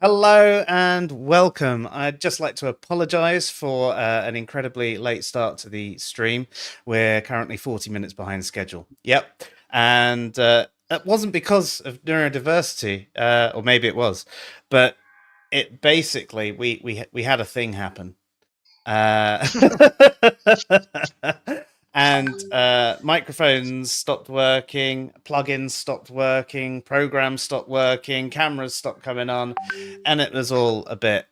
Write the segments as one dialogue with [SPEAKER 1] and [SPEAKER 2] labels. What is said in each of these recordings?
[SPEAKER 1] Hello and welcome. I'd just like to apologize for an incredibly late start to the stream. We're currently 40 minutes behind schedule. Yep. And that wasn't because of neurodiversity, or maybe it was, but it basically, we had a thing happen. Uh, and microphones stopped working, plugins stopped working, programs stopped working, cameras stopped coming on, and it was all a bit,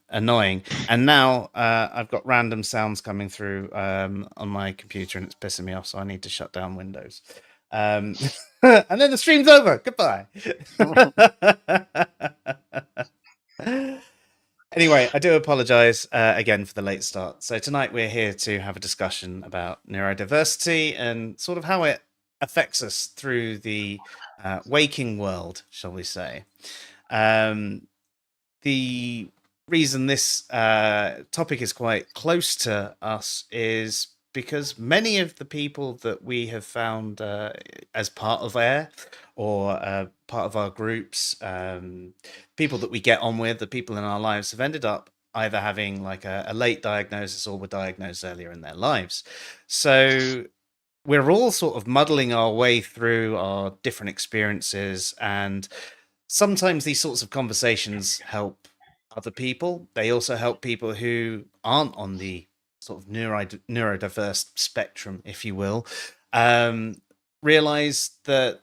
[SPEAKER 1] annoying. And now I've got random sounds coming through on my computer, and it's pissing me off. So I need to shut down Windows. And then the stream's over. Goodbye. Anyway, I do apologize again for the late start. So tonight we're here to have a discussion about neurodiversity and sort of how it affects us through the waking world, shall we say. The reason this topic is quite close to us is because many of the people that we have found as part of AIR or part of our groups, people that we get on with, the people in our lives have ended up either having like a late diagnosis or were diagnosed earlier in their lives. So we're all sort of muddling our way through our different experiences, and sometimes these sorts of conversations help other people. They also help people who aren't on the sort of neurodiverse spectrum, if you will, realize that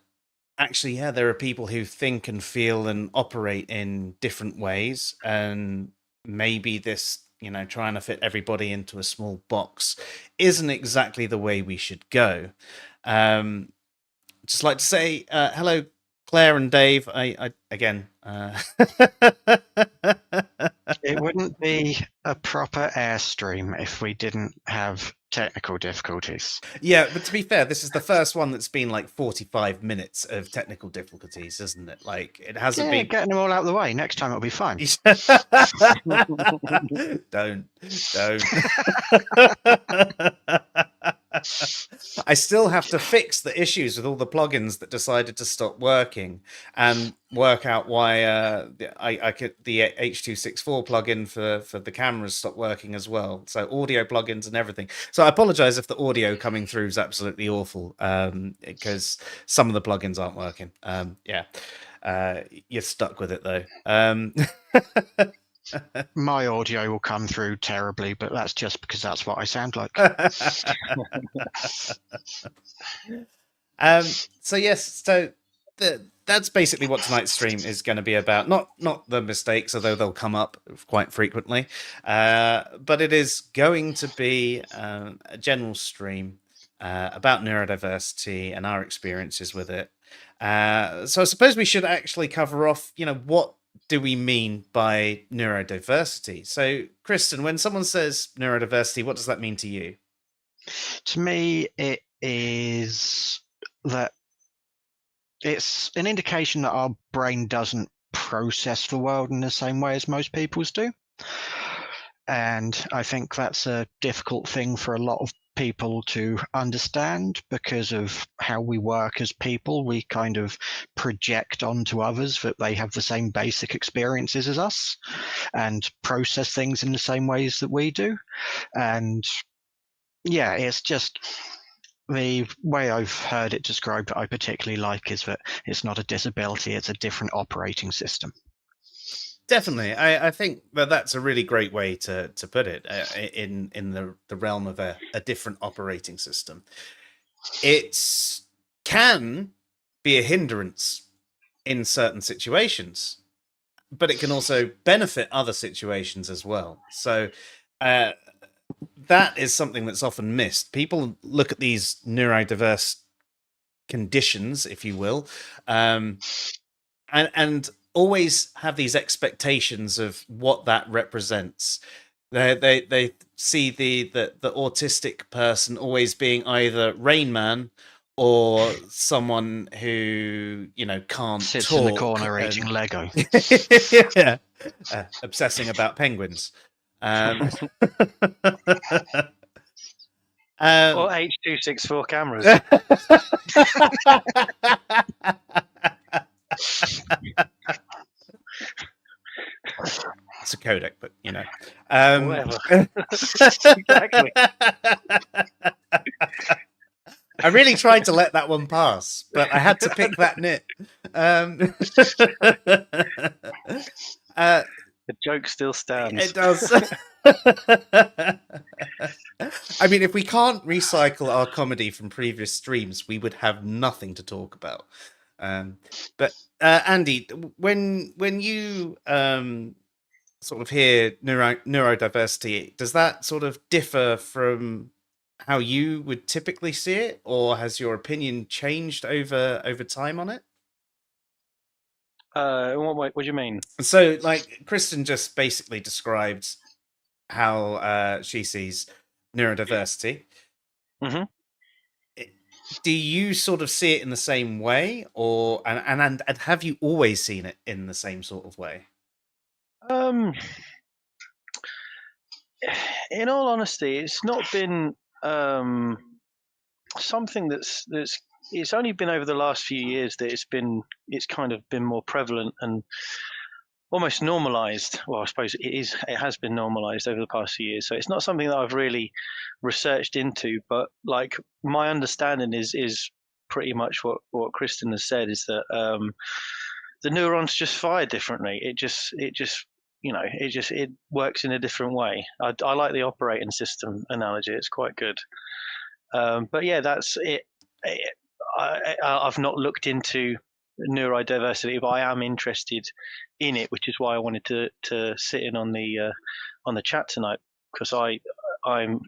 [SPEAKER 1] actually, yeah, there are people who think and feel and operate in different ways, and maybe this, trying to fit everybody into a small box isn't exactly the way we should go. Just like to say hello, Claire and Dave. I again.
[SPEAKER 2] It wouldn't be a proper Airstream if we didn't have technical difficulties.
[SPEAKER 1] Yeah, but to be fair, this is the first one that's been like 45 minutes of technical difficulties, isn't it? Like, it hasn't been
[SPEAKER 2] getting them all out of the way. Next time it'll be fine.
[SPEAKER 1] Don't. I still have to fix the issues with all the plugins that decided to stop working and work out why I could the H.264 plugin for the cameras stopped working as well. So audio plugins and everything. So I apologize if the audio coming through is absolutely awful, because some of the plugins aren't working. You're stuck with it though.
[SPEAKER 2] My audio will come through terribly, but that's just because that's what I sound like.
[SPEAKER 1] So yes, that's basically what tonight's stream is going to be about. Not the mistakes, although they'll come up quite frequently, but it is going to be a general stream about neurodiversity and our experiences with it. So I suppose we should actually cover off, what do we mean by neurodiversity? So, Kristen, when someone says neurodiversity, what does that mean to you?
[SPEAKER 2] To me, it is that it's an indication that our brain doesn't process the world in the same way as most people's do. And I think that's a difficult thing for a lot of people to understand because of how we work as people. We kind of project onto others that they have the same basic experiences as us and process things in the same ways that we do. And yeah, it's just the way I've heard it described that I particularly like is that it's not a disability, it's a different operating system.
[SPEAKER 1] Definitely, I think that's a really great way to put it in the realm of a different operating system. It can be a hindrance in certain situations, but it can also benefit other situations as well. So that is something that's often missed. People look at these neurodiverse conditions, if you will, and always have these expectations of what that represents. They see the autistic person always being either Rain Man or someone who can't
[SPEAKER 2] Sits
[SPEAKER 1] talk
[SPEAKER 2] in the corner eating Lego.
[SPEAKER 1] Yeah, obsessing about penguins.
[SPEAKER 3] Or H.264 cameras.
[SPEAKER 1] It's a codec, but you know.
[SPEAKER 3] Whatever. Exactly.
[SPEAKER 1] I really tried to let that one pass, but I had to pick that nit.
[SPEAKER 3] The joke still stands.
[SPEAKER 1] It does. I mean, if we can't recycle our comedy from previous streams, we would have nothing to talk about. But Andy, when you sort of hear neurodiversity, does that sort of differ from how you would typically see it, or has your opinion changed over time on it?
[SPEAKER 3] What do you mean?
[SPEAKER 1] So, like, Kristen just basically described how she sees neurodiversity.
[SPEAKER 3] Mhm.
[SPEAKER 1] Do you sort of see it in the same way, or and have you always seen it in the same sort of way?
[SPEAKER 3] In all honesty, it's not been something that's it's only been over the last few years that it's kind of been more prevalent and almost normalized. Well, I suppose it has been normalized over the past few years. So it's not something that I've really researched into, but like my understanding is pretty much what Kristen has said, is that the neurons just fire differently. It just it works in a different way. I like the operating system analogy. It's quite good. But yeah, that's it. I've not looked into neurodiversity, but I am interested in it, which is why I wanted to sit in on the chat tonight, because I'm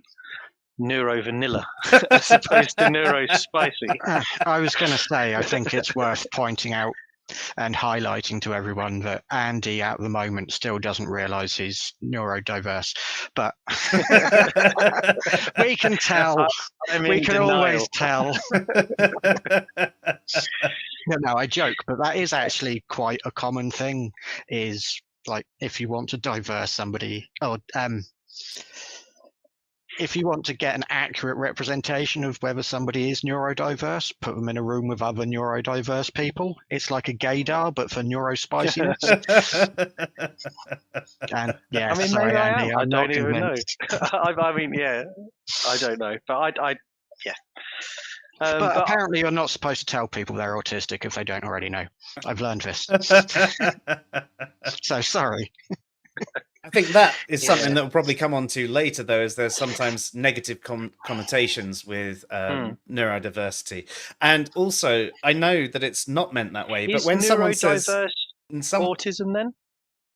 [SPEAKER 3] neuro vanilla as opposed to neuro spicy.
[SPEAKER 2] I was going to say, I think it's worth pointing out and highlighting to everyone that Andy at the moment still doesn't realize he's neurodiverse, but we can tell. We can always tell. No, I joke, but that is actually quite a common thing, is like, if you want to diverse somebody, or if you want to get an accurate representation of whether somebody is neurodiverse, put them in a room with other neurodiverse people. It's like a gaydar, but for neurospiciness. And yeah,
[SPEAKER 3] I mean,
[SPEAKER 2] sorry,
[SPEAKER 3] maybe
[SPEAKER 2] Andy,
[SPEAKER 3] I
[SPEAKER 2] I'm
[SPEAKER 3] don't
[SPEAKER 2] not
[SPEAKER 3] even
[SPEAKER 2] convinced.
[SPEAKER 3] know. I mean, yeah, I don't know, but yeah.
[SPEAKER 2] But apparently you're not supposed to tell people they're autistic if they don't already know. I've learned this. So sorry.
[SPEAKER 1] I think that is something that will probably come on to later, though, is there's sometimes negative connotations with neurodiversity. And also, I know that it's not meant that way, but when someone says...
[SPEAKER 3] autism then?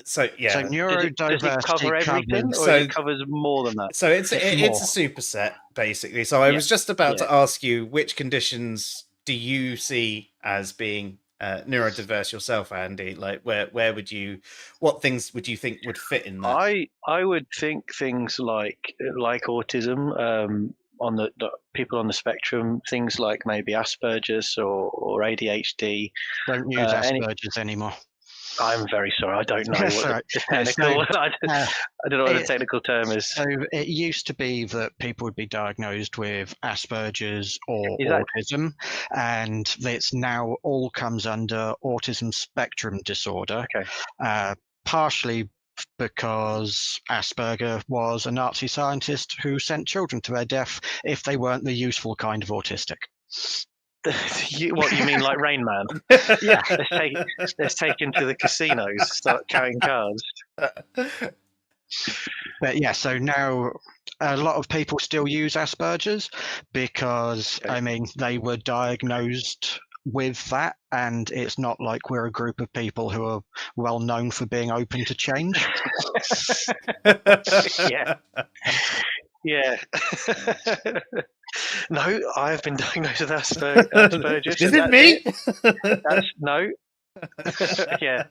[SPEAKER 1] So, yeah.
[SPEAKER 2] So neurodiversity
[SPEAKER 3] does it cover everything, or it covers more than that?
[SPEAKER 1] So it's a superset, basically. So I was just about to ask you, which conditions do you see as being neurodiverse yourself, Andy? Like, what things would you think would fit in that?
[SPEAKER 3] I would think things like autism, on the people on the spectrum, things like maybe Asperger's or ADHD.
[SPEAKER 2] Don't use Asperger's anymore.
[SPEAKER 3] I'm very sorry. I don't know what the technical. I don't know what the technical term is.
[SPEAKER 2] So it used to be that people would be diagnosed with Asperger's or autism, and it's now all comes under autism spectrum disorder.
[SPEAKER 3] Okay.
[SPEAKER 2] Partially because Asperger was a Nazi scientist who sent children to their death if they weren't the useful kind of autistic.
[SPEAKER 3] What you mean, like Rain Man?
[SPEAKER 2] Yeah,
[SPEAKER 3] let's take him to the casinos, start carrying cards.
[SPEAKER 2] But yeah, so now a lot of people still use Asperger's because, I mean, they were diagnosed with that, and it's not like we're a group of people who are well known for being open to change.
[SPEAKER 3] Yeah. No, I have been diagnosed with Asperger's.
[SPEAKER 1] Is it me?
[SPEAKER 3] No. Yeah.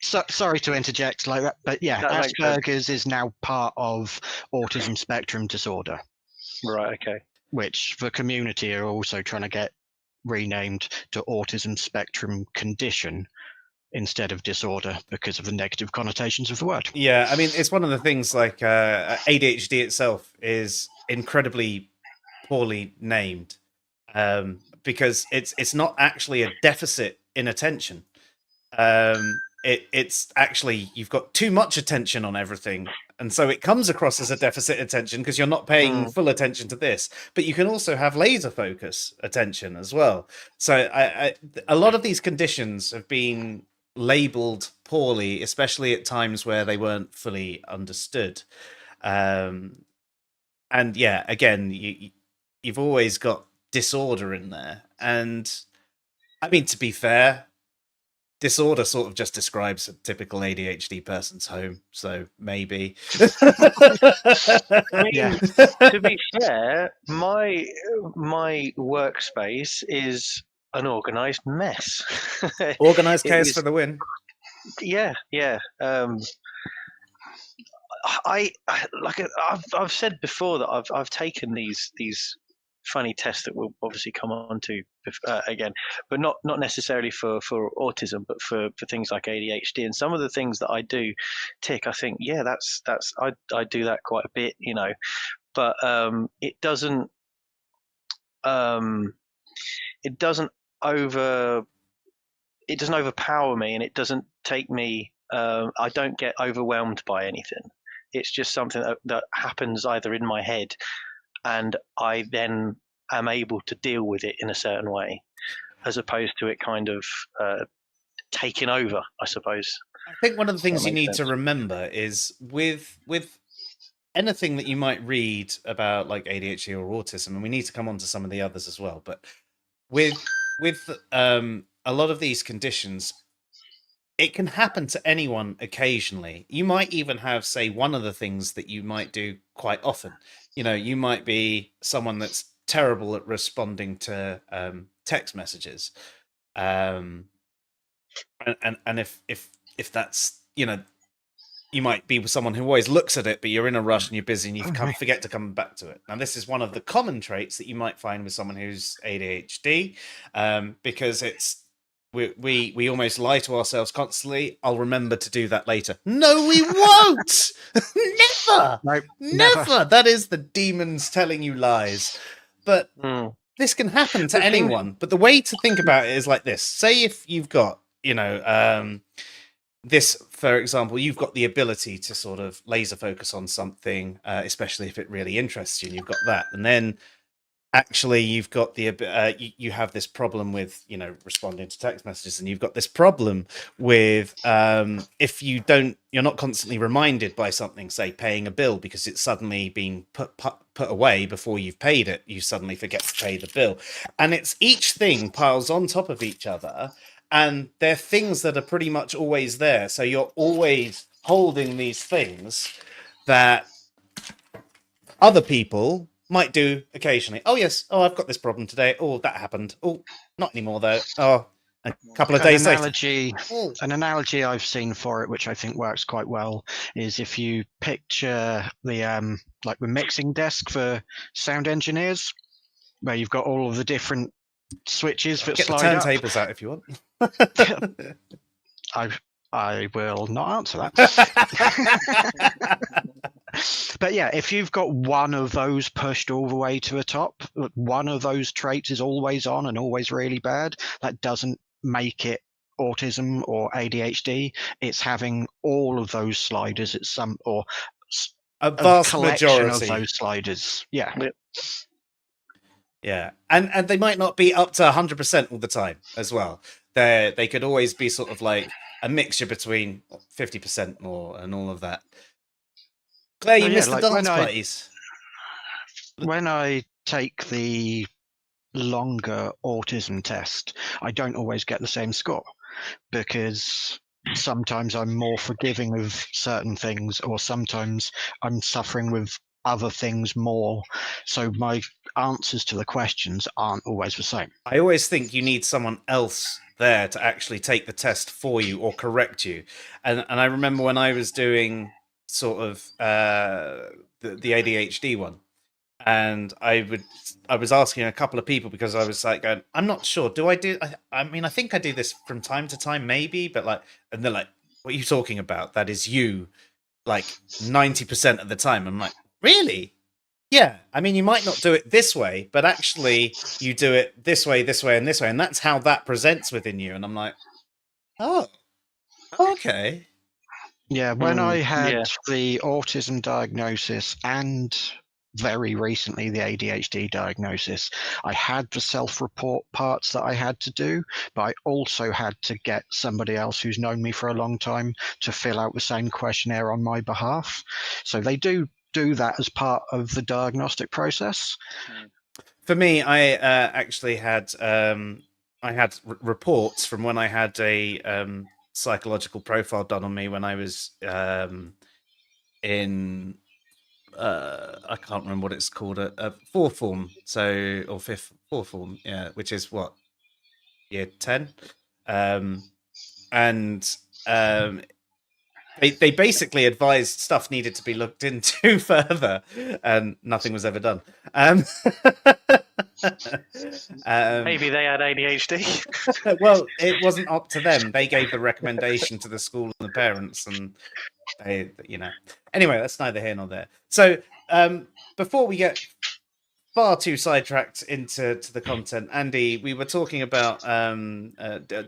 [SPEAKER 2] So, sorry to interject like that, but yeah, Asperger's is now part of autism spectrum disorder.
[SPEAKER 3] Right. Okay.
[SPEAKER 2] Which the community are also trying to get renamed to autism spectrum condition instead of disorder because of the negative connotations of the word.
[SPEAKER 1] Yeah, I mean, it's one of the things, like ADHD itself is incredibly poorly named because it's not actually a deficit in attention. it's actually you've got too much attention on everything, and so it comes across as a deficit attention because you're not paying full attention to this. But you can also have laser focus attention as well. So a lot of these conditions have been labeled poorly, especially at times where they weren't fully understood. And yeah, again, you've always got disorder in there. And I mean, to be fair, disorder sort of just describes a typical ADHD person's home, so maybe.
[SPEAKER 3] I mean,
[SPEAKER 2] Yeah.
[SPEAKER 3] to be fair, my workspace is an organised mess.
[SPEAKER 1] Organized
[SPEAKER 3] It
[SPEAKER 1] chaos
[SPEAKER 3] is-
[SPEAKER 1] for the win.
[SPEAKER 3] Yeah. I've said before that I've taken these funny tests that we'll obviously come on to again, but not necessarily for autism, but for things like ADHD. And some of the things that I do tick, I think, yeah, that's I do that quite a bit, you know, but it doesn't overpower me, and it doesn't take me. I don't get overwhelmed by anything. It's just something that happens either in my head, and I then am able to deal with it in a certain way, as opposed to it kind of taking over, I suppose.
[SPEAKER 1] I think one of the things you
[SPEAKER 3] makes
[SPEAKER 1] need to
[SPEAKER 3] sense.
[SPEAKER 1] remember is with anything that you might read about like ADHD or autism, and we need to come on to some of the others as well, but with a lot of these conditions, it can happen to anyone occasionally. You might even have, say, one of the things that you might do quite often. You know, you might be someone that's terrible at responding to text messages, and if that's, you know, you might be someone who always looks at it, but you're in a rush and you're busy and you forget to come back to it. Now, this is one of the common traits that you might find with someone who's ADHD, because it's we almost lie to ourselves constantly. I'll remember to do that later. No, we won't. Never.
[SPEAKER 2] Nope,
[SPEAKER 1] Never. That is the demons telling you lies. But this can happen to anyone. But the way to think about it is like this. Say if you've got, you know, this, for example, you've got the ability to sort of laser focus on something, especially if it really interests you, and you've got that. And then actually you've got the you have this problem with, you know, responding to text messages, and you've got this problem with if you're not constantly reminded by something, say paying a bill, because it's suddenly been put away before you've paid it, you suddenly forget to pay the bill, and it's each thing piles on top of each other, and they're things that are pretty much always there. So you're always holding these things that other people might do occasionally. Oh, yes. Oh, I've got this problem today. Oh, that happened. Oh, not anymore, though. Oh, a couple of days later.
[SPEAKER 2] An analogy I've seen for it, which I think works quite well, is if you picture the like the mixing desk for sound engineers, where you've got all of the different switches that
[SPEAKER 1] Get the
[SPEAKER 2] slide up.
[SPEAKER 1] turntables out if you want.
[SPEAKER 2] I will not answer that. But yeah, if you've got one of those pushed all the way to the top, one of those traits is always on and always really bad, that doesn't make it autism or ADHD. It's having all of those sliders at some, or
[SPEAKER 1] a vast
[SPEAKER 2] collection
[SPEAKER 1] majority
[SPEAKER 2] of those sliders. Yeah.
[SPEAKER 1] Yeah, and they might not be up to 100% all the time as well. They could always be sort of like a mixture between 50% more and all of that. Claire, you missed the dance parties.
[SPEAKER 2] When I take the longer autism test, I don't always get the same score, because sometimes I'm more forgiving of certain things, or sometimes I'm suffering with other things more. So my answers to the questions aren't always the same.
[SPEAKER 1] I always think you need someone else there to actually take the test for you or correct you. And I remember when I was doing sort of the ADHD one, and I was asking a couple of people, because I was like going, I'm not sure, I mean, I think I do this from time to time, maybe, but like, and they're like, what are you talking about? That is you, like 90% of the time. I'm like, really? Yeah, I mean, you might not do it this way, but actually you do it this way, and this way, and that's how that presents within you. And I'm like, oh, Okay.
[SPEAKER 2] Yeah, when I had
[SPEAKER 3] Yeah.
[SPEAKER 2] the autism diagnosis and very recently the ADHD diagnosis, I had the self-report parts that I had to do, but I also had to get somebody else who's known me for a long time to fill out the same questionnaire on my behalf. So they do that as part of the diagnostic process.
[SPEAKER 1] For me, I actually had reports from when I had a psychological profile done on me when I was in I can't remember what it's called, a fourth form, so, or fourth form, yeah, which is what, year 10, and they basically advised stuff needed to be looked into further, and nothing was ever done.
[SPEAKER 3] Maybe they had ADHD.
[SPEAKER 1] Well, it wasn't up to them. They gave the recommendation to the school and the parents, and they, Anyway, that's neither here nor there. So, before we get far too sidetracked into the content, Andy, we were talking about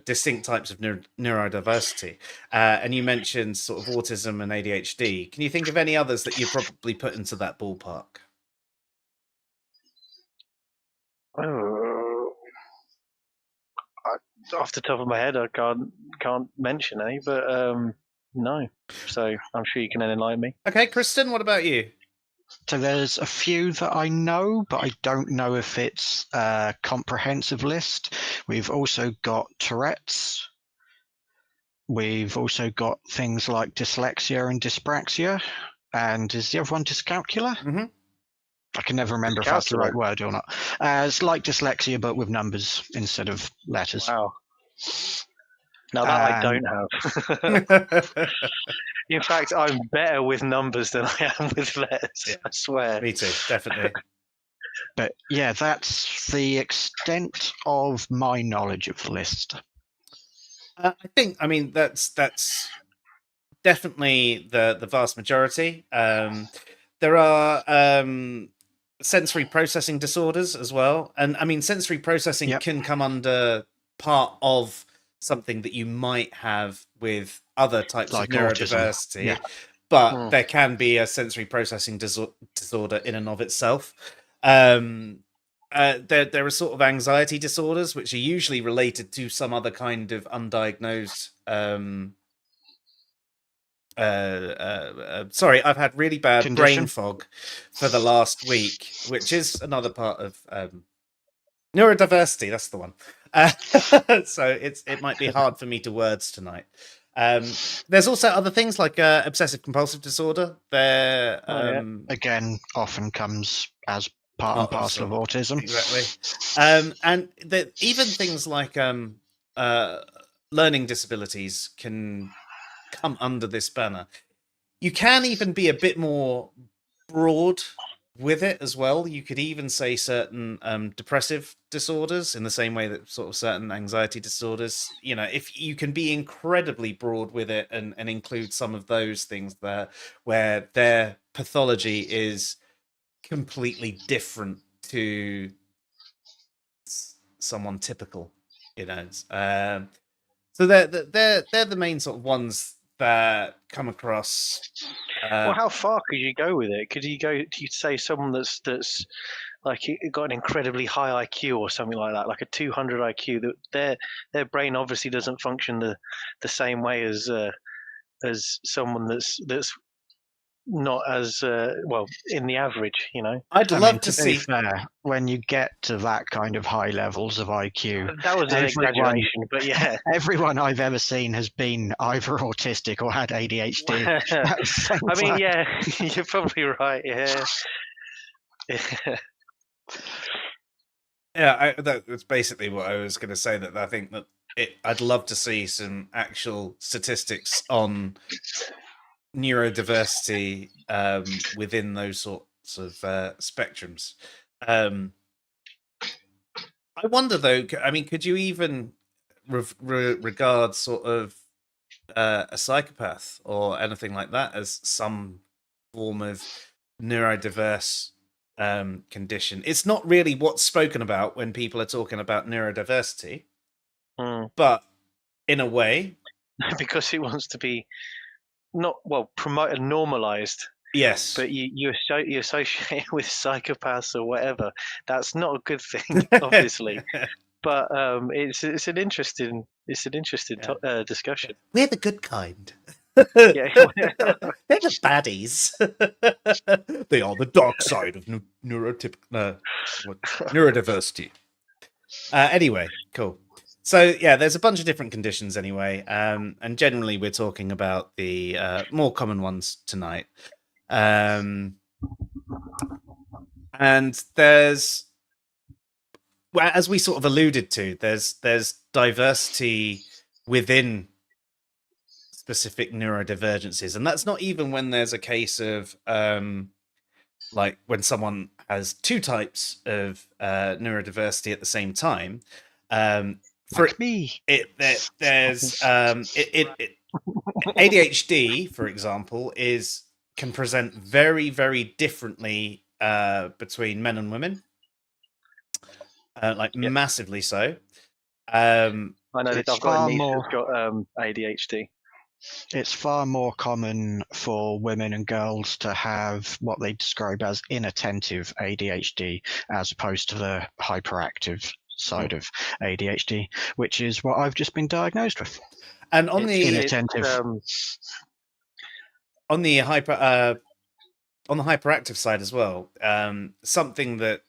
[SPEAKER 1] distinct types of neurodiversity, and you mentioned sort of autism and ADHD. Can you think of any others that you probably put into that ballpark?
[SPEAKER 3] Off the top of my head, I can't mention any, but no. So I'm sure you can enlighten me.
[SPEAKER 1] Okay, Kristen, what about you?
[SPEAKER 2] So there's a few that I know, but I don't know if it's a comprehensive list. We've also got Tourette's. We've also got things like dyslexia and dyspraxia. And is the other one dyscalculia?
[SPEAKER 1] Mm-hmm.
[SPEAKER 2] I can never remember if that's the right word or not. It's like dyslexia, but with numbers instead of letters.
[SPEAKER 3] Wow. Now that I don't have. In fact, I'm better with numbers than I am with letters. Yeah. I swear.
[SPEAKER 1] Me too, definitely.
[SPEAKER 2] But yeah, that's the extent of my knowledge of the list.
[SPEAKER 1] I mean, that's definitely the vast majority. There are sensory processing disorders as well, and I mean, sensory processing can come under part of something that you might have with other types of neurodiversity, but there can be a sensory processing disorder in and of itself. There are sort of anxiety disorders which are usually related to some other kind of undiagnosed sorry, I've had really bad brain fog for the last week, which is another part of neurodiversity. That's the one. So it might be hard for me to words tonight. There's also other things like obsessive-compulsive disorder. There
[SPEAKER 2] again often comes as part and parcel of autism.
[SPEAKER 1] Exactly. And even things like learning disabilities can come under this banner. You can even be a bit more broad with it as well. You could even say certain depressive disorders in the same way that sort of certain anxiety disorders. If you can be incredibly broad with it and include some of those things there where their pathology is completely different to someone typical, so they're the main sort of ones that come across.
[SPEAKER 3] Well, how far could you go with it? Could you say someone that's like got an incredibly high IQ or something like that, like a 200 IQ, that their brain obviously doesn't function the same way as someone that's not as well in the average,
[SPEAKER 1] I'd love to see.
[SPEAKER 2] Fair, when you get to that kind of high levels of IQ,
[SPEAKER 3] that was an exaggeration, but yeah,
[SPEAKER 2] everyone I've ever seen has been either autistic or had ADHD.
[SPEAKER 3] I mean, yeah, you're probably right. Yeah.
[SPEAKER 1] Yeah, that's basically what I was going to say. That I think that I'd love to see some actual statistics on neurodiversity within those sorts of spectrums. I wonder though, I mean, could you even regard sort of a psychopath or anything like that as some form of neurodiverse condition? It's not really what's spoken about when people are talking about neurodiversity, but in a way,
[SPEAKER 3] because it wants to be promoted, normalized.
[SPEAKER 1] Yes.
[SPEAKER 3] But you associate it with psychopaths or whatever. That's not a good thing, obviously. But it's an interesting discussion.
[SPEAKER 1] We're the good kind.
[SPEAKER 3] Yeah.
[SPEAKER 1] They're the baddies. They are the dark side of neurodiversity. Anyway, cool. So yeah, there's a bunch of different conditions anyway, and generally we're talking about the more common ones tonight. And there's, well, as we sort of alluded to, there's diversity within specific neurodivergences, and that's not even when there's a case of like when someone has two types of neurodiversity at the same time. For
[SPEAKER 2] Like me.
[SPEAKER 1] There's ADHD, for example, can present very, very differently between men and women, massively so.
[SPEAKER 3] I know that
[SPEAKER 2] It's
[SPEAKER 3] I've got a
[SPEAKER 2] far
[SPEAKER 3] niece
[SPEAKER 2] more-
[SPEAKER 3] who's got ADHD.
[SPEAKER 2] It's far more common for women and girls to have what they describe as inattentive ADHD as opposed to the hyperactive side of ADHD, which is what I've just been diagnosed with.
[SPEAKER 1] And on the
[SPEAKER 2] inattentive.
[SPEAKER 1] on the hyperactive side as well, something that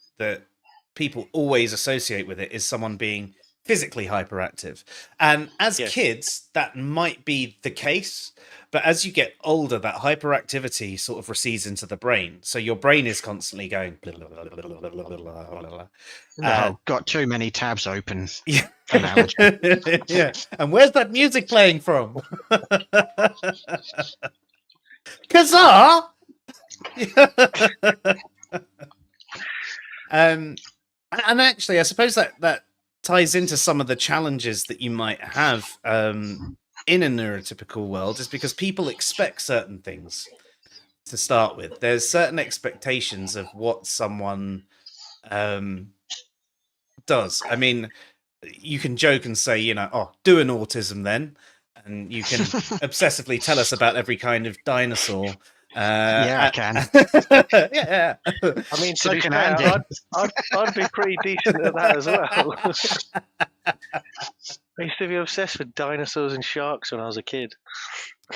[SPEAKER 1] people always associate with it is someone being physically hyperactive. And as kids, that might be the case, but as you get older, that hyperactivity sort of recedes into the brain. So your brain is constantly going.
[SPEAKER 2] Got too many tabs open.
[SPEAKER 1] Yeah.
[SPEAKER 2] Analogy.
[SPEAKER 1] Yeah. And where's that music playing from? Kazaa! And actually, I suppose that ties into some of the challenges that you might have in a neurotypical world, is because people expect certain things to start with. There's certain expectations of what someone does. I mean, you can joke and say, do an autism then, and you can obsessively tell us about every kind of dinosaur.
[SPEAKER 2] I can.
[SPEAKER 1] Yeah.
[SPEAKER 3] I mean,
[SPEAKER 2] So
[SPEAKER 3] to be
[SPEAKER 2] can
[SPEAKER 3] fair,
[SPEAKER 2] Andy.
[SPEAKER 3] I'd be pretty decent at that as well. I used to be obsessed with dinosaurs and sharks when I was a kid.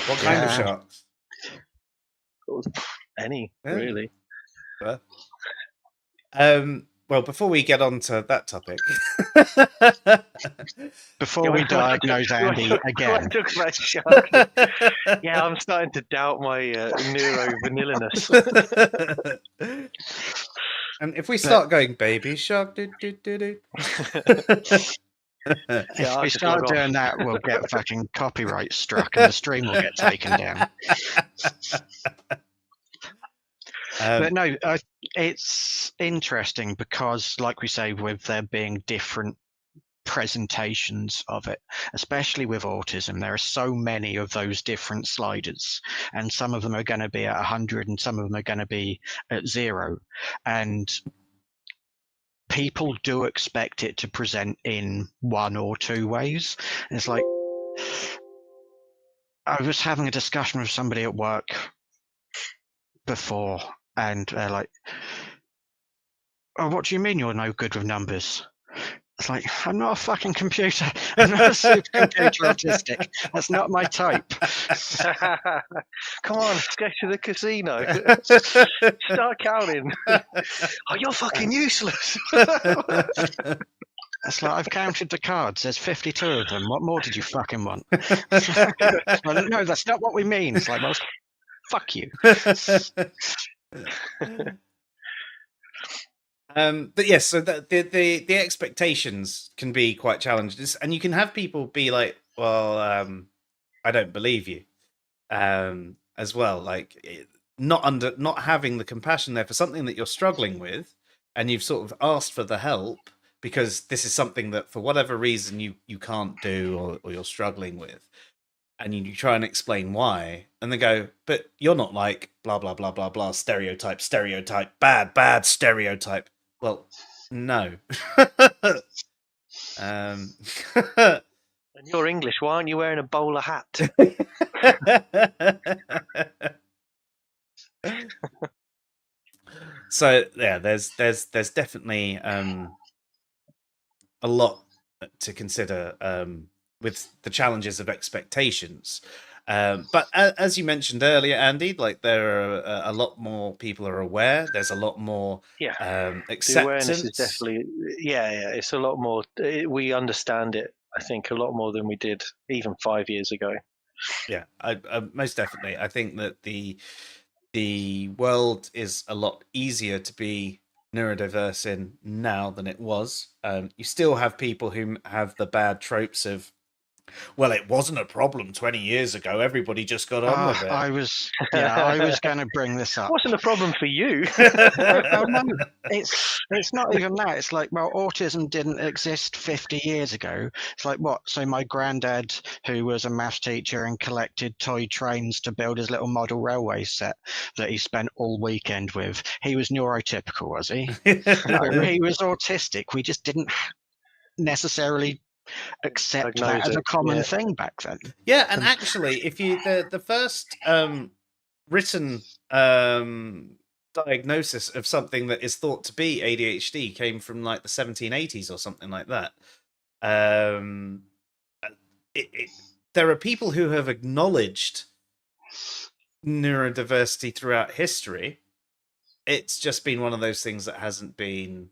[SPEAKER 1] What kind of
[SPEAKER 2] Yeah.
[SPEAKER 1] sharks?
[SPEAKER 3] Any,
[SPEAKER 1] Yeah.
[SPEAKER 3] really.
[SPEAKER 1] Well, before we get on to that topic,
[SPEAKER 2] Before we diagnose Andy again.
[SPEAKER 3] Talk about sharks. Yeah, I'm starting to doubt my neuro-vanilliness.
[SPEAKER 1] And if we start going baby shark, do.
[SPEAKER 2] If we start doing that, we'll get fucking copyright struck and the stream will get taken down. But no, it's interesting because, like we say, with there being different presentations of it, especially with autism, there are so many of those different sliders, and some of them are going to be at 100 and some of them are going to be at 0. And people do expect it to present in one or two ways. It's like, I was having a discussion with somebody at work before, and they're like, "Oh, what do you mean you're no good with numbers?" It's like, I'm not a fucking computer. I'm not a supercomputer autistic. That's not my type.
[SPEAKER 3] Come on, let's go to the casino. Start counting. Oh, you're fucking useless.
[SPEAKER 2] It's like, I've counted the cards. There's 52 of them. What more did you fucking want? Well, no, that's not what we mean. It's like, well, fuck you.
[SPEAKER 1] But yes, so the expectations can be quite challenging, and you can have people be like, "Well, I don't believe you," as well. Like not having the compassion there for something that you're struggling with, and you've sort of asked for the help because this is something that for whatever reason you can't do or you're struggling with, and you try and explain why, and they go, "But you're not like blah blah blah blah blah stereotype, bad stereotype." Well, no.
[SPEAKER 3] And you're English. Why aren't you wearing a bowler hat?
[SPEAKER 1] So yeah, there's definitely a lot to consider with the challenges of expectations. But as you mentioned earlier, Andy, like there are a lot more people are aware. There's a lot more
[SPEAKER 3] Yeah. The awareness is
[SPEAKER 1] acceptance.
[SPEAKER 3] definitely, yeah. It's a lot more. We understand it, I think, a lot more than we did even 5 years ago.
[SPEAKER 1] Yeah, I most definitely. I think that the world is a lot easier to be neurodiverse in now than it was. You still have people who have the bad tropes of, well, it wasn't a problem 20 years ago. Everybody just got on with it.
[SPEAKER 2] I was going to bring this up.
[SPEAKER 3] Wasn't a problem for you.
[SPEAKER 2] No, it's not even that. It's like, well, autism didn't exist 50 years ago. It's like, what? So my granddad, who was a maths teacher and collected toy trains to build his little model railway set that he spent all weekend with, he was neurotypical, was he? No, he was autistic. We just didn't necessarily accept that as a common thing back then.
[SPEAKER 1] Yeah, and actually, if you the first written diagnosis of something that is thought to be ADHD came from like the 1780s or something like that. There are people who have acknowledged neurodiversity throughout history. It's just been one of those things that hasn't been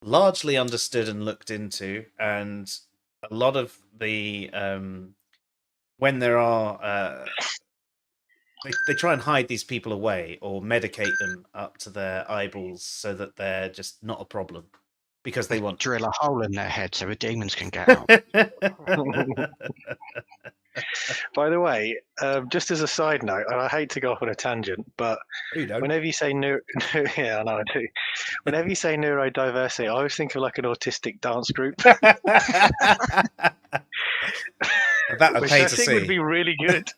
[SPEAKER 1] largely understood and looked into, and a lot of the when there are they try and hide these people away or medicate them up to their eyeballs so that they're just not a problem because they want
[SPEAKER 2] drill a hole in their head so the demons can get out.
[SPEAKER 3] By the way, just as a side note, and I hate to go off on a tangent, but whenever you say yeah, I know I do. Whenever you say neurodiversity, I always think of like an autistic dance group.
[SPEAKER 1] That would
[SPEAKER 3] which
[SPEAKER 1] pay
[SPEAKER 3] I
[SPEAKER 1] to
[SPEAKER 3] think
[SPEAKER 1] see.
[SPEAKER 3] would be really good.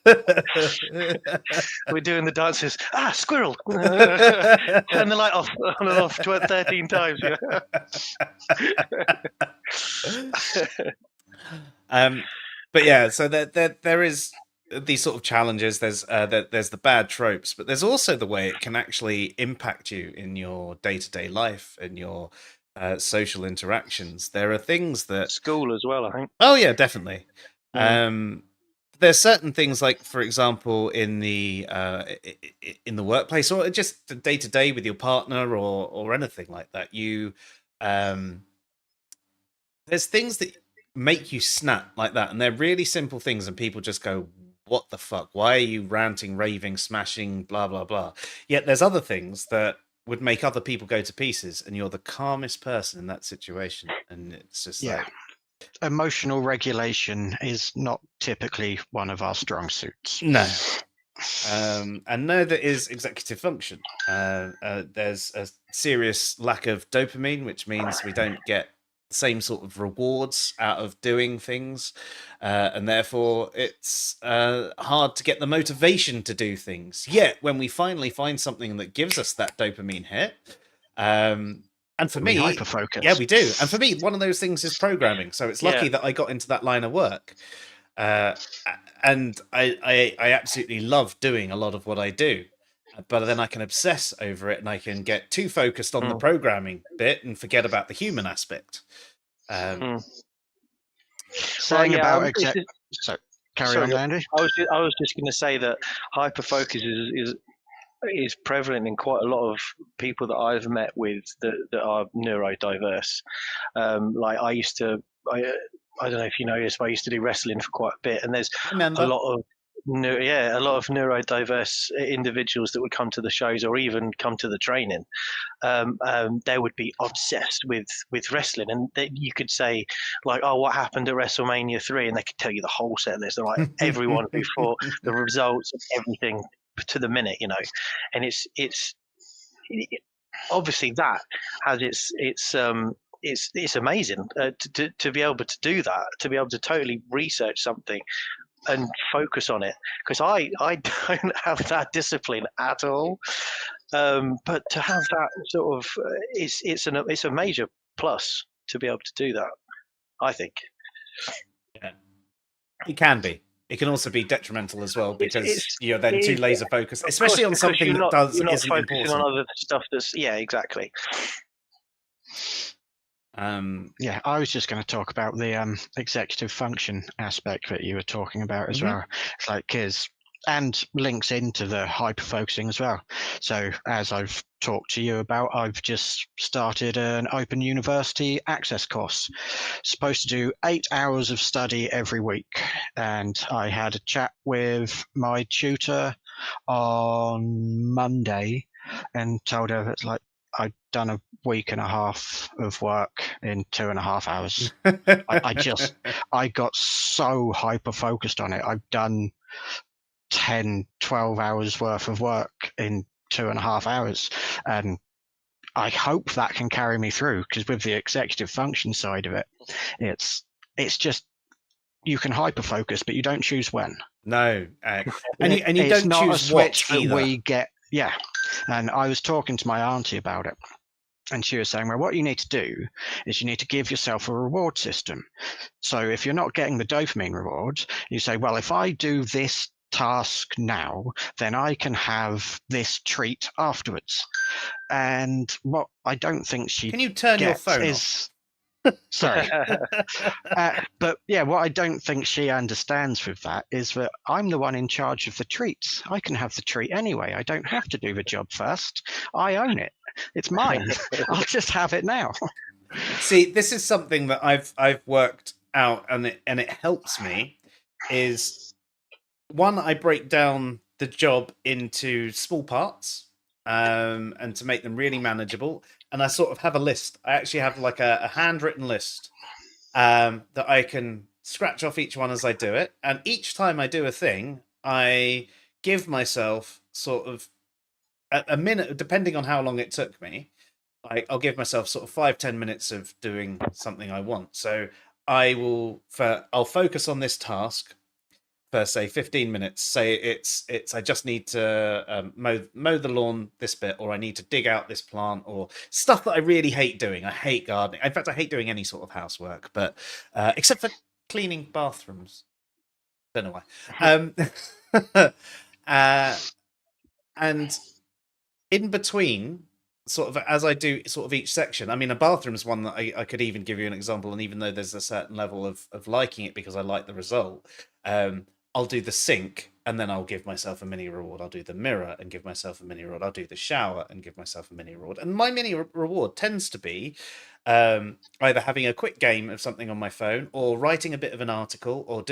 [SPEAKER 3] We're doing the dances. Squirrel! Turn the light off on and off 13 times.
[SPEAKER 1] But yeah, so there is these sort of challenges. There's the bad tropes, but there's also the way it can actually impact you in your day-to-day life and your social interactions. There are things that
[SPEAKER 3] school as well, I think.
[SPEAKER 1] Oh yeah, definitely. There's certain things like, for example, in the workplace or just day to day with your partner or anything like that. You there's things that make you snap like that, and they're really simple things, and people just go, "What the fuck? Why are you ranting, raving, smashing, blah blah blah?" Yet there's other things that would make other people go to pieces, and you're the calmest person in that situation, and it's just like.
[SPEAKER 2] Emotional regulation is not typically one of our strong suits.
[SPEAKER 1] No. And neither is executive function. There's a serious lack of dopamine, which means we don't get the same sort of rewards out of doing things. And therefore, it's hard to get the motivation to do things. Yet, when we finally find something that gives us that dopamine hit, and for me,
[SPEAKER 2] hyperfocus.
[SPEAKER 1] Yeah, we do. And for me, one of those things is programming. So it's lucky that I got into that line of work. And I absolutely love doing a lot of what I do. But then I can obsess over it and I can get too focused on the programming bit and forget about the human aspect.
[SPEAKER 2] Saying about so carry on, Andy.
[SPEAKER 3] I was just going to say that hyperfocus is prevalent in quite a lot of people that I've met with that are neurodiverse. Like I don't know if you know this, but I used to do wrestling for quite a bit, and there's a lot of neurodiverse individuals that would come to the shows or even come to the training. They would be obsessed with wrestling, and you could say like, "Oh, what happened at WrestleMania 3?" and they could tell you the whole set list, and like everyone who fought, the results, everything to the minute, you know. And it's obviously that has it's amazing to be able to do that, to be able to totally research something and focus on it, because I don't have that discipline at all. But to have that sort of it's a major plus to be able to do that, I think.
[SPEAKER 1] Yeah. It can be. It can also be detrimental as well because you're then too
[SPEAKER 3] it-
[SPEAKER 1] laser focused,
[SPEAKER 3] of
[SPEAKER 1] especially on
[SPEAKER 3] course, because
[SPEAKER 1] something that
[SPEAKER 3] you're not
[SPEAKER 1] isn't
[SPEAKER 3] focusing
[SPEAKER 1] important.
[SPEAKER 3] on other stuff that's exactly.
[SPEAKER 2] Yeah, I was just going to talk about the executive function aspect that you were talking about as well. It's like and links into the hyper focusing as well. So as I've talked to you about, I've just started an open university access course. Supposed to do 8 hours of study every week, and I had a chat with my tutor on Monday and told her it's like I'd done a week and a half of work in 2.5 hours. I got so hyper focused on it. I've done 10, 12 hours worth of work in 2.5 hours. And I hope that can carry me through, because with the executive function side of it, it's just, you can hyper focus, but you don't choose when.
[SPEAKER 1] No, and you
[SPEAKER 2] It's
[SPEAKER 1] don't
[SPEAKER 2] not
[SPEAKER 1] choose
[SPEAKER 2] a switch
[SPEAKER 1] what
[SPEAKER 2] that
[SPEAKER 1] either.
[SPEAKER 2] we get. Yeah, and I was talking to my auntie about it, and she was saying, well, what you need to do is you need to give yourself a reward system. So if you're not getting the dopamine reward, you say, well, if I do this task now, then I can have this treat afterwards. And what I don't think she
[SPEAKER 1] Can you turn your
[SPEAKER 2] gets
[SPEAKER 1] phone
[SPEAKER 2] is sorry. But yeah, what I don't think she understands with that is that I'm the one in charge of the treats. I can have the treat anyway. I don't have to do the job first. I own it. It's mine. I'll just have it now.
[SPEAKER 1] See, this is something that I've worked out, and it helps me. Is one, I break down the job into small parts, and to make them really manageable. And I sort of have a list. I actually have like a handwritten list that I can scratch off each one as I do it. And each time I do a thing, I give myself sort of a minute, depending on how long it took me. I'll give myself sort of 5-10 minutes of doing something I want. So I'll focus on this task for say 15 minutes. Say it's I just need to mow the lawn this bit, or I need to dig out this plant, or stuff that I really hate doing. I hate gardening. In fact, I hate doing any sort of housework, but except for cleaning bathrooms. Don't know why. And in between, sort of as I do sort of each section, I mean, a bathroom is one that I could even give you an example, and even though there's a certain level of liking it because I like the result, I'll do the sink and then I'll give myself a mini reward. I'll do the mirror and give myself a mini reward. I'll do the shower and give myself a mini reward. And my mini reward tends to be either having a quick game of something on my phone, or writing a bit of an article, or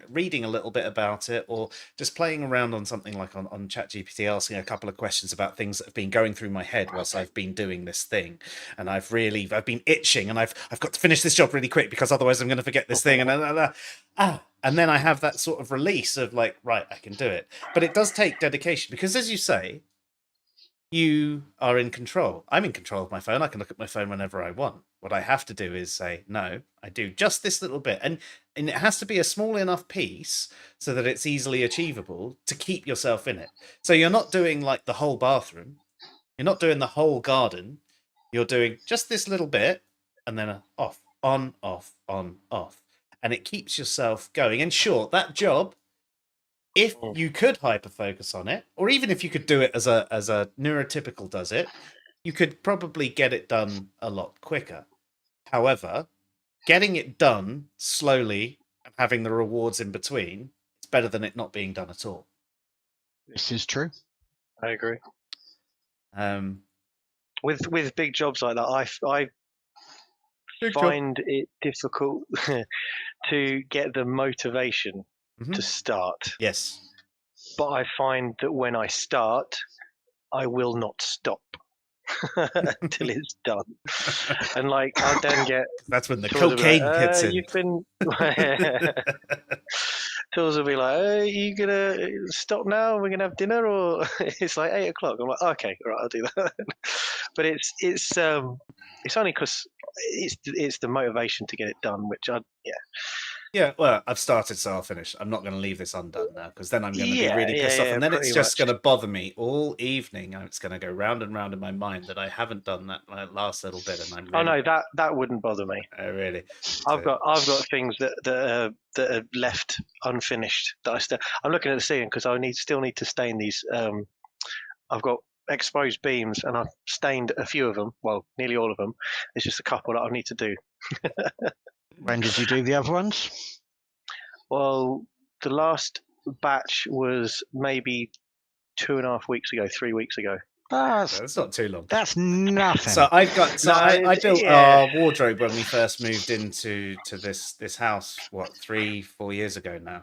[SPEAKER 1] reading a little bit about it, or just playing around on something like on ChatGPT, asking a couple of questions about things that have been going through my head whilst I've been doing this thing. And I've been itching, and I've got to finish this job really quick because otherwise I'm going to forget this thing. And then I have that sort of release of like, right, I can do it. But it does take dedication, because as you say, you are in control. I'm in control of my phone. I can look at my phone whenever I want. What I have to do is say, no, I do just this little bit. And it has to be a small enough piece so that it's easily achievable to keep yourself in it. So you're not doing like the whole bathroom. You're not doing the whole garden. You're doing just this little bit, and then off, on, off, on, off. And it keeps yourself going. And sure, that job, if you could hyper focus on it, or even if you could do it as a neurotypical does it, you could probably get it done a lot quicker. However, getting it done slowly and having the rewards in between is better than it not being done at all.
[SPEAKER 2] This is true.
[SPEAKER 3] I agree. With big jobs like that, I find it difficult to get the motivation to start.
[SPEAKER 1] Yes.
[SPEAKER 3] But I find that when I start, I will not stop until it's done. And like, I'll then get
[SPEAKER 1] that's when the
[SPEAKER 3] Tools will be
[SPEAKER 1] cocaine
[SPEAKER 3] like,
[SPEAKER 1] hits in.
[SPEAKER 3] You've been Tools will be like, are you gonna stop now? We're gonna have dinner, or it's like 8 o'clock. I'm like, okay, all right, I'll do that. But it's only because it's the motivation to get it done, which
[SPEAKER 1] Yeah, well, I've started, so I'll finish. I'm not going to leave this undone now, because then I'm going to be really pissed off, and then it's just going to bother me all evening. It's going to go round and round in my mind that I haven't done that last little bit, and I'm. Really,
[SPEAKER 3] oh no, that wouldn't bother me.
[SPEAKER 1] Really.
[SPEAKER 3] I've got things that are left unfinished. That I'm looking at the ceiling because I still need to stain these. I've got exposed beams, and I've stained a few of them. Well, nearly all of them. It's just a couple that I need to do.
[SPEAKER 2] When did you do the other ones?
[SPEAKER 3] Well, the last batch was maybe 2.5 weeks ago, 3 weeks ago.
[SPEAKER 1] That's not too long.
[SPEAKER 2] That's nothing.
[SPEAKER 1] So I've got. So I built our wardrobe when we first moved into this house. What, 3-4 years ago now,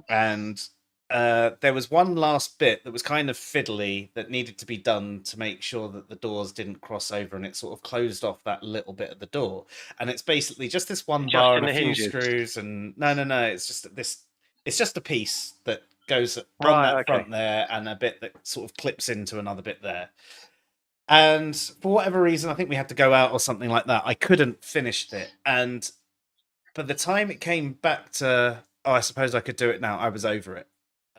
[SPEAKER 1] and there was one last bit that was kind of fiddly that needed to be done to make sure that the doors didn't cross over, and it sort of closed off that little bit of the door. And it's basically just this one bar and a few screws. And no, it's just this. It's just a piece that goes on that front there, and a bit that sort of clips into another bit there. And for whatever reason, I think we had to go out or something like that. I couldn't finish it, and by the time it came back to, I suppose I could do it now, I was over it.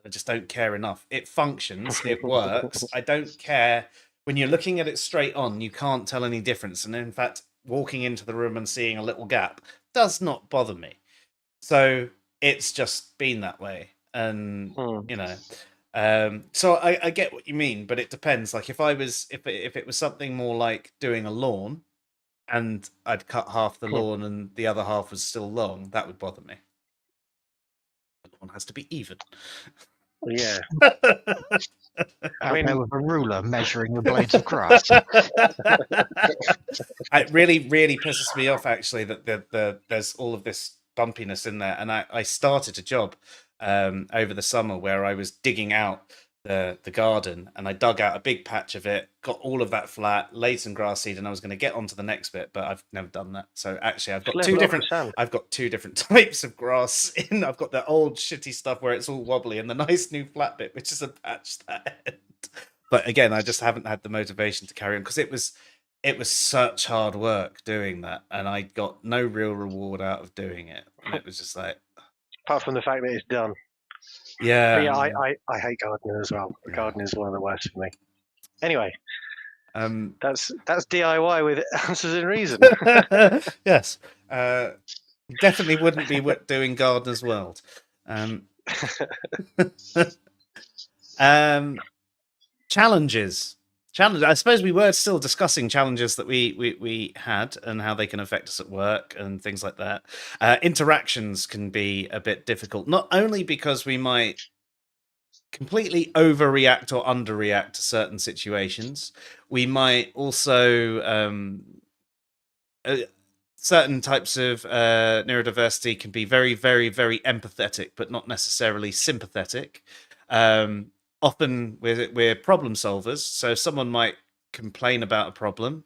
[SPEAKER 1] I just don't care enough. It functions, it works. I don't care. When you're looking at it straight on, you can't tell any difference. And in fact, walking into the room and seeing a little gap does not bother me. So it's just been that way. And, so I get what you mean, but it depends. Like if it was something more like doing a lawn and I'd cut half the lawn and the other half was still long, that would bother me. The lawn has to be even.
[SPEAKER 3] Yeah.
[SPEAKER 2] I mean, with a ruler measuring the blades of grass.
[SPEAKER 1] It really, really pisses me off, actually, that there's all of this bumpiness in there. And I started a job over the summer where I was digging out the garden, and I dug out a big patch of it, got all of that flat, laid some grass seed, and I was going to get onto the next bit, but I've never done that. So actually, I've got two different types of grass in. I've got the old shitty stuff where it's all wobbly, and the nice new flat bit, which is a patch that end. But again, I just haven't had the motivation to carry on, because it was such hard work doing that, and I got no real reward out of doing it. And it was just like,
[SPEAKER 3] apart from the fact that it's done.
[SPEAKER 1] Yeah.
[SPEAKER 3] But yeah, I hate gardening as well. Gardening is one of the worst for me. Anyway, that's DIY with answers and reason.
[SPEAKER 1] Yes. Definitely wouldn't be doing Gardener's World. Challenges. I suppose we were still discussing challenges that we had and how they can affect us at work and things like that. Interactions can be a bit difficult, not only because we might completely overreact or underreact to certain situations. We might also certain types of neurodiversity can be very, very, very empathetic, but not necessarily sympathetic. Often we're problem solvers, so someone might complain about a problem,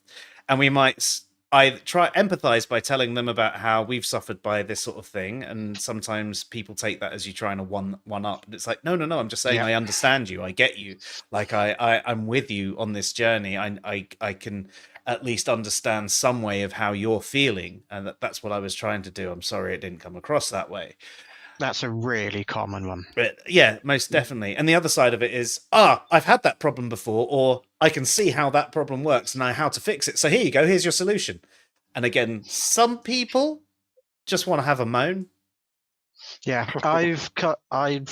[SPEAKER 1] and we might try empathize by telling them about how we've suffered by this sort of thing. And sometimes people take that as you trying to one up, and it's like, no, I'm just saying, I understand you, I get you, like I'm with you on this journey. I can at least understand some way of how you're feeling, and that's what I was trying to do. I'm sorry it didn't come across that way.
[SPEAKER 2] That's a really common one.
[SPEAKER 1] But yeah, most definitely. And the other side of it is, I've had that problem before, or I can see how that problem works and how to fix it. So here you go, here's your solution. And again, some people just want to have a moan.
[SPEAKER 2] Yeah, I've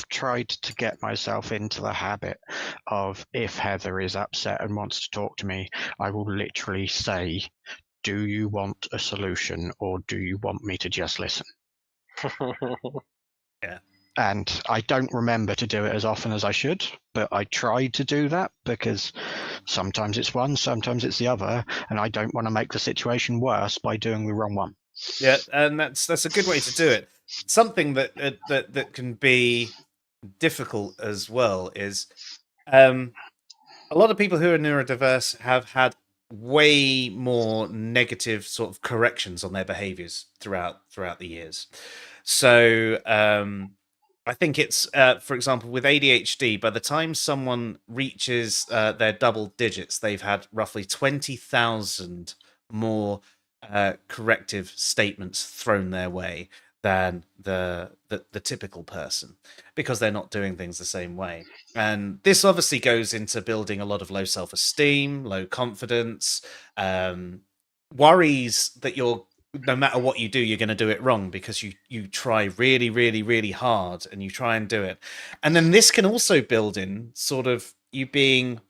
[SPEAKER 2] tried to get myself into the habit of, if Heather is upset and wants to talk to me, I will literally say, do you want a solution, or do you want me to just listen?
[SPEAKER 1] Yeah.
[SPEAKER 2] And I don't remember to do it as often as I should, but I try to do that, because sometimes it's one, sometimes it's the other, and I don't want to make the situation worse by doing the wrong one.
[SPEAKER 1] Yeah, and that's a good way to do it. Something that can be difficult as well is a lot of people who are neurodiverse have had way more negative sort of corrections on their behaviors throughout the years. So I think it's, for example, with ADHD, by the time someone reaches their double digits, they've had roughly 20,000 more corrective statements thrown their way than the typical person, because they're not doing things the same way. And this obviously goes into building a lot of low self-esteem, low confidence, worries that no matter what you do, you're going to do it wrong, because you try really, really, really hard and you try and do it. And then this can also build in sort of you being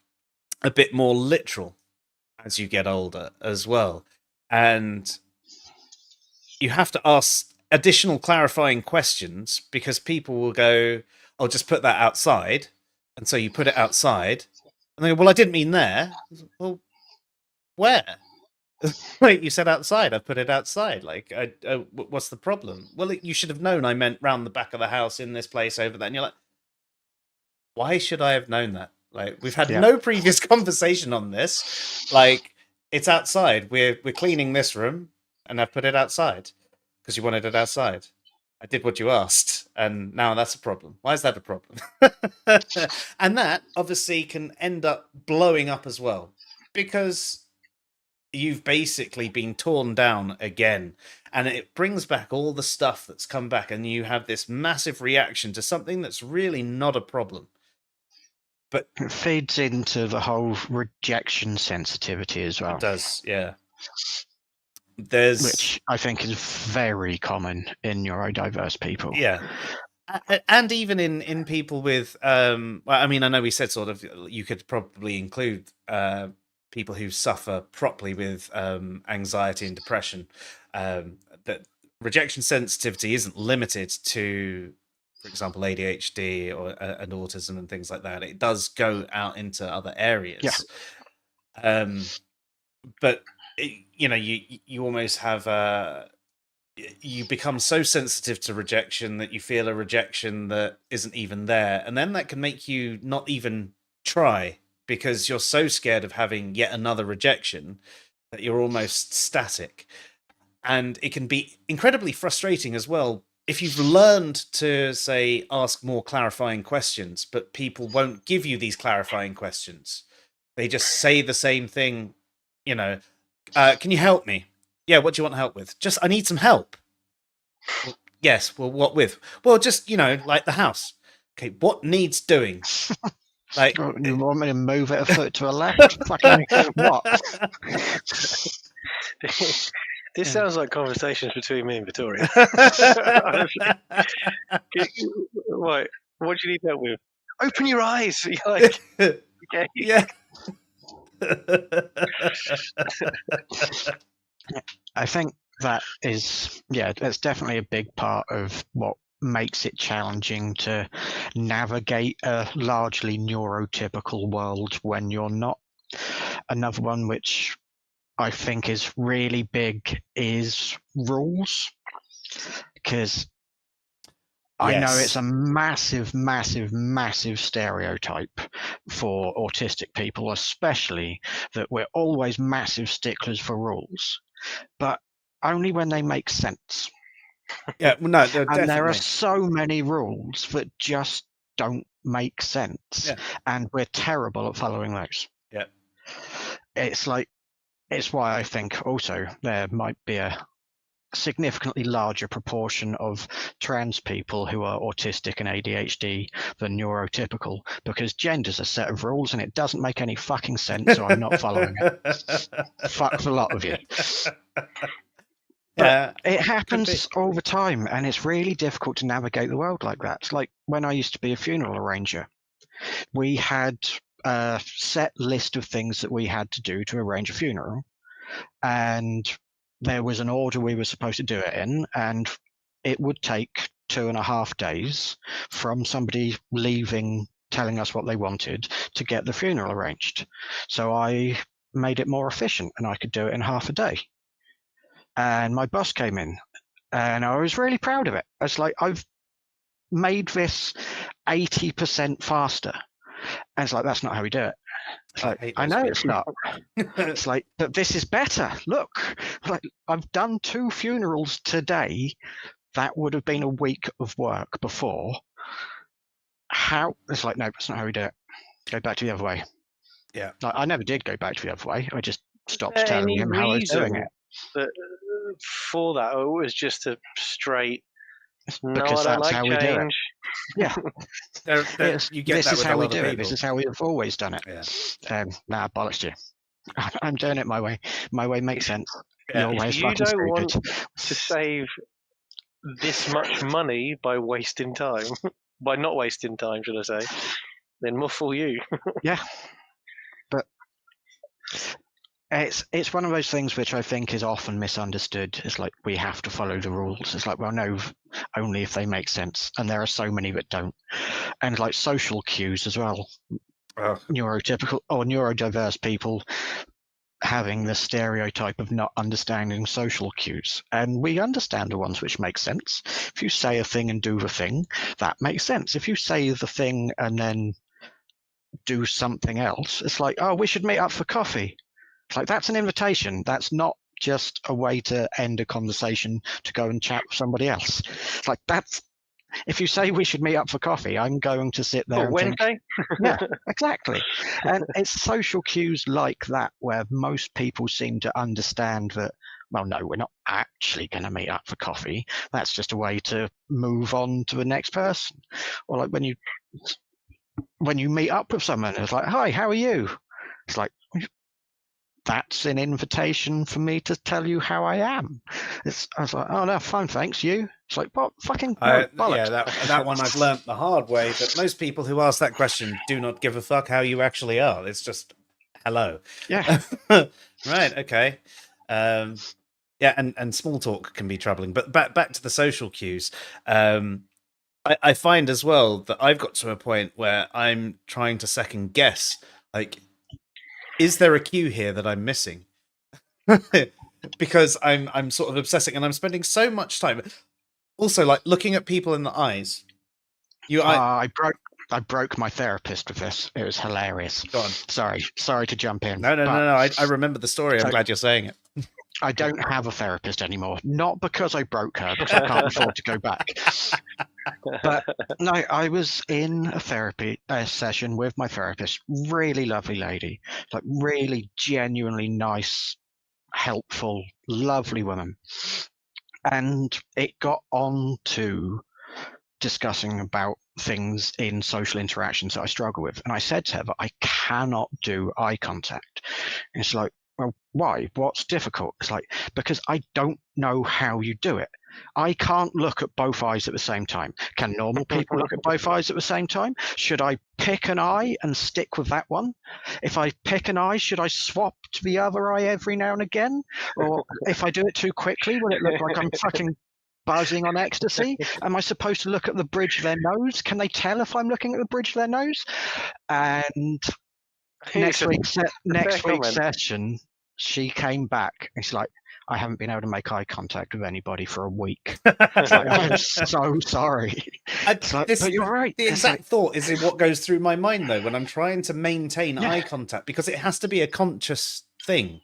[SPEAKER 1] a bit more literal as you get older as well. And you have to ask additional clarifying questions, because people will go, "I'll just put that outside." And so you put it outside and they go, "Well, I didn't mean there." Well, where? Wait, you said outside. I put it outside. Like, what's the problem? Well, you should have known I meant round the back of the house, in this place, over there. And you're like, why should I have known that? Like, we've had no previous conversation on this. Like, it's outside. We're cleaning this room, and I've put it outside because you wanted it outside. I did what you asked, and now that's a problem. Why is that a problem? And that obviously can end up blowing up as well, because you've basically been torn down again, and it brings back all the stuff that's come back, and you have this massive reaction to something that's really not a problem. But
[SPEAKER 2] it feeds into the whole rejection sensitivity as well.
[SPEAKER 1] It does, yeah.
[SPEAKER 2] Which I think is very common in neurodiverse people.
[SPEAKER 1] Yeah. And even in people with, well, I mean, I know we said sort of you could probably include people who suffer properly with anxiety and depression. That rejection sensitivity isn't limited to, for example, ADHD or and autism and things like that. It does go out into other areas.
[SPEAKER 2] Yeah.
[SPEAKER 1] But you almost have you become so sensitive to rejection that you feel a rejection that isn't even there, and then that can make you not even try, because you're so scared of having yet another rejection that you're almost static. And it can be incredibly frustrating as well if you've learned to, say, ask more clarifying questions, but people won't give you these clarifying questions. They just say the same thing, can you help me? Yeah, what do you want help with? Just, I need some help. Well, yes, well, what with? Well, just, like the house. Okay, what needs doing? Like,
[SPEAKER 2] you want me to move it a foot to a left? Fucking what?
[SPEAKER 3] This sounds like conversations between me and Victoria. Right, what do you need help with? Open your eyes. You're like, okay.
[SPEAKER 1] Yeah.
[SPEAKER 2] I think that is, that's definitely a big part of what makes it challenging to navigate a largely neurotypical world when you're not. Another one which I think is really big is rules, because I know it's a massive, massive, massive stereotype for autistic people, especially, that we're always massive sticklers for rules, but only when they make sense.
[SPEAKER 1] Yeah, well, no,
[SPEAKER 2] and
[SPEAKER 1] definitely.
[SPEAKER 2] There are so many rules that just don't make sense, and we're terrible at following those.
[SPEAKER 1] Yeah,
[SPEAKER 2] it's why I think also there might be a significantly larger proportion of trans people who are autistic and ADHD than neurotypical, because gender's a set of rules and it doesn't make any fucking sense, so I'm not following it. Fuck the lot of you. But it happens all the time, and it's really difficult to navigate the world like that. It's like when I used to be a funeral arranger, we had a set list of things that we had to do to arrange a funeral, and there was an order we were supposed to do it in, and it would take 2.5 days from somebody leaving, telling us what they wanted, to get the funeral arranged. So I made it more efficient, and I could do it in half a day. And my boss came in, and I was really proud of it. I was like, I've made this 80% faster. And it's like, that's not how we do it. It's like, I know it's not. It's like, but this is better. Look, like, I've done 2 funerals today. That would have been a week of work before. How? It's like, no, that's not how we do it. Go back to the other way.
[SPEAKER 1] Yeah.
[SPEAKER 2] Like, I never did go back to the other way. I just stopped telling him how I was doing it.
[SPEAKER 3] But for that, it was just a straight. No,
[SPEAKER 2] Because
[SPEAKER 3] I don't
[SPEAKER 2] that's
[SPEAKER 3] like
[SPEAKER 2] how we do it.
[SPEAKER 3] change.
[SPEAKER 2] Yeah.
[SPEAKER 1] You get
[SPEAKER 2] This
[SPEAKER 1] that
[SPEAKER 2] is
[SPEAKER 1] with
[SPEAKER 2] how
[SPEAKER 1] a
[SPEAKER 2] we
[SPEAKER 1] lot of
[SPEAKER 2] do it.
[SPEAKER 1] people.
[SPEAKER 2] This is how we've always done it.
[SPEAKER 1] Yeah.
[SPEAKER 2] Nah, bollocks to you. I'm doing it my way. My way makes sense.
[SPEAKER 1] Yeah.
[SPEAKER 2] Your way's
[SPEAKER 3] If you
[SPEAKER 2] fucking
[SPEAKER 3] don't want
[SPEAKER 2] stupid.
[SPEAKER 3] to save this much money by wasting time, by not wasting time, should I say, then more fool you.
[SPEAKER 2] Yeah. But it's one of those things which I think is often misunderstood. It's like we have to follow the rules. It's like, well, no, only if they make sense. And there are so many that don't. And like social cues as well. Neurotypical or neurodiverse people having the stereotype of not understanding social cues. And we understand the ones which make sense. If you say a thing and do the thing, that makes sense. If you say the thing and then do something else, it's like, oh, we should meet up for coffee. It's like, that's an invitation. That's not just a way to end a conversation to go and chat with somebody else. It's like, that's, if you say we should meet up for coffee, I'm going to sit there and
[SPEAKER 3] Wednesday?
[SPEAKER 2] think, yeah, exactly. And it's social cues like that where most people seem to understand that, well, no, we're not actually going to meet up for coffee. That's just a way to move on to the next person. Or like when you meet up with someone, it's like, hi, how are you? It's like, that's an invitation for me to tell you how I am. I was like, oh no, fine, thanks. You? It's like, what? Fucking bollocks.
[SPEAKER 1] Yeah, that one I've learnt the hard way, that most people who ask that question do not give a fuck how you actually are. It's just, hello.
[SPEAKER 2] Yeah.
[SPEAKER 1] Right, okay. Yeah, and small talk can be troubling. But back to the social cues. I find as well that I've got to a point where I'm trying to second guess, like, is there a cue here that I'm missing? Because I'm sort of obsessing and I'm spending so much time. Also, like looking at people in the eyes.
[SPEAKER 2] I broke my therapist with this. It was hilarious.
[SPEAKER 1] Go on.
[SPEAKER 2] Sorry to jump in.
[SPEAKER 1] No. I remember the story. I'm glad you're saying it.
[SPEAKER 2] I don't have a therapist anymore. Not because I broke her, because I can't afford to go back. But no, I was in a therapy session with my therapist. Really lovely lady, like really genuinely nice, helpful, lovely woman. And it got on to discussing about things in social interactions that I struggle with. And I said to her that I cannot do eye contact. And it's like, well, why? What's difficult? It's like, because I don't know how you do it. I can't look at both eyes at the same time. Can normal people look at both eyes at the same time? Should I pick an eye and stick with that one? If I pick an eye, should I swap to the other eye every now and again? Or if I do it too quickly, will it look like I'm fucking buzzing on ecstasy? Am I supposed to look at the bridge of their nose? Can they tell if I'm looking at the bridge of their nose? And next week's session, she came back and she's like, I haven't been able to make eye contact with anybody for a week. Like, I'm so sorry. But you're right.
[SPEAKER 1] The exact thought is in what goes through my mind, though, when I'm trying to maintain eye contact, because it has to be a conscious thing,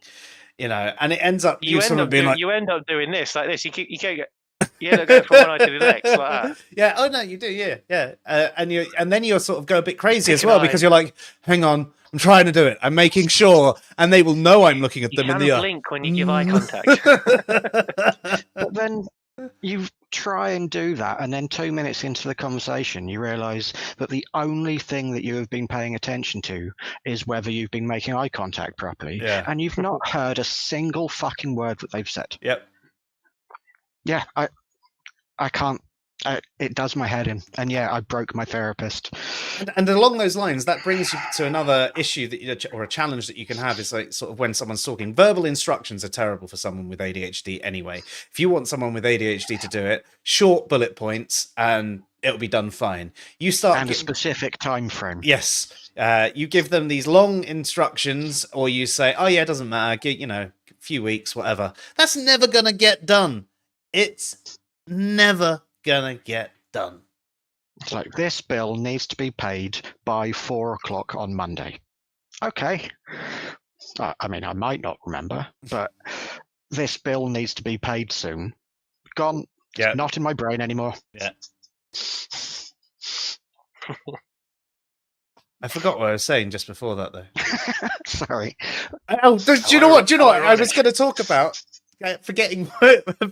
[SPEAKER 1] you know, and it ends up
[SPEAKER 3] you end up doing this like this. You can't get. You end up going from one eye to the next like that.
[SPEAKER 1] Yeah. Oh no, you do. Yeah. And then you sort of go a bit crazy as well, because you're like, hang on, I'm trying to do it. I'm making sure, and they will know I'm looking at them in the eye.
[SPEAKER 3] You blink when you give eye contact.
[SPEAKER 2] But then you try and do that, and then 2 minutes into the conversation, you realise that the only thing that you have been paying attention to is whether you've been making eye contact properly, and you've not heard a single fucking word that they've said.
[SPEAKER 1] Yep.
[SPEAKER 2] Yeah, I can't. It does my head in, and yeah, I broke my therapist.
[SPEAKER 1] And along those lines, that brings you to another issue or a challenge that you can have is like sort of when someone's talking. Verbal instructions are terrible for someone with ADHD anyway. If you want someone with ADHD to do it, short bullet points and it'll be done fine. You start
[SPEAKER 2] and a specific time frame.
[SPEAKER 1] Yes, you give them these long instructions, or you say, "Oh yeah, it doesn't matter. A few weeks, whatever." That's never gonna get done. It's never gonna get done.
[SPEAKER 2] It's like, this bill needs to be paid by 4:00 on Monday. Okay. I mean, I might not remember, but this bill needs to be paid soon. Gone.
[SPEAKER 1] Yeah.
[SPEAKER 2] It's not in my brain anymore.
[SPEAKER 1] Yeah. I forgot what I was saying just before that, though.
[SPEAKER 2] Sorry.
[SPEAKER 1] Oh, do you know what? I was going to talk about forgetting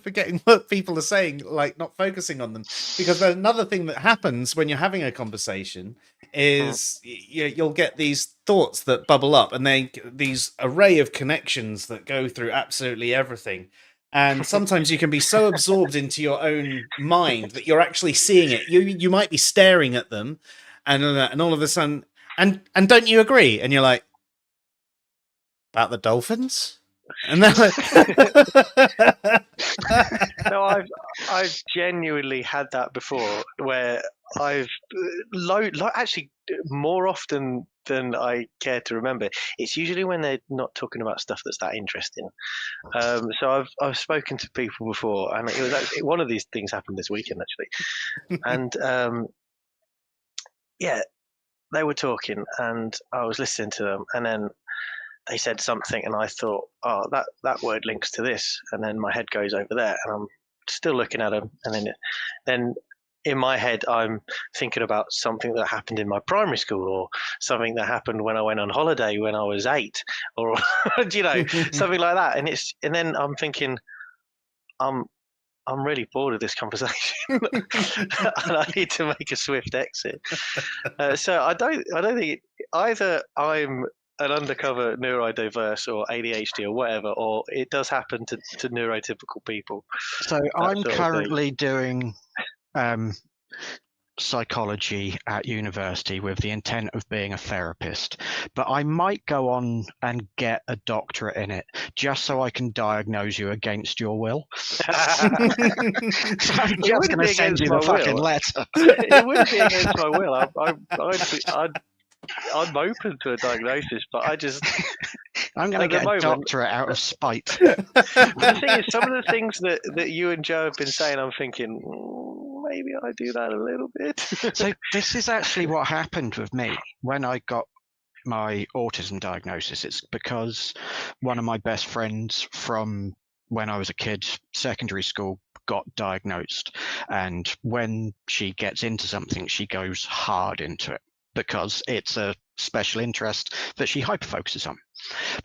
[SPEAKER 1] forgetting what people are saying, like not focusing on them. Because another thing that happens when you're having a conversation is you'll get these thoughts that bubble up, and then these array of connections that go through absolutely everything. And sometimes you can be so absorbed into your own mind that you're actually seeing it. You might be staring at them, and all of a sudden, and don't you agree? And you're like, about the dolphins? And then
[SPEAKER 3] No, I've genuinely had that before, where I've actually more often than I care to remember. It's usually when they're not talking about stuff that's that interesting. So I've spoken to people before, and it was actually, one of these things happened this weekend actually, and yeah, they were talking, and I was listening to them, and then they said something, and I thought, oh, that word links to this, and then my head goes over there, and I'm still looking at them, and then in my head I'm thinking about something that happened in my primary school, or something that happened when I went on holiday when I was 8, or something like that, and then I'm thinking, I'm really bored of this conversation, and I need to make a swift exit. So I don't think either I'm an undercover neurodiverse or ADHD or whatever, or it does happen to neurotypical people.
[SPEAKER 2] So I'm currently doing psychology at university with the intent of being a therapist, but I might go on and get a doctorate in it just so I can diagnose you against your will. I'm just going to send you the fucking letter.
[SPEAKER 3] It wouldn't be against my will. I'm open to a diagnosis, but
[SPEAKER 2] I'm going to get a doctorate out of spite.
[SPEAKER 3] The thing is, some of the things that you and Joe have been saying, I'm thinking, maybe I do that a little bit.
[SPEAKER 2] So this is actually what happened with me when I got my autism diagnosis. It's because one of my best friends from when I was a kid, secondary school, got diagnosed. And when she gets into something, she goes hard into it, because it's a special interest that she hyperfocuses on.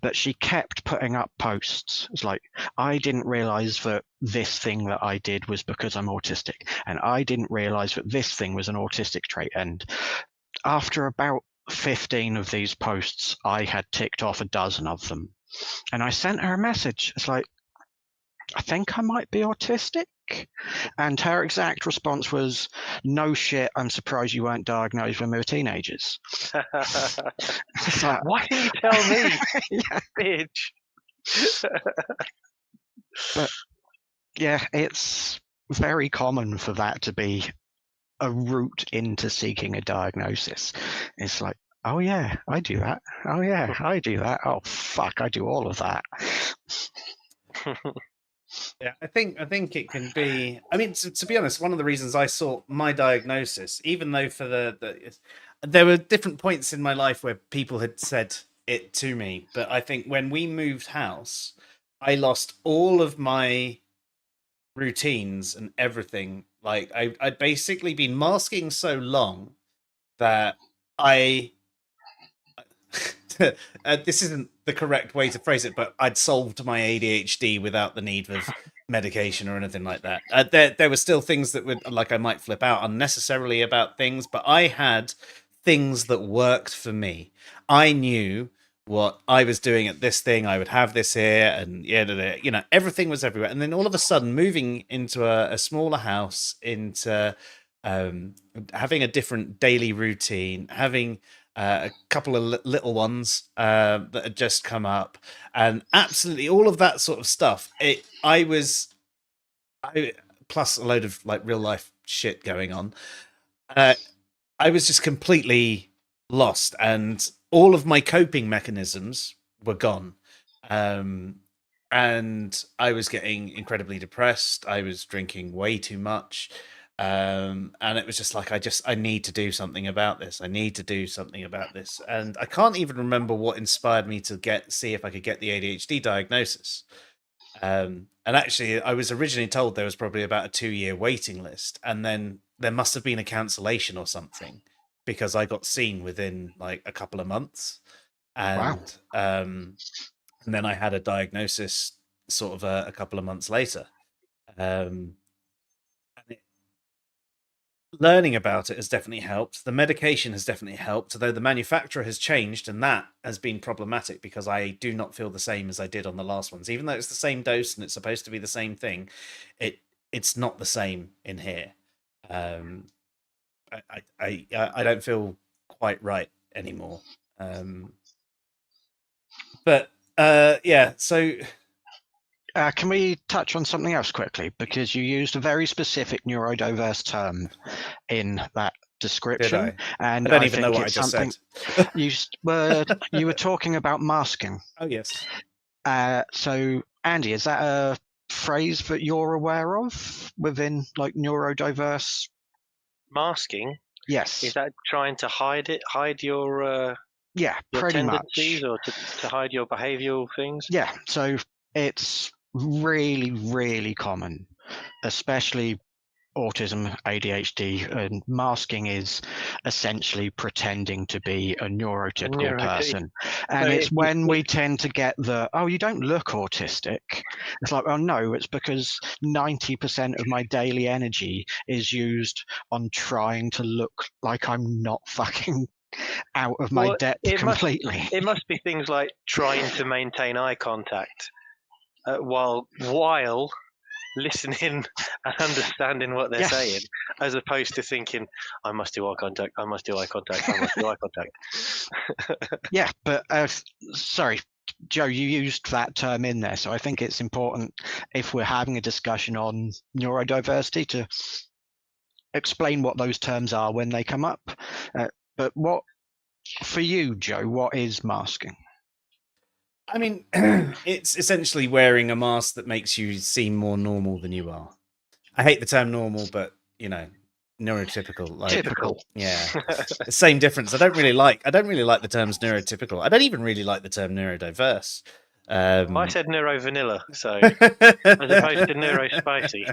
[SPEAKER 2] But she kept putting up posts. It's like, I didn't realize that this thing that I did was because I'm autistic. And I didn't realize that this thing was an autistic trait. And after about 15 of these posts, I had ticked off a dozen of them. And I sent her a message. It's like, I think I might be autistic. And her exact response was, no shit, I'm surprised you weren't diagnosed when we were teenagers.
[SPEAKER 3] Like, why didn't you tell me? Yeah. Bitch.
[SPEAKER 2] But yeah, it's very common for that to be a route into seeking a diagnosis. It's like, oh yeah, I do that. Oh yeah, I do that. Oh fuck, I do all of that.
[SPEAKER 1] Yeah, I think it can be. I mean, to be honest, one of the reasons I sought my diagnosis, even though for there were different points in my life where people had said it to me, but I think when we moved house, I lost all of my routines and everything. Like I'd basically been masking so long that this isn't the correct way to phrase it, but I'd solved my ADHD without the need of medication or anything like that. There were still things that would, like, I might flip out unnecessarily about things, but I had things that worked for me. I knew what I was doing at this thing. I would have this here, and everything was everywhere. And then all of a sudden, moving into a smaller house, into having a different daily routine, having a couple of little ones that had just come up, and absolutely all of that sort of stuff. Plus a load of like real life shit going on. I was just completely lost, and all of my coping mechanisms were gone. And I was getting incredibly depressed. I was drinking way too much. And it was just like, I need to do something about this. I need to do something about this. And I can't even remember what inspired me to see if I could get the ADHD diagnosis. And actually, I was originally told there was probably about a 2-year waiting list. And then there must have been a cancellation or something, because I got seen within like a couple of months. And,
[SPEAKER 2] Wow.
[SPEAKER 1] And then I had a diagnosis sort of a couple of months later. And learning about it has definitely helped. The medication has definitely helped, although the manufacturer has changed, and that has been problematic because I do not feel the same as I did on the last ones. Even though it's the same dose and it's supposed to be the same thing, it's not the same in here. I don't feel quite right anymore. But yeah, so
[SPEAKER 2] can we touch on something else quickly? Because you used a very specific neurodiverse term in that description,
[SPEAKER 1] did
[SPEAKER 2] and
[SPEAKER 1] I don't even know
[SPEAKER 2] think
[SPEAKER 1] what I
[SPEAKER 2] it's
[SPEAKER 1] just
[SPEAKER 2] something
[SPEAKER 1] said.
[SPEAKER 2] you were talking about masking.
[SPEAKER 1] Oh yes.
[SPEAKER 2] So Andy, is that a phrase that you're aware of within like neurodiverse?
[SPEAKER 3] Masking?
[SPEAKER 2] Yes.
[SPEAKER 3] Is that trying to hide your
[SPEAKER 2] Yeah,
[SPEAKER 3] your
[SPEAKER 2] pretty
[SPEAKER 3] tendencies,
[SPEAKER 2] much.
[SPEAKER 3] or to hide your behavioural things?
[SPEAKER 2] Yeah, so it's really, really common, especially autism, ADHD, and masking is essentially pretending to be a neurotypical person. And
[SPEAKER 3] So
[SPEAKER 2] it's when we tend to get the, oh, you don't look autistic. It's like, oh, no, it's because 90% of my daily energy is used on trying to look like I'm not fucking out of my depth completely.
[SPEAKER 3] It must be things like trying to maintain eye contact while listening and understanding what they're saying, as opposed to thinking, I must do eye contact, I must do eye contact, I must do eye contact.
[SPEAKER 2] Yeah, but sorry, Joe, you used that term in there, so I think it's important if we're having a discussion on neurodiversity to explain what those terms are when they come up. But what, for you, Joe, what is masking?
[SPEAKER 1] I mean, it's essentially wearing a mask that makes you seem more normal than you are. I hate the term normal, but you know, neurotypical, like
[SPEAKER 2] typical.
[SPEAKER 1] Yeah, the same difference. I don't really like the terms neurotypical. I don't even really like the term neurodiverse.
[SPEAKER 3] I said neuro vanilla, so as opposed to neuro spicy.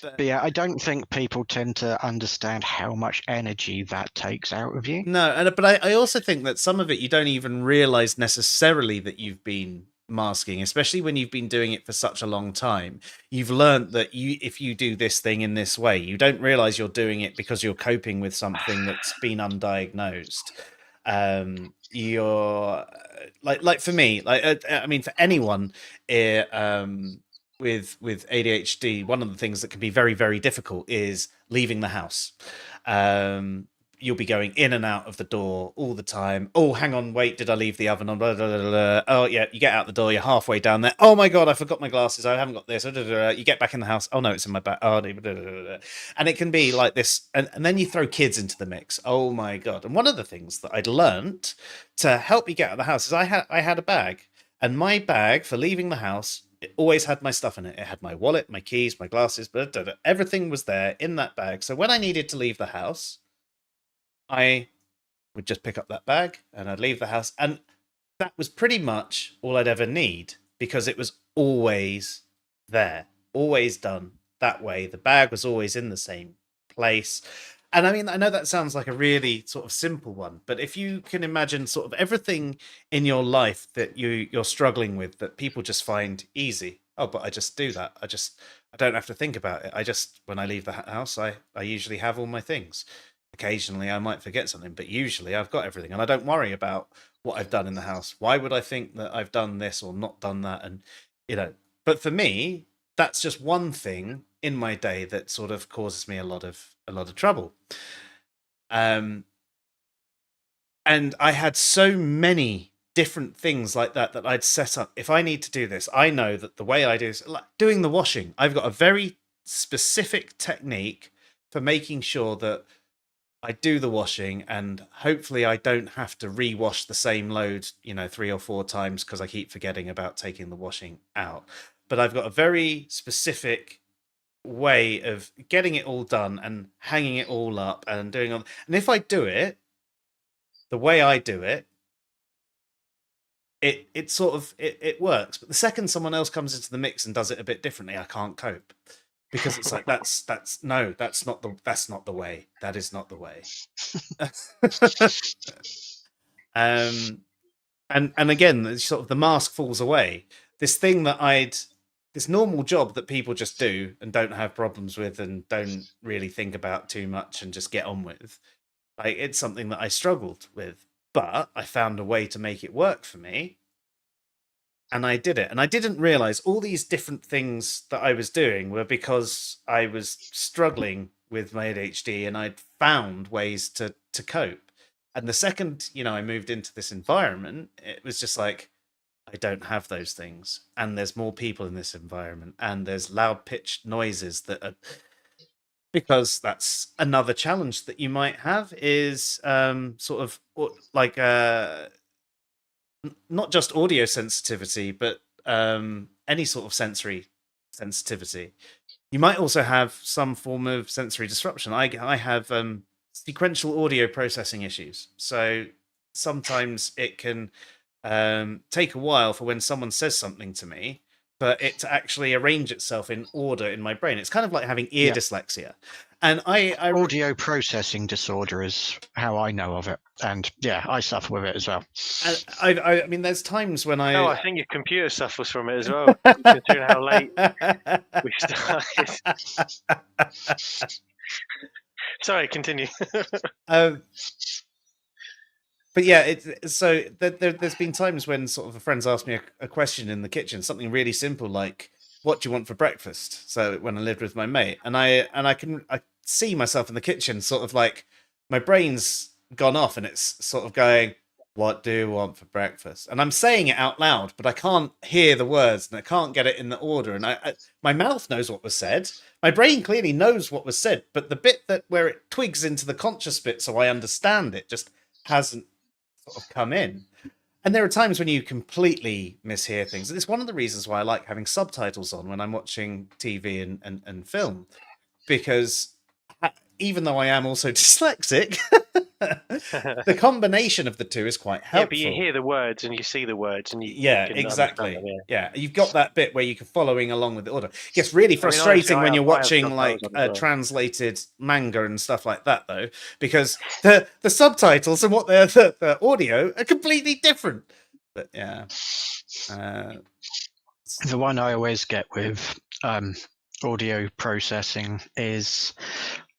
[SPEAKER 2] But yeah, I don't think people tend to understand how much energy that takes out of you.
[SPEAKER 1] No, but I also think that some of it you don't even realize necessarily that you've been masking, especially when you've been doing it for such a long time. You've learned that if you do this thing in this way, you don't realize you're doing it because you're coping with something that's been undiagnosed. You're like for me, I mean, for anyone with ADHD, one of the things that can be very, very difficult is leaving the house. You'll be going in and out of the door all the time. Oh, hang on, wait, did I leave the oven on? Blah, blah, blah, blah. Oh, yeah, you get out the door, you're halfway down there. Oh my God, I forgot my glasses. I haven't got this. You get back in the house. Oh no, it's in my bag. Oh, and it can be like this. And then you throw kids into the mix. Oh my God. And one of the things that I'd learned to help me get out of the house is I had a bag. And my bag for leaving the house, it always had my stuff in it. It had my wallet, my keys, my glasses, everything was there in that bag. So when I needed to leave the house, I would just pick up that bag and I'd leave the house. And that was pretty much all I'd ever need because it was always there, always done that way. The bag was always in the same place. And I mean, I know that sounds like a really sort of simple one, but if you can imagine sort of everything in your life that you're struggling with that people just find easy. Oh, but I just do that. I don't have to think about it. When I leave the house, I usually have all my things. Occasionally I might forget something, but usually I've got everything and I don't worry about what I've done in the house. Why would I think that I've done this or not done that? And, but for me, that's just one thing in my day that sort of causes me a lot of trouble. And I had so many different things like that I'd set up. If I need to do this, I know that the way I do is like doing the washing. I've got a very specific technique for making sure that I do the washing, and hopefully I don't have to rewash the same load, 3 or 4 times because I keep forgetting about taking the washing out. But I've got a very specific way of getting it all done and hanging it all up and doing all. And if I do it the way I do it, it sort of it works. But the second someone else comes into the mix and does it a bit differently, I can't cope. Because it's like that's not the way. That is not the way. And again, sort of the mask falls away. This thing that this normal job that people just do and don't have problems with and don't really think about too much and just get on with, like, it's something that I struggled with, but I found a way to make it work for me, and I did it. And I didn't realize all these different things that I was doing were because I was struggling with my ADHD, and I'd found ways to cope. And the second, I moved into this environment, it was just like, I don't have those things, and there's more people in this environment, and there's loud pitched noises that are, because that's another challenge that you might have, is sort of like not just audio sensitivity, but any sort of sensory sensitivity. You might also have some form of sensory disruption. I have sequential audio processing issues, so sometimes it can take a while for when someone says something to me, but it to actually arrange itself in order in my brain. It's kind of like having ear dyslexia. And I
[SPEAKER 2] audio processing disorder is how I know of it, and yeah, I suffer with it as well.
[SPEAKER 1] I mean, there's times when
[SPEAKER 3] I think your computer suffers from it as well, considering how late we started. Sorry, continue.
[SPEAKER 1] But yeah, so there's been times when sort of a friend's asked me a question in the kitchen, something really simple like, "What do you want for breakfast?" So when I lived with my mate, and I see myself in the kitchen, sort of like my brain's gone off, and it's sort of going, "What do you want for breakfast?" And I'm saying it out loud, but I can't hear the words, and I can't get it in the order. And my mouth knows what was said, my brain clearly knows what was said, but the bit where it twigs into the conscious bit, so I understand it, just hasn't sort of come in. And there are times when you completely mishear things. And it's one of the reasons why I like having subtitles on when I'm watching TV and film, because even though I am also dyslexic, the combination of the two is quite helpful.
[SPEAKER 3] Yeah, but you hear the words and you see the words, and you
[SPEAKER 1] exactly.
[SPEAKER 3] Them,
[SPEAKER 1] yeah, you've got that bit where you can following along with the order. It gets really frustrating when you're watching like translated manga and stuff like that, though, because the subtitles and what the audio are completely different. But yeah,
[SPEAKER 2] the one I always get with audio processing is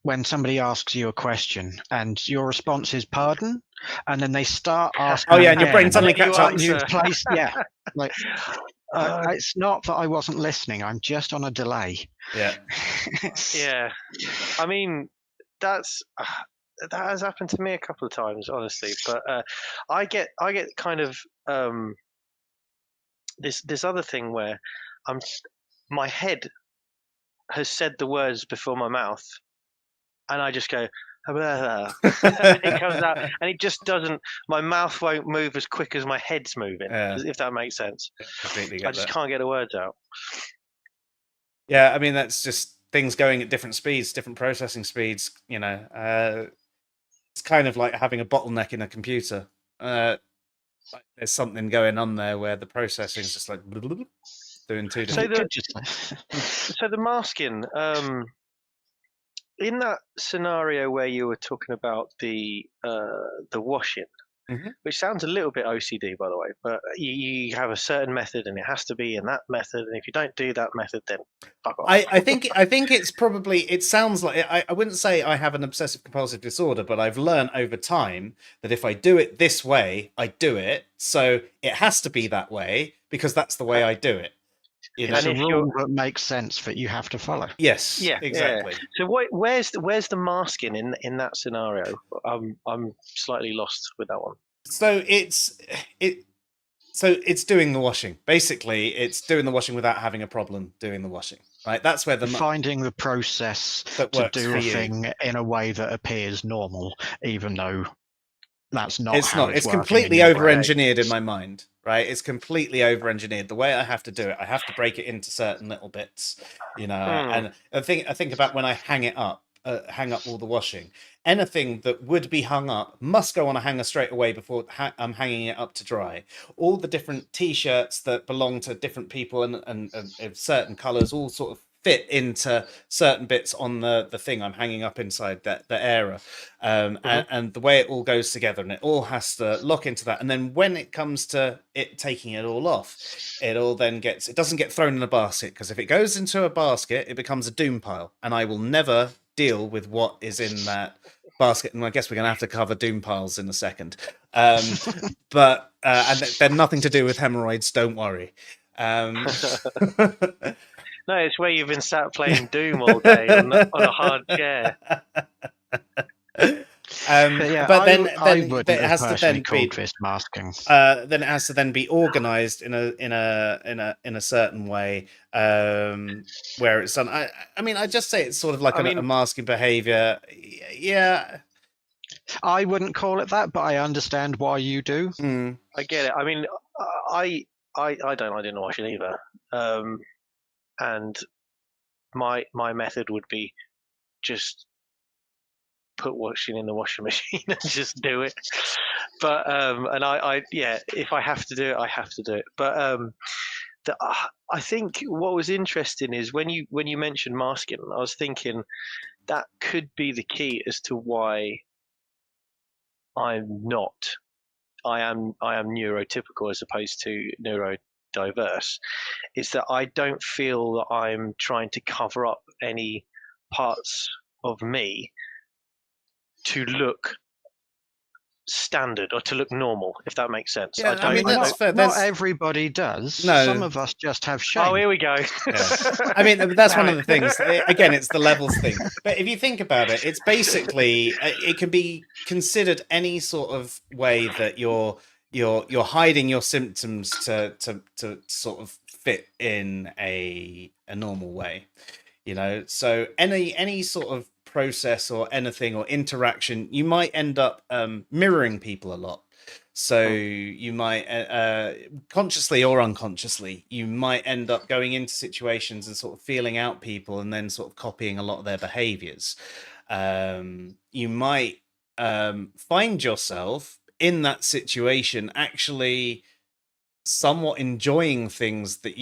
[SPEAKER 2] when somebody asks you a question and your response is "pardon," and then they start asking.
[SPEAKER 1] Oh yeah, and your brain suddenly catches up.
[SPEAKER 2] You've placed, like it's not that I wasn't listening; I'm just on a delay.
[SPEAKER 1] Yeah,
[SPEAKER 3] yeah. I mean, that has happened to me a couple of times, honestly. But I get kind of this other thing where my head has said the words before my mouth, and I just go, it comes out, and it just doesn't. My mouth won't move as quick as my head's moving, if that makes sense. I just can't get the words out.
[SPEAKER 1] Yeah, I mean, that's just things going at different speeds, different processing speeds. It's kind of like having a bottleneck in a computer. There's something going on there where the processing is just like doing two different.
[SPEAKER 3] So the masking. In that scenario where you were talking about the washing, which sounds a little bit OCD, by the way, but you have a certain method and it has to be in that method, and if you don't do that method, then fuck off.
[SPEAKER 1] I think it's probably, it sounds like, I wouldn't say I have an obsessive-compulsive disorder, but I've learned over time that if I do it this way, I do it, so it has to be that way because that's the way I do it.
[SPEAKER 2] It's a rule that makes sense that you have to follow.
[SPEAKER 1] Yes, exactly.
[SPEAKER 3] Yeah. So where's the masking in that scenario? I'm slightly lost with that one.
[SPEAKER 1] So it's doing the washing. Basically, it's doing the washing without having a problem doing the washing. Right? That's where
[SPEAKER 2] finding the process to do a thing in a way that appears normal, even though that's not. It's
[SPEAKER 1] completely over-engineered in my mind. Right, it's completely over-engineered. The way I have to do it, I have to break it into certain little bits, And I think about when I hang up all the washing. Anything that would be hung up must go on a hanger straight away before I'm hanging it up to dry. All the different T-shirts that belong to different people and certain colours all sort of fit into certain bits on the thing I'm hanging up inside the Era, and the way it all goes together, and it all has to lock into that. And then when it comes to it taking it all off, it doesn't get thrown in a basket, because if it goes into a basket, it becomes a doom pile, and I will never deal with what is in that basket. And I guess we're going to have to cover doom piles in a second, but and they're nothing to do with hemorrhoids, don't worry.
[SPEAKER 3] No, it's where you've been sat playing Doom all day on a hard chair.
[SPEAKER 2] But then it has to then be this masking.
[SPEAKER 1] Then it has to then be organised in a certain way, where it's done. I mean, I just say it's sort of like a masking behaviour. Yeah,
[SPEAKER 2] I wouldn't call it that, but I understand why you do.
[SPEAKER 3] I get it. I mean, I didn't wash it either, and my method would be just put washing in the washing machine and just do it. But and I if I have to do it, I have to do it. But I think what was interesting is when you mentioned masking, I was thinking that could be the key as to why I am neurotypical as opposed to neurodiverse, is that I don't feel that I'm trying to cover up any parts of me to look standard or to look normal, if that makes sense.
[SPEAKER 1] Yeah, I mean, that's fair.
[SPEAKER 2] Not everybody does.
[SPEAKER 1] No.
[SPEAKER 2] Some of us just have shame.
[SPEAKER 3] Oh, here we go.
[SPEAKER 1] Yeah. I mean, that's one of the things. Again, it's the levels thing. But if you think about it, it's basically it can be considered any sort of way that you're hiding your symptoms to sort of fit in a normal way, you know. So any sort of process or anything or interaction, you might end up mirroring people a lot. So you might consciously or unconsciously, you might end up going into situations and sort of feeling out people and then sort of copying a lot of their behaviors. You might find yourself in that situation actually somewhat enjoying things that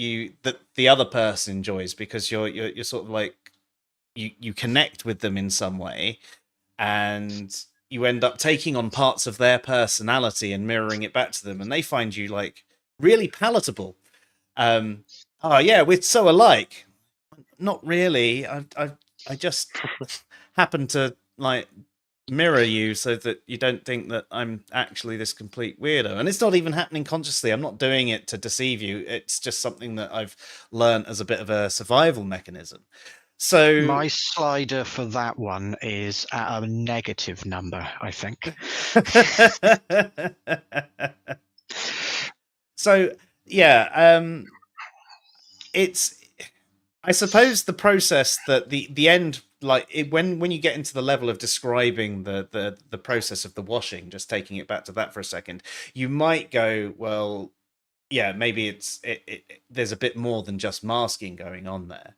[SPEAKER 1] the other person enjoys, because you're sort of like you connect with them in some way, and you end up taking on parts of their personality and mirroring it back to them, and they find you like really palatable. Oh yeah, we're so alike. Not really. I just happen to like mirror you so that you don't think that I'm actually this complete weirdo. And it's not even happening consciously. I'm not doing it to deceive you. It's just something that I've learned as a bit of a survival mechanism. So
[SPEAKER 2] my slider for that one is at a negative number, I think.
[SPEAKER 1] So yeah, it's, I suppose, the process that the end, like when you get into the level of describing the process of the washing, just taking it back to that for a second, you might go, well, yeah, maybe there's a bit more than just masking going on there,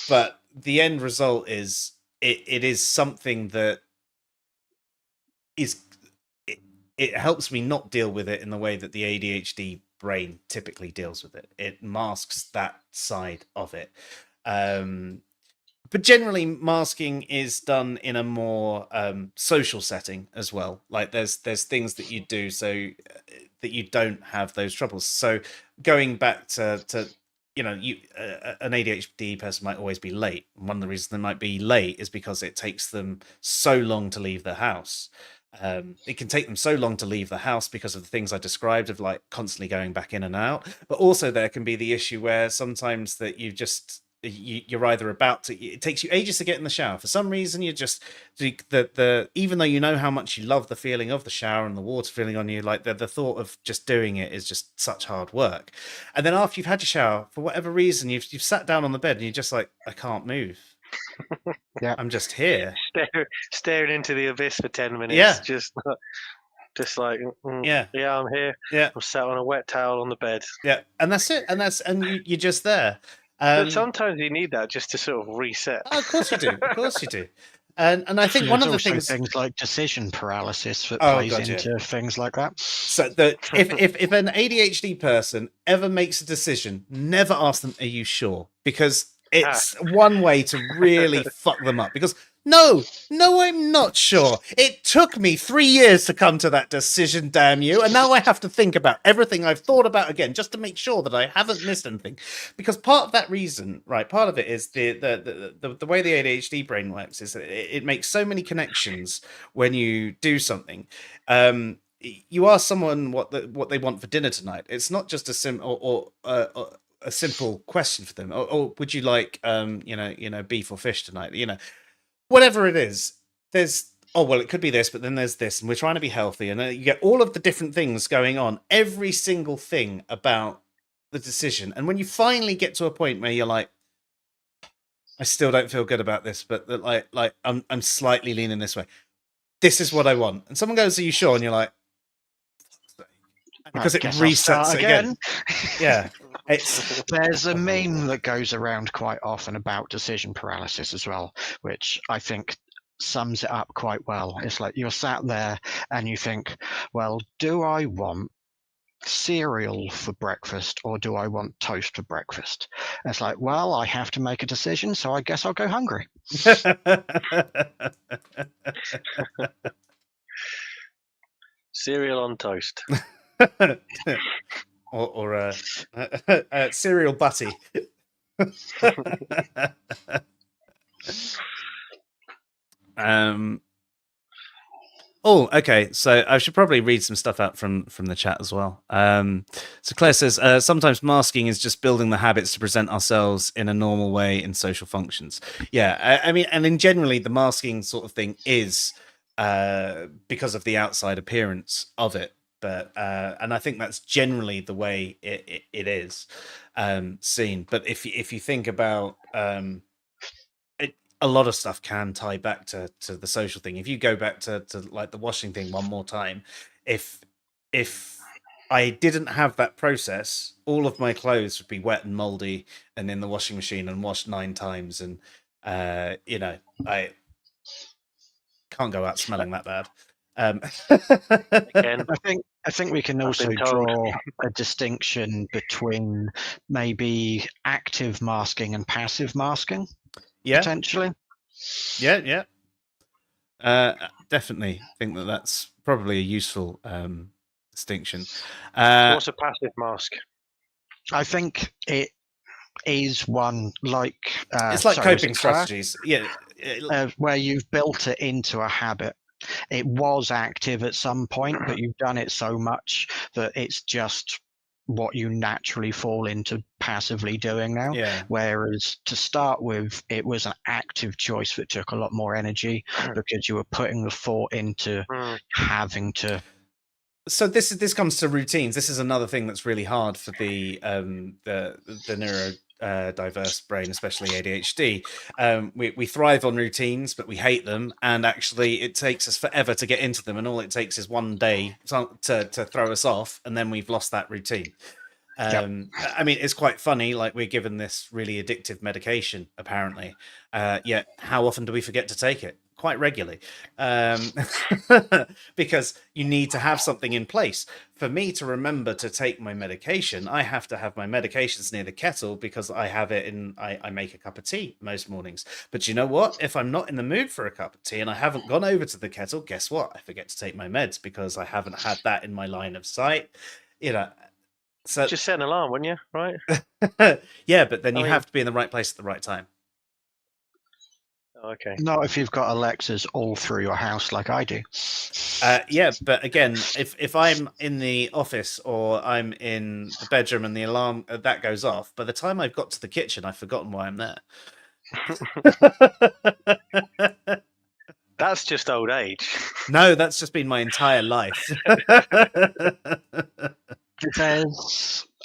[SPEAKER 1] but the end result is it is something that is it helps me not deal with it in the way that the ADHD brain typically deals with it. It masks that side of it. But generally, masking is done in a more social setting as well. Like there's things that you do so that you don't have those troubles. So going back to you know, an ADHD person might always be late. One of the reasons they might be late is because it takes them so long to leave the house. It can take them so long to leave the house because of the things I described, of like constantly going back in and out. But also there can be the issue where sometimes that you're either about to, it takes you ages to get in the shower. For some reason, you just, even though you know how much you love the feeling of the shower and the water feeling on you, like the thought of just doing it is just such hard work. And then after you've had your shower, for whatever reason, you've sat down on the bed and you're just like, I can't move.
[SPEAKER 2] Yeah,
[SPEAKER 1] I'm just here.
[SPEAKER 3] Staring into the abyss for 10 minutes.
[SPEAKER 1] Yeah.
[SPEAKER 3] Just like,
[SPEAKER 1] yeah,
[SPEAKER 3] I'm here.
[SPEAKER 1] Yeah.
[SPEAKER 3] I'm sat on a wet towel on the bed.
[SPEAKER 1] Yeah. And that's it. And you're just there.
[SPEAKER 3] But sometimes you need that just to sort of reset.
[SPEAKER 1] Oh, of course you do. Of course you do. And I think one of the things
[SPEAKER 2] like decision paralysis that plays into things like that.
[SPEAKER 1] So that if an ADHD person ever makes a decision, never ask them, "Are you sure?" Because it's one way to really fuck them up, because no, I'm not sure. It took me 3 years to come to that decision, damn you, and now I have to think about everything I've thought about again just to make sure that I haven't missed anything. Because part of that reason, right, part of it is the way the ADHD brain works is that it makes so many connections when you do something. You ask someone what they want for dinner tonight. It's not just a simple question for them. Or would you like beef or fish tonight? Whatever it is, there's it could be this, but then there's this, and we're trying to be healthy, and then you get all of the different things going on, every single thing about the decision. And when you finally get to a point where you're like, I still don't feel good about this, but like I'm slightly leaning this way. This is what I want. And someone goes, "Are you sure?" And you're like, because it resets it again. Yeah.
[SPEAKER 2] There's a meme that goes around quite often about decision paralysis as well, which I think sums it up quite well. It's like you're sat there and you think, well, do I want cereal for breakfast or do I want toast for breakfast? And it's like, well, I have to make a decision, so I guess I'll go hungry.
[SPEAKER 3] Cereal on toast.
[SPEAKER 1] or cereal butty. Okay. So I should probably read some stuff out from the chat as well. So Claire says, sometimes masking is just building the habits to present ourselves in a normal way in social functions. Yeah, I mean, and in generally the masking sort of thing is because of the outside appearance of it. But and I think that's generally the way it is seen. But if you think about a lot of stuff can tie back to the social thing. If you go back to like the washing thing one more time, if I didn't have that process, all of my clothes would be wet and moldy and in the washing machine and washed 9 times, and I can't go out smelling that bad.
[SPEAKER 3] Again,
[SPEAKER 2] I think we can also draw a distinction between maybe active masking and passive masking. Yeah. Potentially.
[SPEAKER 1] Yeah. Definitely think that's probably a useful distinction.
[SPEAKER 3] What's a passive mask?
[SPEAKER 2] I think it is one like
[SPEAKER 1] it's like coping strategies. Yeah,
[SPEAKER 2] where you've built it into a habit. It was active at some point, but you've done it so much that it's just what you naturally fall into passively doing now.
[SPEAKER 1] Yeah.
[SPEAKER 2] Whereas to start with, it was an active choice that took a lot more energy because you were putting the thought into having to. So
[SPEAKER 1] this comes to routines. This is another thing that's really hard for the neurodiverse brain, especially ADHD. We thrive on routines, but we hate them, and actually it takes us forever to get into them, and all it takes is one day to throw us off, and then we've lost that routine. I mean, it's quite funny, like we're given this really addictive medication apparently, yet how often do we forget to take it? Quite regularly, because you need to have something in place. For me to remember to take my medication, I have to have my medications near the kettle, because I have it I make a cup of tea most mornings. But you know what? If I'm not in the mood for a cup of tea and I haven't gone over to the kettle, guess what? I forget to take my meds because I haven't had that in my line of sight. So
[SPEAKER 3] just set an alarm, wouldn't you? Right?
[SPEAKER 1] Yeah, but then you have to be in the right place at the right time.
[SPEAKER 3] Okay.
[SPEAKER 2] Not if you've got Alexas all through your house like I do.
[SPEAKER 1] Yeah, but again, if I'm in the office or I'm in the bedroom and the alarm that goes off, by the time I've got to the kitchen, I've forgotten why I'm there.
[SPEAKER 3] That's just old age.
[SPEAKER 1] No, that's just been my entire life.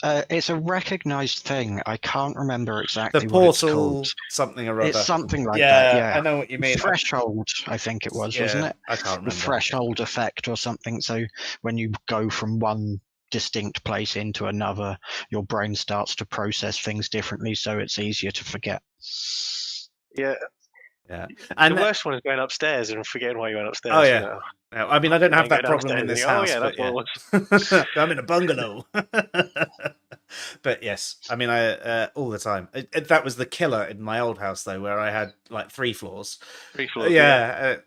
[SPEAKER 2] It's a recognised thing. I can't remember exactly
[SPEAKER 1] the portal,
[SPEAKER 2] what it's called.
[SPEAKER 1] Something or other.
[SPEAKER 2] It's something like that. Yeah,
[SPEAKER 1] I know what you mean.
[SPEAKER 2] Threshold, I think it was, wasn't it?
[SPEAKER 1] I can't remember.
[SPEAKER 2] The threshold effect or something. So when you go from one distinct place into another, your brain starts to process things differently, so it's easier to forget.
[SPEAKER 3] Yeah. And the worst one is going upstairs and forgetting why you went upstairs.
[SPEAKER 1] Oh yeah. I mean, I don't have that problem in this house.
[SPEAKER 3] That's what it was.
[SPEAKER 1] I'm in a bungalow. But yes, I mean, I all the time. That was the killer in my old house, though, where I had like 3 floors.
[SPEAKER 3] 3 floors.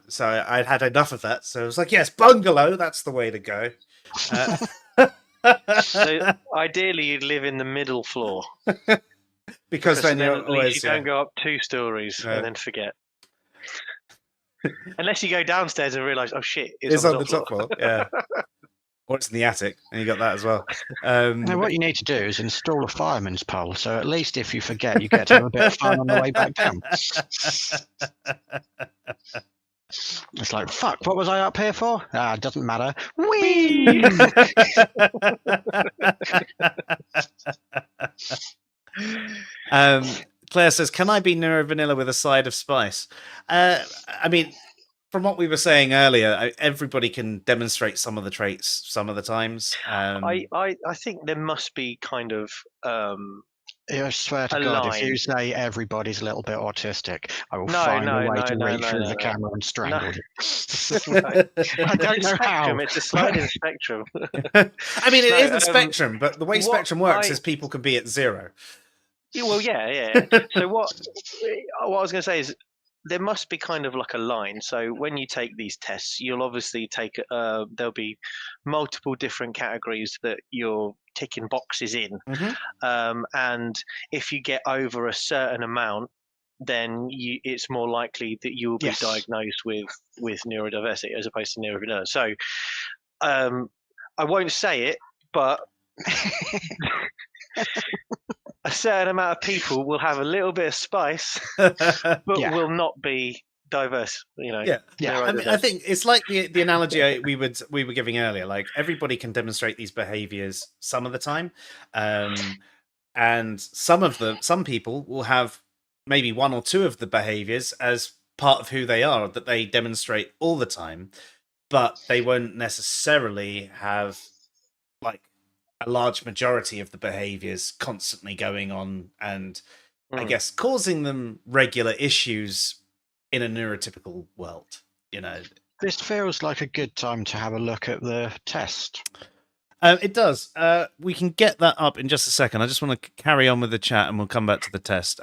[SPEAKER 1] So I'd had enough of that. So I was like, yes, bungalow. That's the way to go.
[SPEAKER 3] So ideally, you'd live in the middle floor
[SPEAKER 1] because then you're
[SPEAKER 3] at least
[SPEAKER 1] always
[SPEAKER 3] you don't go up 2 stories
[SPEAKER 1] No.
[SPEAKER 3] and then forget. Unless you go downstairs and realise, oh shit,
[SPEAKER 1] it's on the top floor. Yeah. Or it's in the attic, and you got that as well.
[SPEAKER 2] Now, what you need to do is install a fireman's pole, so at least if you forget, you get to have a bit of fun on the way back down. It's like, fuck, what was I up here for? Ah, it doesn't matter. Whee!
[SPEAKER 1] Claire says, can I be neuro-vanilla with a side of spice? I mean, from what we were saying earlier, everybody can demonstrate some of the traits some of the times.
[SPEAKER 3] I think there must be kind of
[SPEAKER 2] I swear to
[SPEAKER 3] a
[SPEAKER 2] God,
[SPEAKER 3] line.
[SPEAKER 2] if you say everybody's a little bit autistic, I will
[SPEAKER 3] No,
[SPEAKER 2] find
[SPEAKER 3] no,
[SPEAKER 2] a way
[SPEAKER 3] no,
[SPEAKER 2] to
[SPEAKER 3] no,
[SPEAKER 2] reach
[SPEAKER 3] no,
[SPEAKER 2] through
[SPEAKER 3] no,
[SPEAKER 2] the
[SPEAKER 3] no.
[SPEAKER 2] camera and strangle you.
[SPEAKER 3] I
[SPEAKER 2] don't know how.
[SPEAKER 3] It's a sliding spectrum.
[SPEAKER 1] I mean, it
[SPEAKER 3] No,
[SPEAKER 1] is a spectrum, but the way
[SPEAKER 3] what
[SPEAKER 1] spectrum works
[SPEAKER 3] I-
[SPEAKER 1] is people can be at 0.
[SPEAKER 3] Yeah, well, yeah. So what I was going to say is there must be kind of like a line. So when you take these tests, you'll obviously take there'll be multiple different categories that you're ticking boxes in, and if you get over a certain amount, then it's more likely that you will be
[SPEAKER 2] Yes.
[SPEAKER 3] diagnosed with neurodiversity as opposed to neurotypical. So I won't say it, but a certain amount of people will have a little bit of spice, but will not be diverse.
[SPEAKER 1] Yeah. I mean, I think it's like the analogy we were giving earlier. Like, everybody can demonstrate these behaviors some of the time, and some people will have maybe 1 or 2 of the behaviors as part of who they are, that they demonstrate all the time, but they won't necessarily have like a large majority of the behaviors constantly going on, and I guess causing them regular issues in a neurotypical world.
[SPEAKER 2] This feels like a good time to have a look at the test.
[SPEAKER 1] It does. We can get that up in just a second. I just want to carry on with the chat, and we'll come back to the test.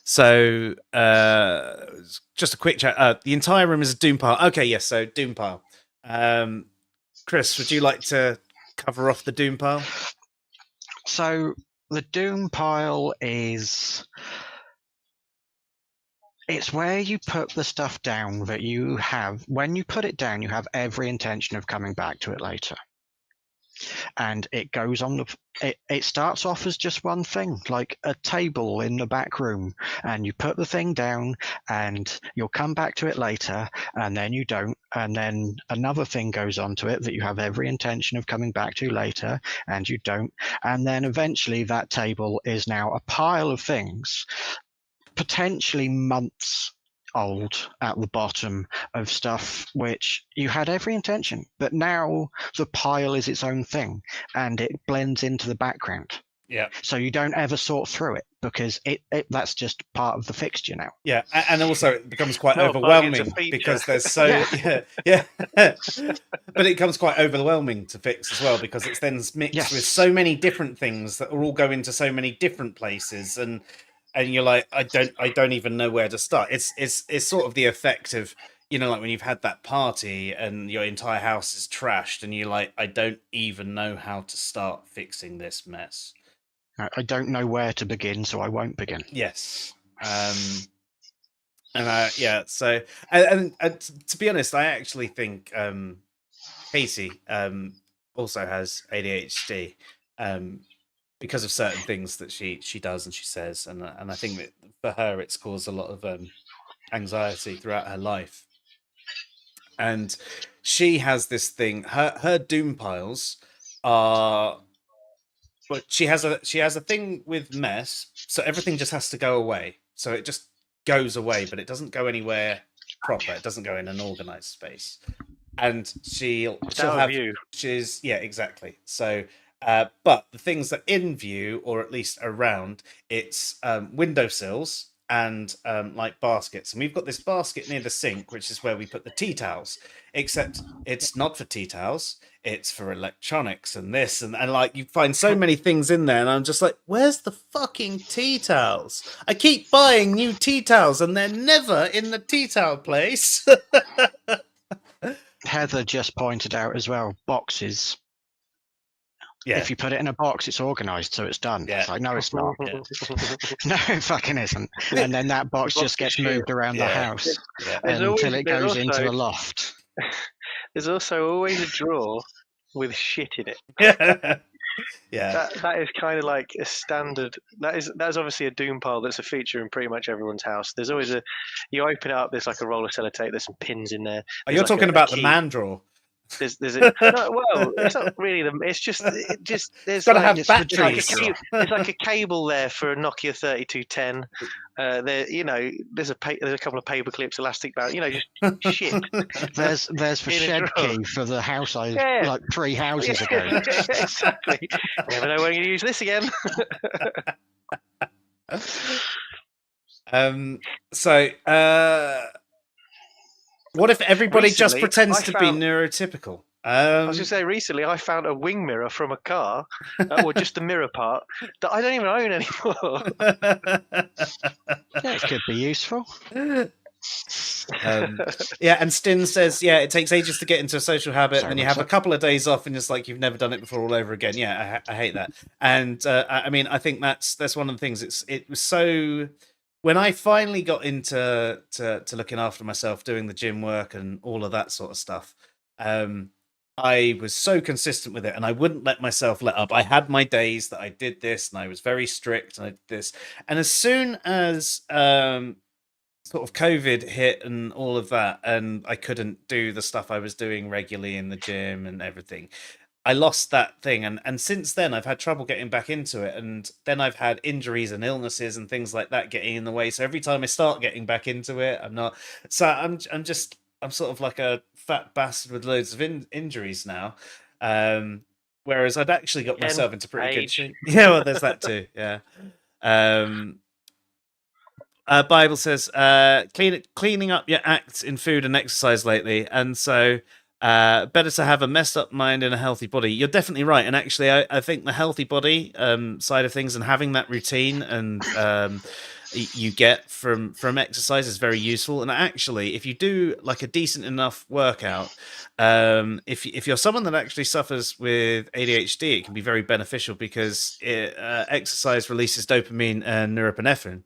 [SPEAKER 1] So just a quick chat. The entire room is a doom pile. Okay, yes. So doom pile. Chris, would you like to cover off the doom pile?
[SPEAKER 2] So the doom pile it's where you put the stuff down that you have. When you put it down, you have every intention of coming back to it later. And it goes on it starts off as just one thing, like a table in the back room, and you put the thing down and you'll come back to it later, and then you don't, and then another thing goes onto it that you have every intention of coming back to later, and you don't, and then eventually that table is now a pile of things, potentially months old, at the bottom of stuff which you had every intention, but now the pile is its own thing and it blends into the background.
[SPEAKER 1] Yeah.
[SPEAKER 2] So you don't ever sort through it because that's just part of the fixture now.
[SPEAKER 1] Yeah, and also it becomes quite overwhelming because there's so yeah. But it becomes quite overwhelming to fix as well because it's then mixed with so many different things that all go into so many different places, and you're like, I don't even know where to start. It's sort of the effect of, like when you've had that party and your entire house is trashed and you're like, I don't even know how to start fixing this mess.
[SPEAKER 2] I don't know where to begin, so I won't begin.
[SPEAKER 1] Yes. So to be honest, I actually think Casey also has ADHD. Because of certain things that she does and she says, and I think that for her it's caused a lot of anxiety throughout her life. And she has this thing. Her doom piles are, but she has a thing with mess. So everything just has to go away. So it just goes away, but it doesn't go anywhere proper. It doesn't go in an organized space. And she'll have
[SPEAKER 3] view.
[SPEAKER 1] Exactly. So. But the things that in view, or at least around, it's windowsills and like baskets. And we've got this basket near the sink, which is where we put the tea towels, except it's not for tea towels. It's for electronics and this and like you find so many things in there. And I'm just like, where's the fucking tea towels? I keep buying new tea towels and they're never in the tea towel place.
[SPEAKER 2] Heather just pointed out as well, boxes.
[SPEAKER 1] Yeah.
[SPEAKER 2] If you put it in a box, it's organised, so it's done.
[SPEAKER 1] Yeah.
[SPEAKER 2] It's like, no, it's not.
[SPEAKER 1] Yeah.
[SPEAKER 2] No, it fucking isn't. And then that box just gets moved around the house until it goes into a loft.
[SPEAKER 3] There's also always a drawer with shit in it.
[SPEAKER 1] Yeah.
[SPEAKER 3] That is kind of like a standard. That's obviously a doom pile that's a feature in pretty much everyone's house. There's always you open it up, there's like a roll of sellotape, there's some pins in there.
[SPEAKER 1] Oh, you're talking about the man drawer.
[SPEAKER 3] There's no, well, it's not really it's just there's
[SPEAKER 1] got to
[SPEAKER 3] like,
[SPEAKER 1] have batteries.
[SPEAKER 3] There's like a cable there for a Nokia 3210. There's a couple of paper clips, elastic band, just shit.
[SPEAKER 2] There's for shed key for the house like 3 houses ago.
[SPEAKER 3] Exactly. Never know when you use this again.
[SPEAKER 1] What if everybody
[SPEAKER 3] Recently,
[SPEAKER 1] just pretends to be neurotypical?
[SPEAKER 3] I was going to say, recently I found a wing mirror from a car, or just the mirror part, that I don't even own anymore.
[SPEAKER 2] Yeah, it could be useful.
[SPEAKER 1] And Stin says, it takes ages to get into a social habit, and then you have a couple of days off, and it's like you've never done it before all over again. Yeah, I hate that. And I mean, I think that's one of the things. It was so. When I finally got into looking after myself, doing the gym work and all of that sort of stuff, I was so consistent with it, and I wouldn't let myself let up. I had my days that I did this, and I was very strict, and I did this. And as soon as sort of COVID hit and all of that, and I couldn't do the stuff I was doing regularly in the gym and everything, I lost that thing, and since then I've had trouble getting back into it, and then I've had injuries and illnesses and things like that getting in the way. So every time I start getting back into it, I'm not. So I'm sort of like a fat bastard with loads of injuries now. Whereas I'd actually got myself into pretty good shape. Yeah, well, there's that too. Yeah. Bible says, cleaning up your acts in food and exercise lately, and so. Better to have a messed up mind and a healthy body. You're definitely right. And actually, I think the healthy body side of things and having that routine and you get from exercise is very useful. And actually, if you do like a decent enough workout, if you're someone that actually suffers with ADHD, it can be very beneficial because exercise releases dopamine and norepinephrine,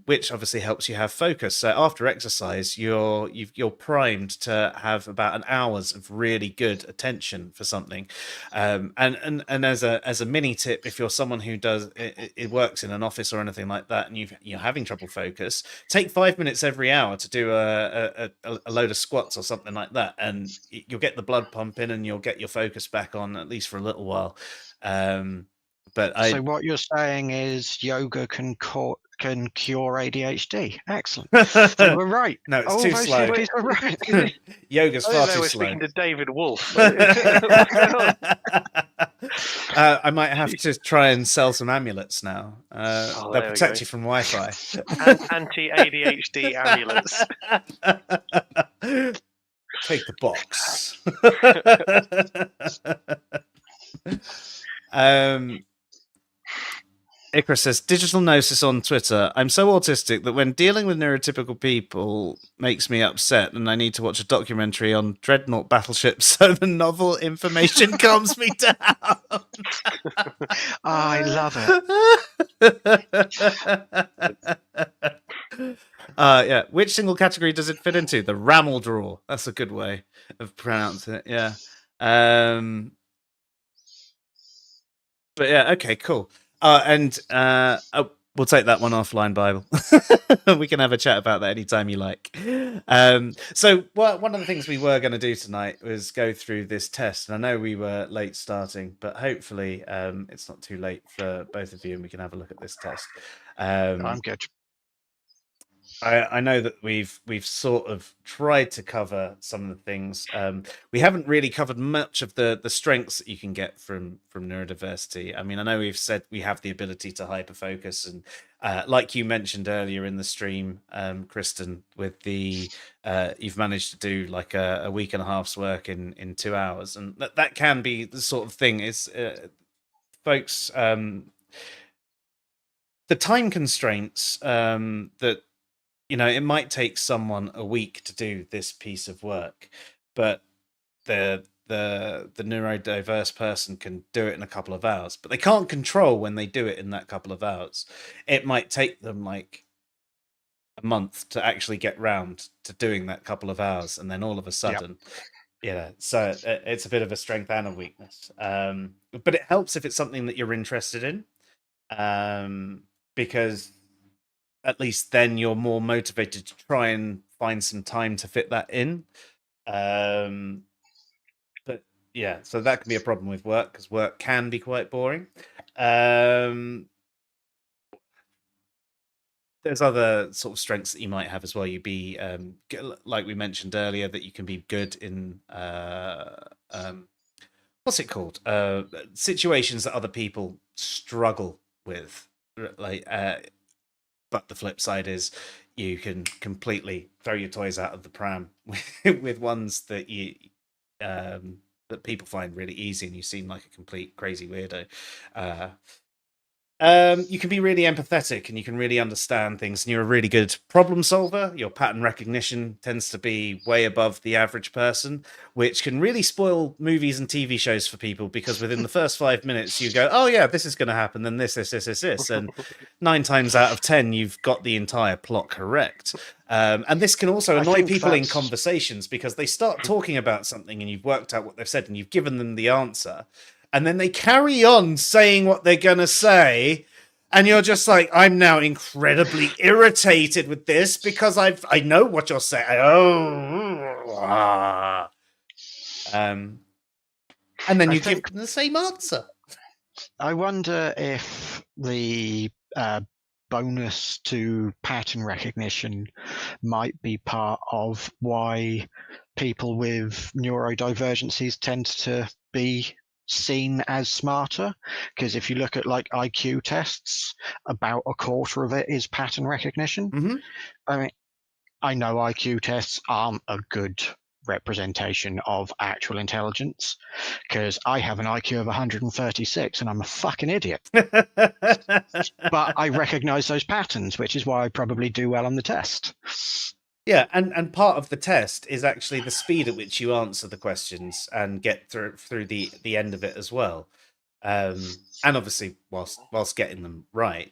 [SPEAKER 1] which obviously helps you have focus. So after exercise, you're primed to have about an hour's of really good attention for something. And as a mini tip, if you're someone who does it works in an office or anything like that, and you're having trouble focus, take 5 minutes every hour to do a load of squats or something like that, and you'll get the blood pumping and you'll get your focus back on at least for a little while. So
[SPEAKER 2] what you're saying is yoga can cure ADHD. Excellent. So we're right.
[SPEAKER 1] No, it's too slow.
[SPEAKER 2] We're right.
[SPEAKER 1] Yoga's far too slow.
[SPEAKER 3] We're speaking to David Wolf.
[SPEAKER 1] I might have to try and sell some amulets now. They'll protect you from Wi-Fi.
[SPEAKER 3] Anti-ADHD amulets.
[SPEAKER 1] Take the box. Icarus says, digital gnosis on Twitter. I'm so autistic that when dealing with neurotypical people makes me upset, and I need to watch a documentary on dreadnought battleships so the novel information calms me down.
[SPEAKER 2] I love
[SPEAKER 1] it. Yeah. Which single category does it fit into? The Rammel drawer. That's a good way of pronouncing it. Yeah. But yeah, okay, cool. We'll take that one offline, Bible. We can have a chat about that anytime you like. So one of the things we were going to do tonight was go through this test. And I know we were late starting, but hopefully it's not too late for both of you and we can have a look at this test.
[SPEAKER 2] I'm good.
[SPEAKER 1] I know that we've sort of tried to cover some of the things. We haven't really covered much of the strengths that you can get from neurodiversity. I mean, I know we've said we have the ability to hyperfocus, and like you mentioned earlier in the stream, Kristen, with the you've managed to do like a week and a half's work in 2 hours, and that can be the sort of thing. Is folks, the time constraints that it might take someone a week to do this piece of work, but the neurodiverse person can do it in a couple of hours, but they can't control when they do it in that couple of hours. It might take them like a month to actually get round to doing that couple of hours, and then all of a sudden, so it's a bit of a strength and a weakness. But it helps if it's something that you're interested in, because at least then you're more motivated to try and find some time to fit that in. But yeah, so that can be a problem with work, because work can be quite boring. There's other sort of strengths that you might have as well. You'd be, like we mentioned earlier, that you can be good in what's it called? Situations that other people struggle with, like. But the flip side is you can completely throw your toys out of the pram with ones that that people find really easy, and you seem like a complete crazy weirdo. You can be really empathetic, and you can really understand things, and you're a really good problem solver. Your pattern recognition tends to be way above the average person, which can really spoil movies and TV shows for people, because within the first 5 minutes you go, oh yeah, this is going to happen, then this, and 9 times out of 10 you've got the entire plot correct. And this can also annoy people in conversations, because they start talking about something and you've worked out what they've said and you've given them the answer, and then they carry on saying what they're going to say, and you're just like, I'm now incredibly irritated with this, because I know what you're saying. And then you give the same answer.
[SPEAKER 2] I wonder if the bonus to pattern recognition might be part of why people with neurodivergencies tend to be seen as smarter, because if you look at like IQ tests, about a quarter of it is pattern recognition.
[SPEAKER 1] Mm-hmm.
[SPEAKER 2] I mean, I know IQ tests aren't a good representation of actual intelligence, because I have an IQ of 136 and I'm a fucking idiot. But I recognize those patterns, which is why I probably do well on the test.
[SPEAKER 1] Yeah, and part of the test is actually the speed at which you answer the questions and get through the end of it as well. And obviously whilst getting them right.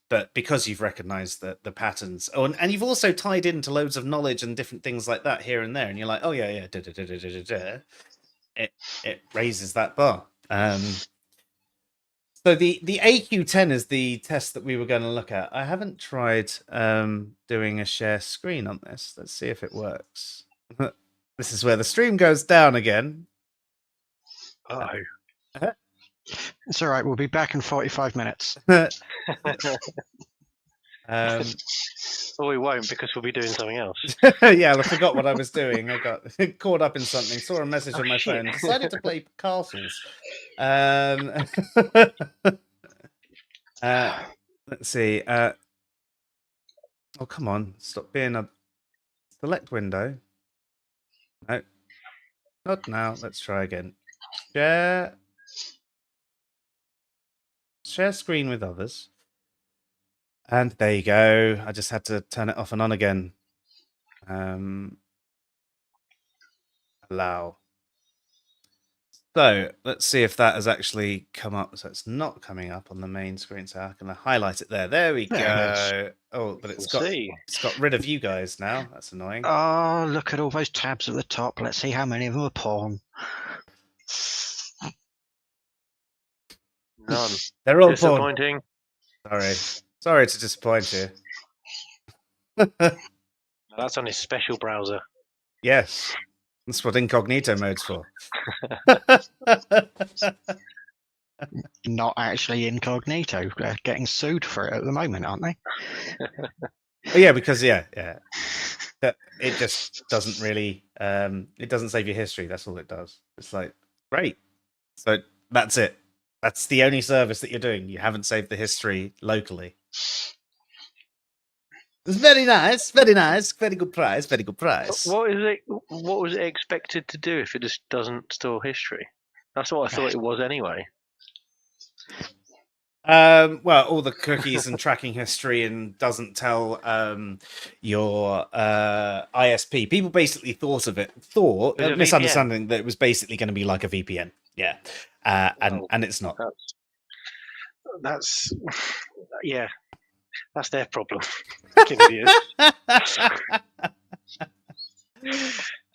[SPEAKER 1] But because you've recognized the patterns, and you've also tied into loads of knowledge and different things like that here and there, and you're like, oh yeah, it raises that bar. So the AQ10 is the test that we were going to look at. I haven't tried doing a share screen on this. Let's see if it works. This is where the stream goes down again.
[SPEAKER 2] It's all right. We'll be back in 45 minutes.
[SPEAKER 3] Well, we won't, because we'll be doing something else.
[SPEAKER 1] Yeah, I forgot what I was doing. I got caught up in something, saw a message on my phone, decided to play castles. Let's see. Oh, come on. Stop being a select window. No, not now. Let's try again. Share screen with others. And there you go. I just had to turn it off and on again. Allow. So let's see if that has actually come up. So it's not coming up on the main screen. So I can highlight it there. There we go. Oh, but it's got rid of you guys now. That's annoying.
[SPEAKER 2] Oh, look at all those tabs at the top. Let's see how many of them are porn.
[SPEAKER 3] None.
[SPEAKER 1] They're all
[SPEAKER 3] disappointing.
[SPEAKER 1] Porn. Sorry to disappoint you.
[SPEAKER 3] That's on his special browser.
[SPEAKER 1] Yes. That's what incognito mode's for.
[SPEAKER 2] Not actually incognito. They're getting sued for it at the moment, aren't they?
[SPEAKER 1] Oh, yeah, because that it just doesn't really it doesn't save your history. That's all it does. It's like, great. So that's it. That's the only service that you're doing. You haven't saved the history locally. It's very nice, very nice, very good price, very good price.
[SPEAKER 3] What is it? What was it expected to do if it just doesn't store history? That's what I thought it was anyway.
[SPEAKER 1] Well, all the cookies and tracking history, and doesn't tell your ISP. People basically thought misunderstanding that it was basically going to be like a VPN. Yeah, and it's not.
[SPEAKER 3] That's yeah, that's their problem. Idiots.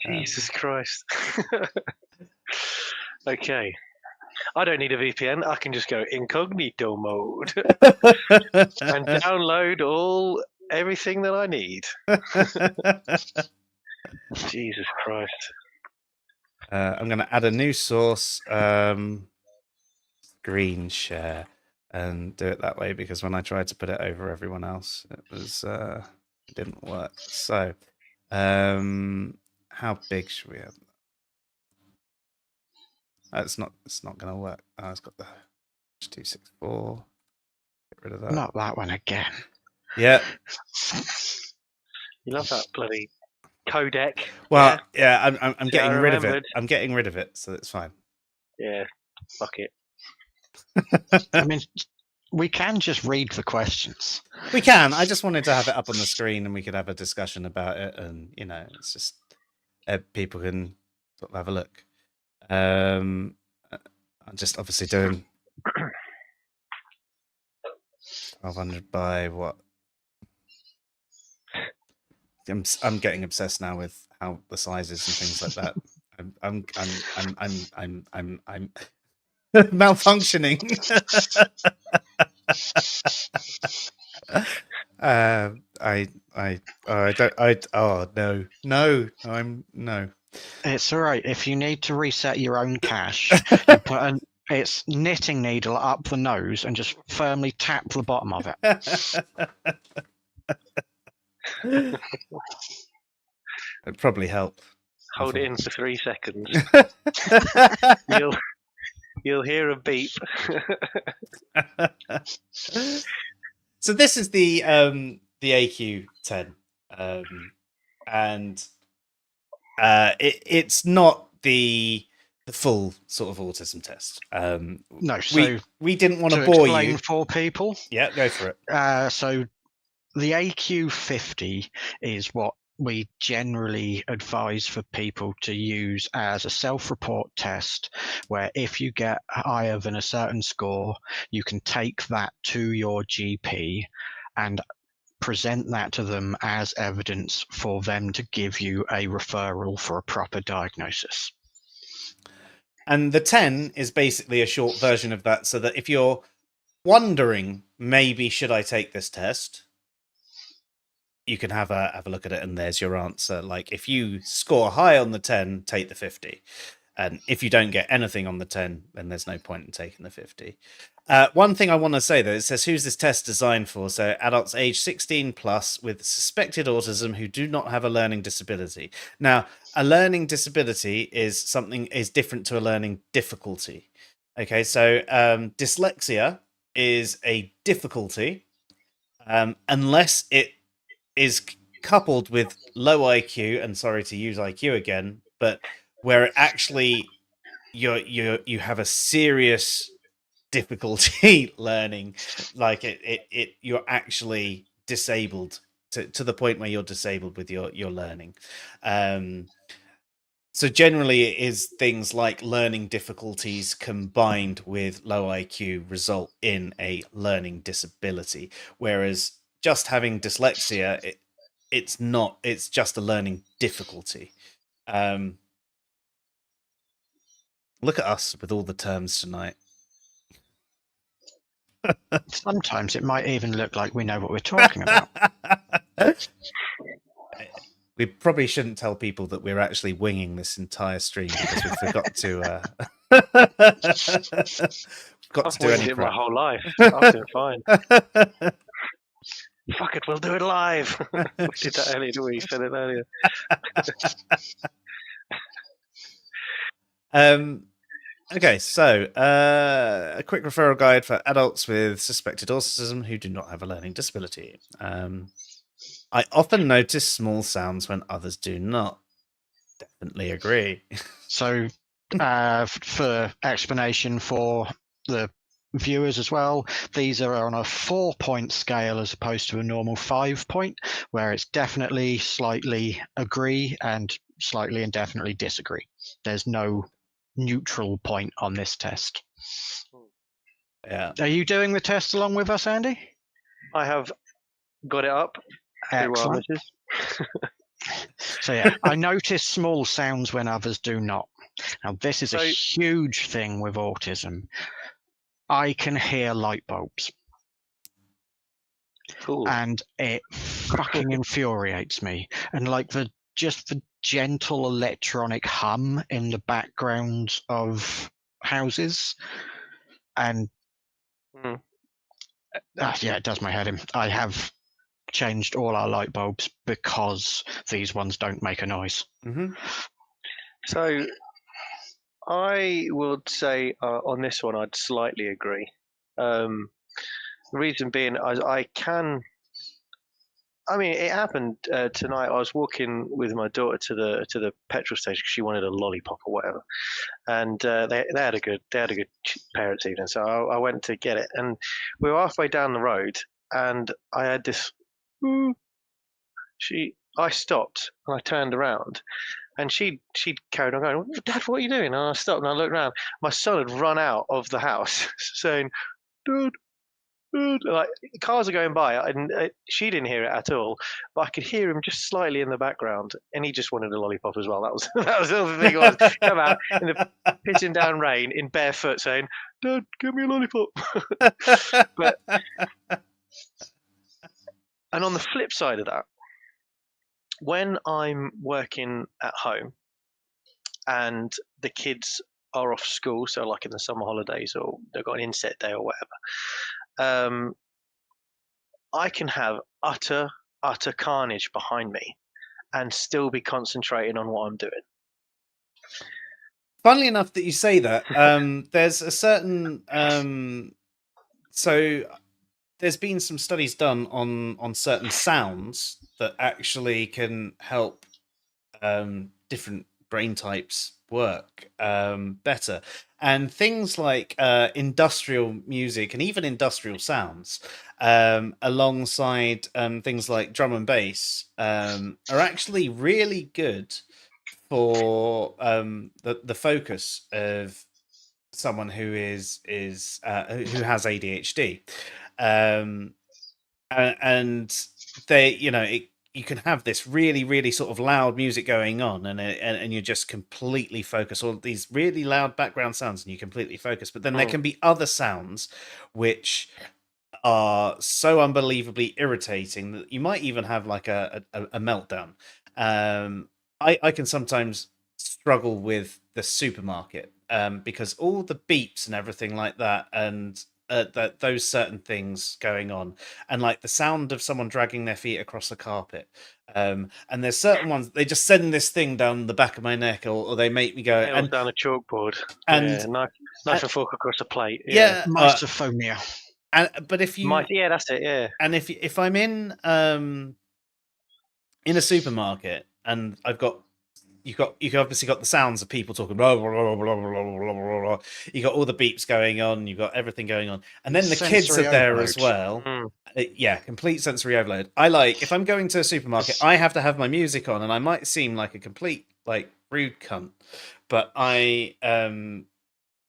[SPEAKER 3] Jesus Christ. Okay. I don't need a VPN. I can just go incognito mode and download everything that I need. Jesus Christ.
[SPEAKER 1] I'm going to add a new source, screen share, and do it that way, because when I tried to put it over everyone else, it didn't work. So, how big should we have? It's not going to work. Oh, it's got the 264. Get rid of that.
[SPEAKER 2] Not that one again.
[SPEAKER 1] Yeah.
[SPEAKER 3] You love that bloody codec.
[SPEAKER 1] Well, yeah, I'm
[SPEAKER 3] Yeah,
[SPEAKER 1] getting
[SPEAKER 3] I
[SPEAKER 1] rid of it.
[SPEAKER 3] remembered.
[SPEAKER 1] I'm getting rid of it, so it's fine.
[SPEAKER 3] Yeah, fuck it.
[SPEAKER 2] I mean, we can just read the questions.
[SPEAKER 1] We can. I just wanted to have it up on the screen and we could have a discussion about it, and it's just people can sort of have a look. I'm just obviously doing 1200 by what? I'm getting obsessed now with how the sizes and things like that. I'm malfunctioning. No.
[SPEAKER 2] It's all right. If you need to reset your own cache, you put its knitting needle up the nose and just firmly tap the bottom of it.
[SPEAKER 1] It'd probably help.
[SPEAKER 3] Hold it in for 3 seconds. You'll hear a beep.
[SPEAKER 1] So this is the AQ10, and it's not the full sort of autism test.
[SPEAKER 2] No, so
[SPEAKER 1] we didn't want to
[SPEAKER 2] bore
[SPEAKER 1] you
[SPEAKER 2] for people.
[SPEAKER 1] Yeah, go for it.
[SPEAKER 2] So the AQ50 is what we generally advise for people to use as a self-report test, where if you get higher than a certain score, you can take that to your GP and present that to them as evidence for them to give you a referral for a proper diagnosis.
[SPEAKER 1] And the 10 is basically a short version of that, so that if you're wondering, maybe should I take this test, you can have a look at it, and there's your answer. Like, if you score high on the 10, take the 50. And if you don't get anything on the 10, then there's no point in taking the 50. One thing I want to say, though, it says, who's this test designed for? So adults age 16 plus with suspected autism who do not have a learning disability. Now, a learning disability is different to a learning difficulty. Okay, so dyslexia is a difficulty unless it is coupled with low IQ, and sorry to use IQ again, but where it actually you have a serious difficulty learning, like you're actually disabled to the point where you're disabled with your learning. So generally it is things like learning difficulties combined with low IQ result in a learning disability, whereas just having dyslexia, it's not. It's just a learning difficulty. Look at us with all the terms tonight.
[SPEAKER 2] Sometimes it might even look like we know what we're talking about.
[SPEAKER 1] We probably shouldn't tell people that we're actually winging this entire stream, because we forgot to. Got
[SPEAKER 3] I've
[SPEAKER 1] to do any
[SPEAKER 3] winged it my
[SPEAKER 1] prep.
[SPEAKER 3] whole life. I've been fine. fuck it, we'll do it live. We did that earlier, didn't we? Said it earlier.
[SPEAKER 1] Okay, so a quick referral guide for adults with suspected autism who do not have a learning disability. I often notice small sounds when others do not. Definitely agree.
[SPEAKER 2] So, for explanation for the viewers as well, these are on a 4-point scale as opposed to a normal 5-point, where it's definitely, slightly agree, and slightly and definitely disagree. There's no neutral point on this test.
[SPEAKER 1] Yeah.
[SPEAKER 2] Are you doing the test along with us, Andy?
[SPEAKER 3] I have got it up.
[SPEAKER 2] Excellent. So yeah, I notice small sounds when others do not. Now this is a huge thing with autism. I can hear light bulbs.
[SPEAKER 3] Cool.
[SPEAKER 2] And it fucking infuriates me. And like the gentle electronic hum in the background of houses, and yeah, it does my head in. I have changed all our light bulbs because these ones don't make a noise.
[SPEAKER 1] Mm-hmm.
[SPEAKER 3] So I would say on this one, I'd slightly agree. The reason being, I mean, it happened tonight. I was walking with my daughter to the petrol station because she wanted a lollipop or whatever, and they had a good parents' evening. So I went to get it, and we were halfway down the road, and I had this. I stopped and I turned around, and she'd carried on going, "Dad, what are you doing?" And I stopped and I looked around. My son had run out of the house saying, "Dad." Like cars are going by, and she didn't hear it at all, but I could hear him just slightly in the background, and he just wanted a lollipop as well. That was the other thing. Was come out in the pitching down rain in barefoot, saying, "Dad, give me a lollipop." But and on the flip side of that, when I'm working at home and the kids are off school, so like in the summer holidays or they've got an inset day or whatever. I can have utter carnage behind me and still be concentrating on what I'm doing.
[SPEAKER 1] Funnily enough that you say that, there's a certain so there's been some studies done on certain sounds that actually can help different brain types work better, and things like industrial music and even industrial sounds alongside things like drum and bass are actually really good for the focus of someone who is who has ADHD, and they, you can have this really sort of loud music going on, and you're just completely focused, or these really loud background sounds, and you completely focus. But then there can be other sounds which are so unbelievably irritating that you might even have like a meltdown. I can sometimes struggle with the supermarket because all the beeps and everything like that, and those certain things going on, and like the sound of someone dragging their feet across the carpet, and there's certain ones they just send this thing down the back of my neck, or they make me go
[SPEAKER 3] and down a chalkboard,
[SPEAKER 1] and
[SPEAKER 3] knife and fork across a plate.
[SPEAKER 2] Misophonia.
[SPEAKER 1] But if you
[SPEAKER 3] that's it. Yeah.
[SPEAKER 1] And if I'm in a supermarket and you've obviously got the sounds of people talking, blah, blah, blah, blah, blah, blah, blah, blah. You got all the beeps going on, you've got everything going on, and then the kids are there as well. Yeah, complete sensory overload. If I'm going to a supermarket, I have to have my music on, and I might seem like a complete rude cunt, but I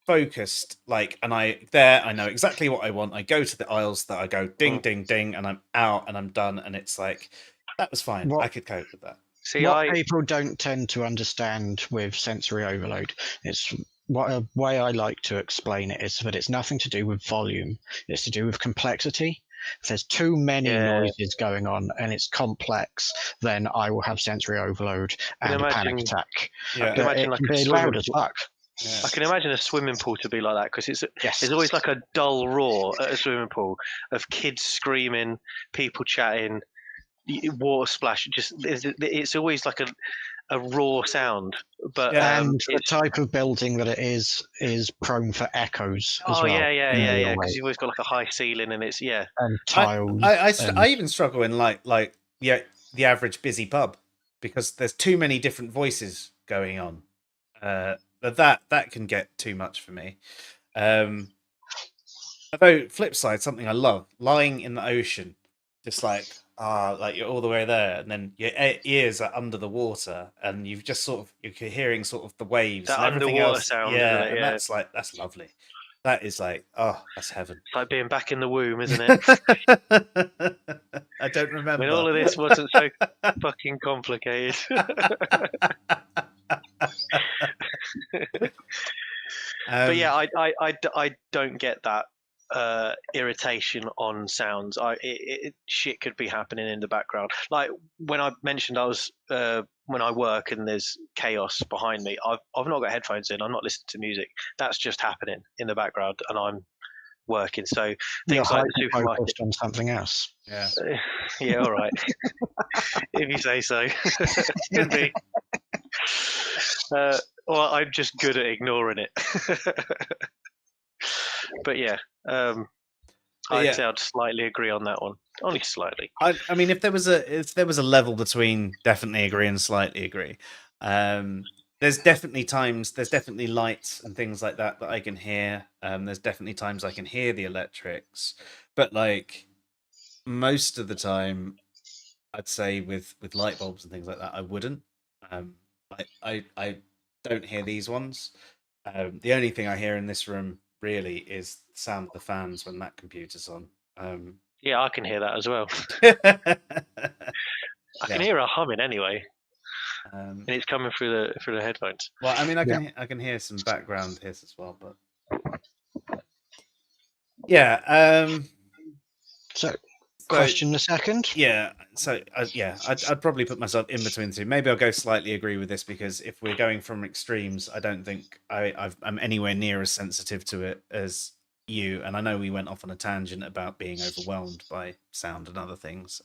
[SPEAKER 1] focused, and I know exactly what I want. I go to the aisles that I go ding ding ding, and I'm out and I'm done, and it's like, that was fine. I could cope with that.
[SPEAKER 2] What people don't tend to understand with sensory overload, it's a way I like to explain it is that it's nothing to do with volume. It's to do with complexity. If there's too many noises going on and it's complex, then I will have sensory overload and a panic attack.
[SPEAKER 3] Yeah. Imagine
[SPEAKER 2] it can be loud as fuck.
[SPEAKER 1] Yeah.
[SPEAKER 3] I can imagine a swimming pool to be like that because
[SPEAKER 2] Yes.
[SPEAKER 3] there's always like a dull roar at a swimming pool of kids screaming, people chatting, water splash. It's always like a raw sound. But
[SPEAKER 1] Yeah.
[SPEAKER 2] And the
[SPEAKER 3] it's
[SPEAKER 2] type of building that it is prone for echoes as
[SPEAKER 3] oh
[SPEAKER 2] well.
[SPEAKER 3] yeah. Because you've always got like a high ceiling and it's
[SPEAKER 2] And tiles.
[SPEAKER 1] I even struggle in like the average busy pub because there's too many different voices going on. But that can get too much for me. Although flip side, something I love, lying in the ocean, just like you're all the way there, and then your ears are under the water, and you've just you're hearing sort of the waves
[SPEAKER 3] that
[SPEAKER 1] and everything
[SPEAKER 3] underwater
[SPEAKER 1] else.
[SPEAKER 3] sound,
[SPEAKER 1] Yeah,
[SPEAKER 3] isn't it?
[SPEAKER 1] and
[SPEAKER 3] Yeah.
[SPEAKER 1] that's lovely. That is like, oh, that's heaven.
[SPEAKER 3] It's like being back in the womb, isn't it?
[SPEAKER 1] I don't remember.
[SPEAKER 3] When all of this wasn't so fucking complicated. But yeah, I don't get that irritation on sounds. Shit could be happening in the background. Like when I mentioned I was when I work and there's chaos behind me, I've not got headphones in. I'm not listening to music. That's just happening in the background, and I'm working. So things like the supermarket
[SPEAKER 2] focused on something else.
[SPEAKER 1] Yeah.
[SPEAKER 3] Yeah, all right. If you say so. Could be. Well, I'm just good at ignoring it. But yeah, I'd say I'd slightly agree on that one. Only slightly.
[SPEAKER 1] I mean, if there was a level between definitely agree and slightly agree, there's definitely lights and things like that I can hear. There's definitely times I can hear the electrics, but like most of the time, I'd say with light bulbs and things like that, I wouldn't. I don't hear these ones. The only thing I hear in this room really is the sound of the fans when that computer's on.
[SPEAKER 3] Yeah, I can hear that as well.
[SPEAKER 1] I
[SPEAKER 3] I can hear a humming anyway,
[SPEAKER 1] and
[SPEAKER 3] it's coming through the headphones.
[SPEAKER 1] Well, I mean, I can hear some background hiss as well, but yeah.
[SPEAKER 2] So, question the second.
[SPEAKER 1] Yeah. So I'd probably put myself in between the two. Maybe I'll go slightly agree with this because if we're going from extremes, I don't think I'm anywhere near as sensitive to it as you. And I know we went off on a tangent about being overwhelmed by sound and other things,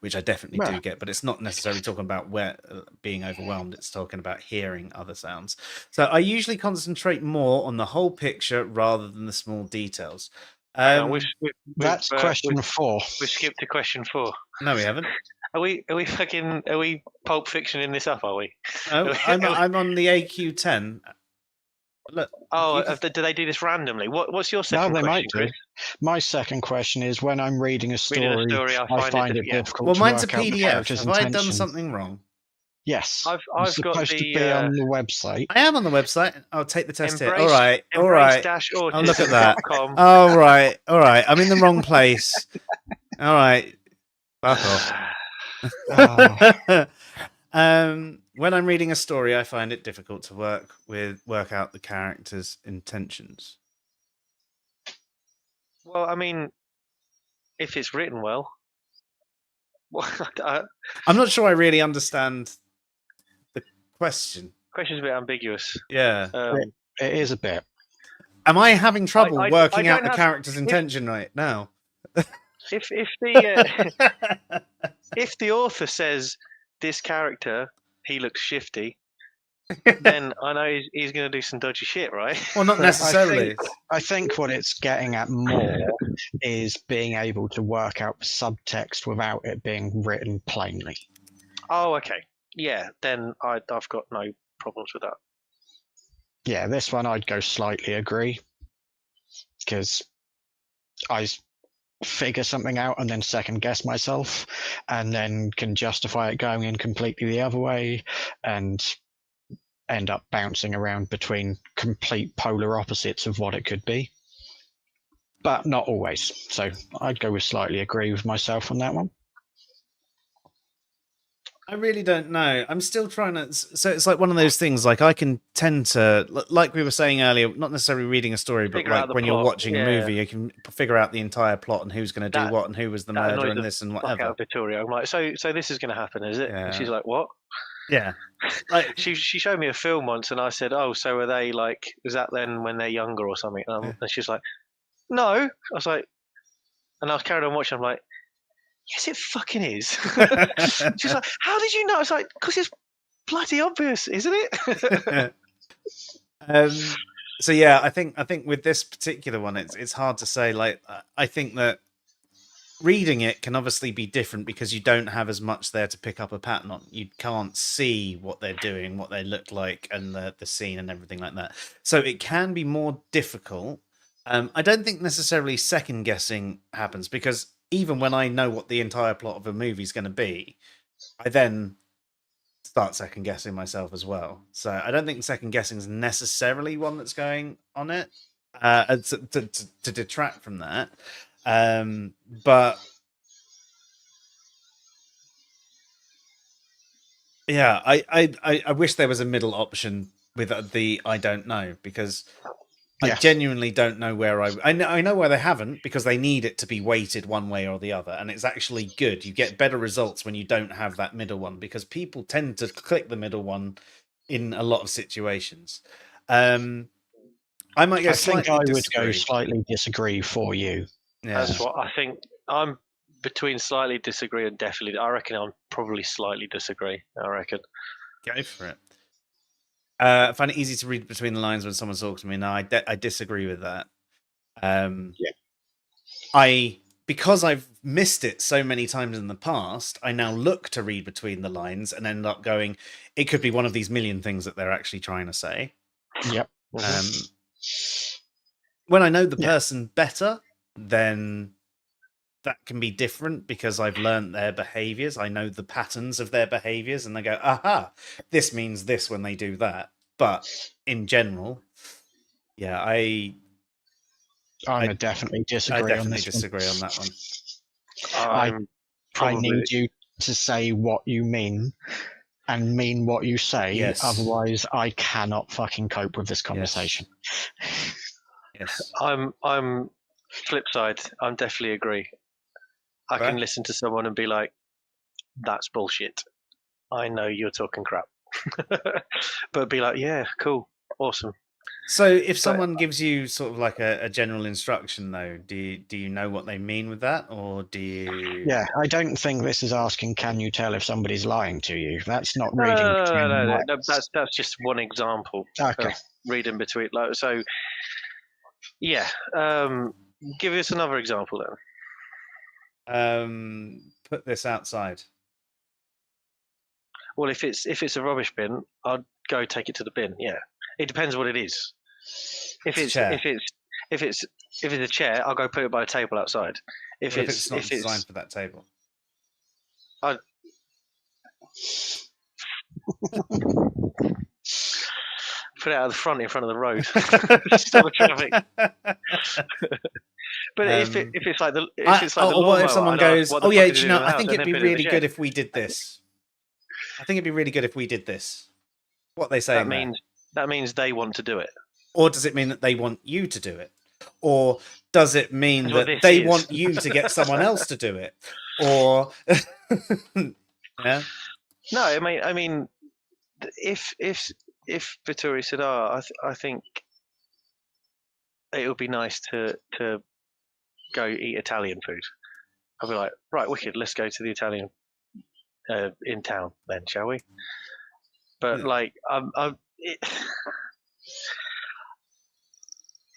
[SPEAKER 1] which I definitely do get. But it's not necessarily talking about being overwhelmed. It's talking about hearing other sounds. So I usually concentrate more on the whole picture rather than the small details.
[SPEAKER 2] That's question 4.
[SPEAKER 3] We've skipped to question 4.
[SPEAKER 1] No, we haven't.
[SPEAKER 3] Are we Pulp Fiction in this up? Are we?
[SPEAKER 1] No, I'm on the AQ10. Look.
[SPEAKER 3] Oh, do they do this randomly? What's your second question?
[SPEAKER 2] No, they might do.
[SPEAKER 3] Chris?
[SPEAKER 2] My second question is: when I'm reading a story, I find it difficult.
[SPEAKER 1] Well,
[SPEAKER 2] to
[SPEAKER 1] mine's a
[SPEAKER 2] work out the
[SPEAKER 1] PDF.
[SPEAKER 2] character's
[SPEAKER 1] Have I done
[SPEAKER 2] intentions.
[SPEAKER 1] something wrong?
[SPEAKER 2] Yes,
[SPEAKER 3] I've
[SPEAKER 2] it's supposed to be on the website.
[SPEAKER 1] I am on the website. I'll take the test here.
[SPEAKER 3] Embrace-
[SPEAKER 1] All right.
[SPEAKER 3] Embrace-autism.com.
[SPEAKER 1] Oh, look at that. All right. I'm in the wrong place. All right. Fuck off. When I'm reading a story, I find it difficult to work out the character's intentions.
[SPEAKER 3] Well, I mean, if it's written well.
[SPEAKER 1] I'm not sure I really understand the question.
[SPEAKER 3] Question's a bit ambiguous.
[SPEAKER 1] Yeah.
[SPEAKER 2] It is a bit.
[SPEAKER 1] Am I having trouble working out the character's intention right now?
[SPEAKER 3] If the author says this character, he looks shifty, then I know he's going to do some dodgy shit, right?
[SPEAKER 1] Well, not necessarily.
[SPEAKER 2] I think what it's getting at more is being able to work out subtext without it being written plainly.
[SPEAKER 3] Oh, okay. Yeah, then I've got no problems with that.
[SPEAKER 2] Yeah, this one I'd go slightly agree, because I figure something out and then second guess myself, and then can justify it going in completely the other way, and end up bouncing around between complete polar opposites of what it could be. But not always. So I'd go with slightly agree with myself on that one.
[SPEAKER 1] I really don't know. I'm still trying to. So it's like one of those things. Like I can tend to, like we were saying earlier, not necessarily reading a story, but like when you're watching a movie, you can figure out the entire plot and who's going to do what and who was the murderer and this and whatever.
[SPEAKER 3] Out of Victoria, I'm like, so this is going to happen, is it?
[SPEAKER 1] Yeah.
[SPEAKER 3] And she's like, what?
[SPEAKER 1] Yeah. Like,
[SPEAKER 3] She showed me a film once, and I said, "Oh, so are they like? Is that then when they're younger or something?" And she's like, "No." I was like, and I carried on watching. I'm like, "Yes, it fucking is." She's like, "How did you know?" I was like, "Because it's bloody obvious, isn't it?"
[SPEAKER 1] So yeah, I think with this particular one, it's hard to say. Like, I think that reading it can obviously be different because you don't have as much there to pick up a pattern on. You can't see what they're doing, what they look like, and the scene and everything like that. So it can be more difficult. I don't think necessarily second guessing happens, because even when I know what the entire plot of a movie is going to be, I then start second guessing myself as well. So I don't think second guessing is necessarily one that's going on it, to detract from that. But yeah, I wish there was a middle option with the I don't know, because I genuinely don't know where I know where they haven't, because they need it to be weighted one way or the other, and it's actually good. You get better results when you don't have that middle one, because people tend to click the middle one in a lot of situations. I might go
[SPEAKER 2] I think
[SPEAKER 1] slightly
[SPEAKER 2] I would
[SPEAKER 1] disagree.
[SPEAKER 2] go slightly disagree for you.
[SPEAKER 1] Yeah.
[SPEAKER 3] That's what I think. I'm between slightly disagree and definitely. I reckon I'm probably slightly disagree. I reckon.
[SPEAKER 1] Go for it. I find it easy to read between the lines when someone talks to me. No, I disagree with that. Because I've missed it so many times in the past, I now look to read between the lines and end up going, it could be one of these million things that they're actually trying to say.
[SPEAKER 2] Yep.
[SPEAKER 1] When I know the person better, then that can be different, because I've learned their behaviors. I know the patterns of their behaviors, and they go, aha, this means this when they do that. But in general, yeah, I
[SPEAKER 2] definitely disagree.
[SPEAKER 1] I definitely
[SPEAKER 2] on this
[SPEAKER 1] disagree on that one.
[SPEAKER 2] I need you to say what you mean and mean what you say.
[SPEAKER 1] Yes.
[SPEAKER 2] Otherwise, I cannot fucking cope with this conversation.
[SPEAKER 1] Yes.
[SPEAKER 3] I'm flip side. I'm definitely agree. I can listen to someone and be like, "That's bullshit. I know you're talking crap," but be like, "Yeah, cool, awesome."
[SPEAKER 1] So if someone gives you sort of like a general instruction, though, do you know what they mean with that, or do you?
[SPEAKER 2] Yeah, I don't think this is asking, can you tell if somebody's lying to you? That's not reading.
[SPEAKER 3] No, that's just one example.
[SPEAKER 2] Okay.
[SPEAKER 3] Reading between, like, so. Yeah. Give us another example
[SPEAKER 1] then. Put this outside.
[SPEAKER 3] Well, if it's a rubbish bin, I'd go take it to the bin. Yeah. It depends what it is. If it's a chair, I'll go put it by a table outside. If it's
[SPEAKER 1] not designed for that table,
[SPEAKER 3] I'd put it out of the front, in front of the road. Stop the traffic. But if it's like the
[SPEAKER 1] what if someone goes, oh yeah, you know, I think it'd be really good if we did this. I think it'd be really good if we did this. What they say
[SPEAKER 3] that means they want to do it.
[SPEAKER 1] Or does it mean that they want you to do it? Or does it mean that they want you to get someone else to do it? Or yeah.
[SPEAKER 3] No, I mean, if Vittori said, "Oh, I think it would be nice to go eat Italian food," I'll be like, "Right, wicked. Let's go to the Italian in town then, shall we?" But like,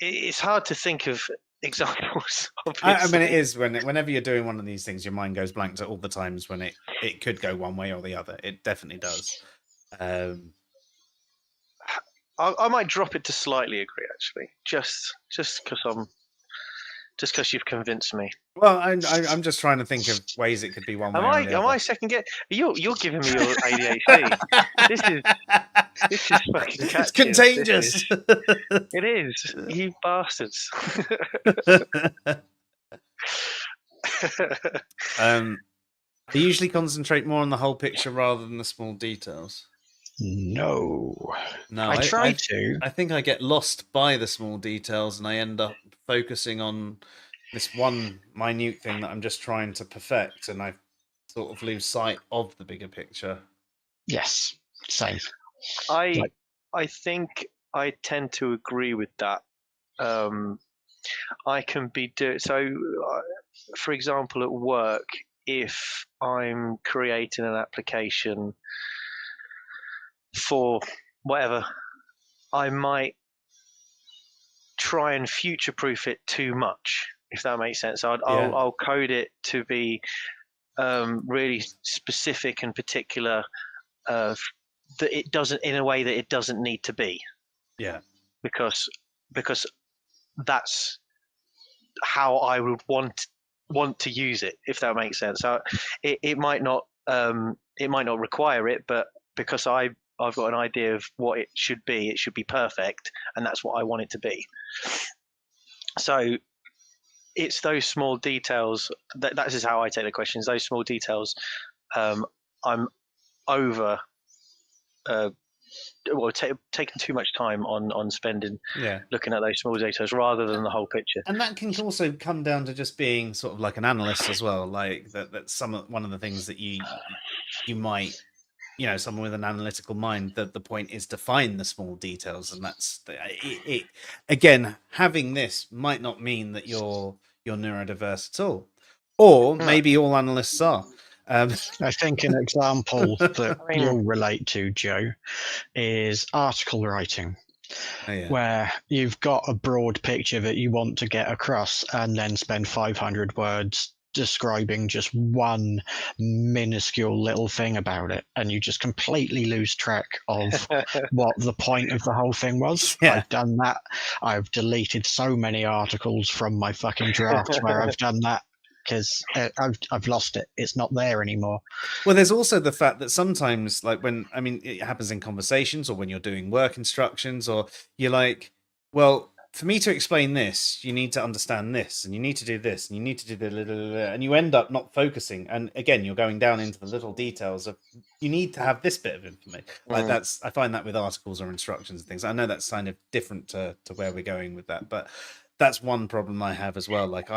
[SPEAKER 3] it's hard to think of examples.
[SPEAKER 1] I mean, it is whenever you're doing one of these things, your mind goes blank to all the times when it could go one way or the other. It definitely does.
[SPEAKER 3] I might drop it to slightly agree, actually, just because you've convinced me.
[SPEAKER 1] Well, I'm just trying to think of ways it could be one way or the other.
[SPEAKER 3] Am I second guess? You're giving me your ADHD. This is fucking catchy.
[SPEAKER 1] It's contagious.
[SPEAKER 3] It is. You bastards.
[SPEAKER 1] I usually concentrate more on the whole picture rather than the small details.
[SPEAKER 2] No,
[SPEAKER 1] I try to. I think I get lost by the small details, and I end up focusing on this one minute thing that I'm just trying to perfect, and I sort of lose sight of the bigger picture.
[SPEAKER 2] Yes, same.
[SPEAKER 3] I
[SPEAKER 2] Like-
[SPEAKER 3] I think I tend to agree with that. I can be for example, at work, if I'm creating an application for whatever, I might try and future-proof it too much, if that makes sense. I'll code it to be really specific and particular, that it doesn't, in a way that it doesn't need to be.
[SPEAKER 1] Yeah.
[SPEAKER 3] Because that's how I would want to use it, if that makes sense. So it might not require it, but because I've got an idea of what it should be perfect, and that's what I want it to be. So it's those small details that is how I take the questions. Those small details, I'm over taking too much time on spending looking at those small details rather than the whole picture.
[SPEAKER 1] And that can also come down to just being sort of like an analyst as well. Like that's one of the things that you might, someone with an analytical mind, that the point is to find the small details, and that's it. Again, having this might not mean that you're neurodiverse at all, or maybe all analysts are.
[SPEAKER 2] I think an example that you'll relate to, Joe, is article writing, where you've got a broad picture that you want to get across and then spend 500 words describing just one minuscule little thing about it, and you just completely lose track of what the point of the whole thing was. I've done that. I've deleted so many articles from my fucking drafts where I've done that, because I've lost it. It's not there anymore.
[SPEAKER 1] Well, there's also the fact that sometimes, like it happens in conversations or when you're doing work instructions, or you're like, well, for me to explain this, you need to understand this, and you need to do this, and you need to do the, and you end up not focusing. And again, you're going down into the little details of, you need to have this bit of information. Like I find that with articles or instructions and things. I know that's kind of different to where we're going with that, but that's one problem I have as well. Like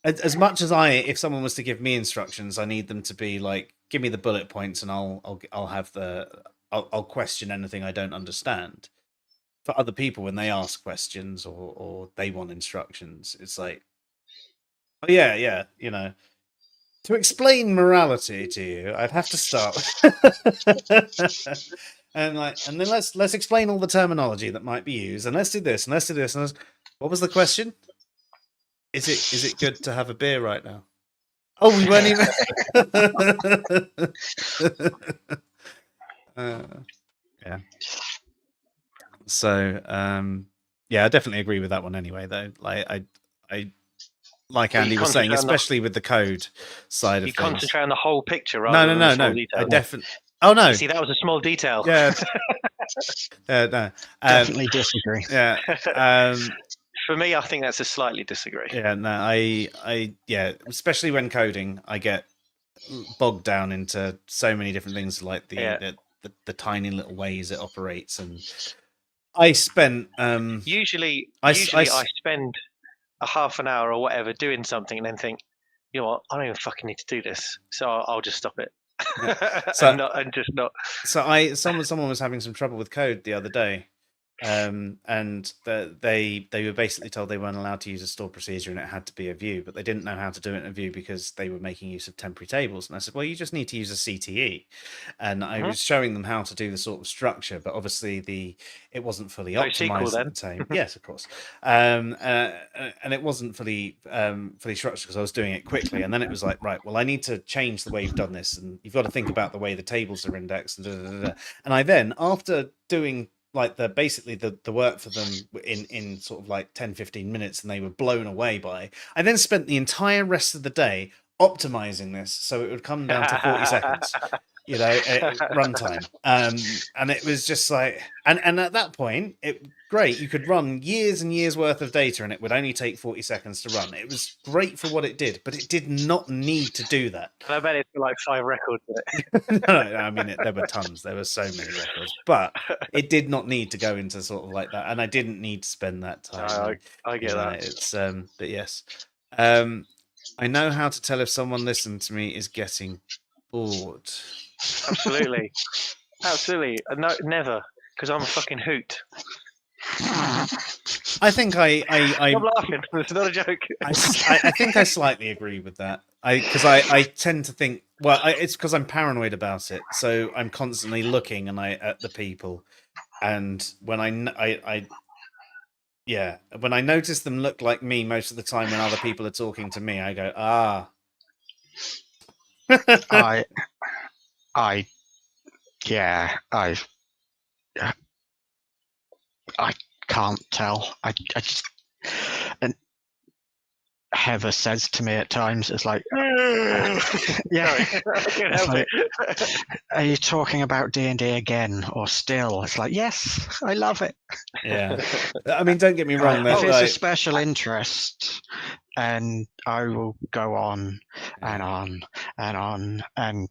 [SPEAKER 1] as much as if someone was to give me instructions, I need them to be like, give me the bullet points, and I'll question anything I don't understand. For other people, when they ask questions or they want instructions, it's like, oh yeah, to explain morality to you, I'd have to start, and then let's explain all the terminology that might be used, and let's do this, and let's do this, and what was the question? Is it good to have a beer right now? Oh, we weren't even. Yeah. So, I definitely agree with that one. Anyway, though, I like Andy was saying, especially with the code side of things.
[SPEAKER 3] You concentrate on the whole picture rather than the small detail.
[SPEAKER 1] I definitely. Oh no!
[SPEAKER 3] See, that was a small detail.
[SPEAKER 1] Yeah. No.
[SPEAKER 2] Definitely disagree.
[SPEAKER 1] Yeah.
[SPEAKER 3] For me, I think that's a slightly disagree.
[SPEAKER 1] Yeah, no, especially when coding, I get bogged down into so many different things, like the tiny little ways it operates, and I spent
[SPEAKER 3] usually I spend a half an hour or whatever doing something, and then think, you know what, I don't even fucking need to do this, so I'll just stop it. and just not.
[SPEAKER 1] So someone was having some trouble with code the other day. And they were basically told they weren't allowed to use a stored procedure, and it had to be a view, but they didn't know how to do it in a view because they were making use of temporary tables. And I said, well, you just need to use a CTE. And I was showing them how to do the sort of structure, but obviously it wasn't fully optimized at the time. Yes, of course. And it wasn't fully structured because I was doing it quickly. And then it was like, right, well, I need to change the way you've done this, and you've got to think about the way the tables are indexed. And I then, after doing like the work for them in sort of like 10-15 minutes, and they were blown away by, I then spent the entire rest of the day optimizing this so it would come down to 40 seconds, runtime. And it was just like, and at that point, great, you could run years and years worth of data and it would only take 40 seconds to run. It was great for what it did, but it did not need to do that.
[SPEAKER 3] I bet it's like 5 records.
[SPEAKER 1] No, I mean, there were tons. There were so many records, but it did not need to go into sort of like that, and I didn't need to spend that time.
[SPEAKER 3] I get that.
[SPEAKER 1] It's but yes, I know how to tell if someone listening to me is getting bored.
[SPEAKER 3] Absolutely. Absolutely. No, never. Because I'm a fucking hoot.
[SPEAKER 1] I think
[SPEAKER 3] I'm laughing. It's not a joke.
[SPEAKER 1] I think I slightly agree with that. Because I tend to think, well, it's because I'm paranoid about it. So I'm constantly looking at the people, and when when I notice them look like me most of the time when other people are talking to me, I go, ah.
[SPEAKER 2] I can't tell. I just, and Heather says to me at times, it's like, yeah, it's like, are you talking about D&D again or still? It's like, yes, I love it.
[SPEAKER 1] Yeah, I mean, don't get me wrong.
[SPEAKER 2] If it's a special interest, and I will go on and on and on, and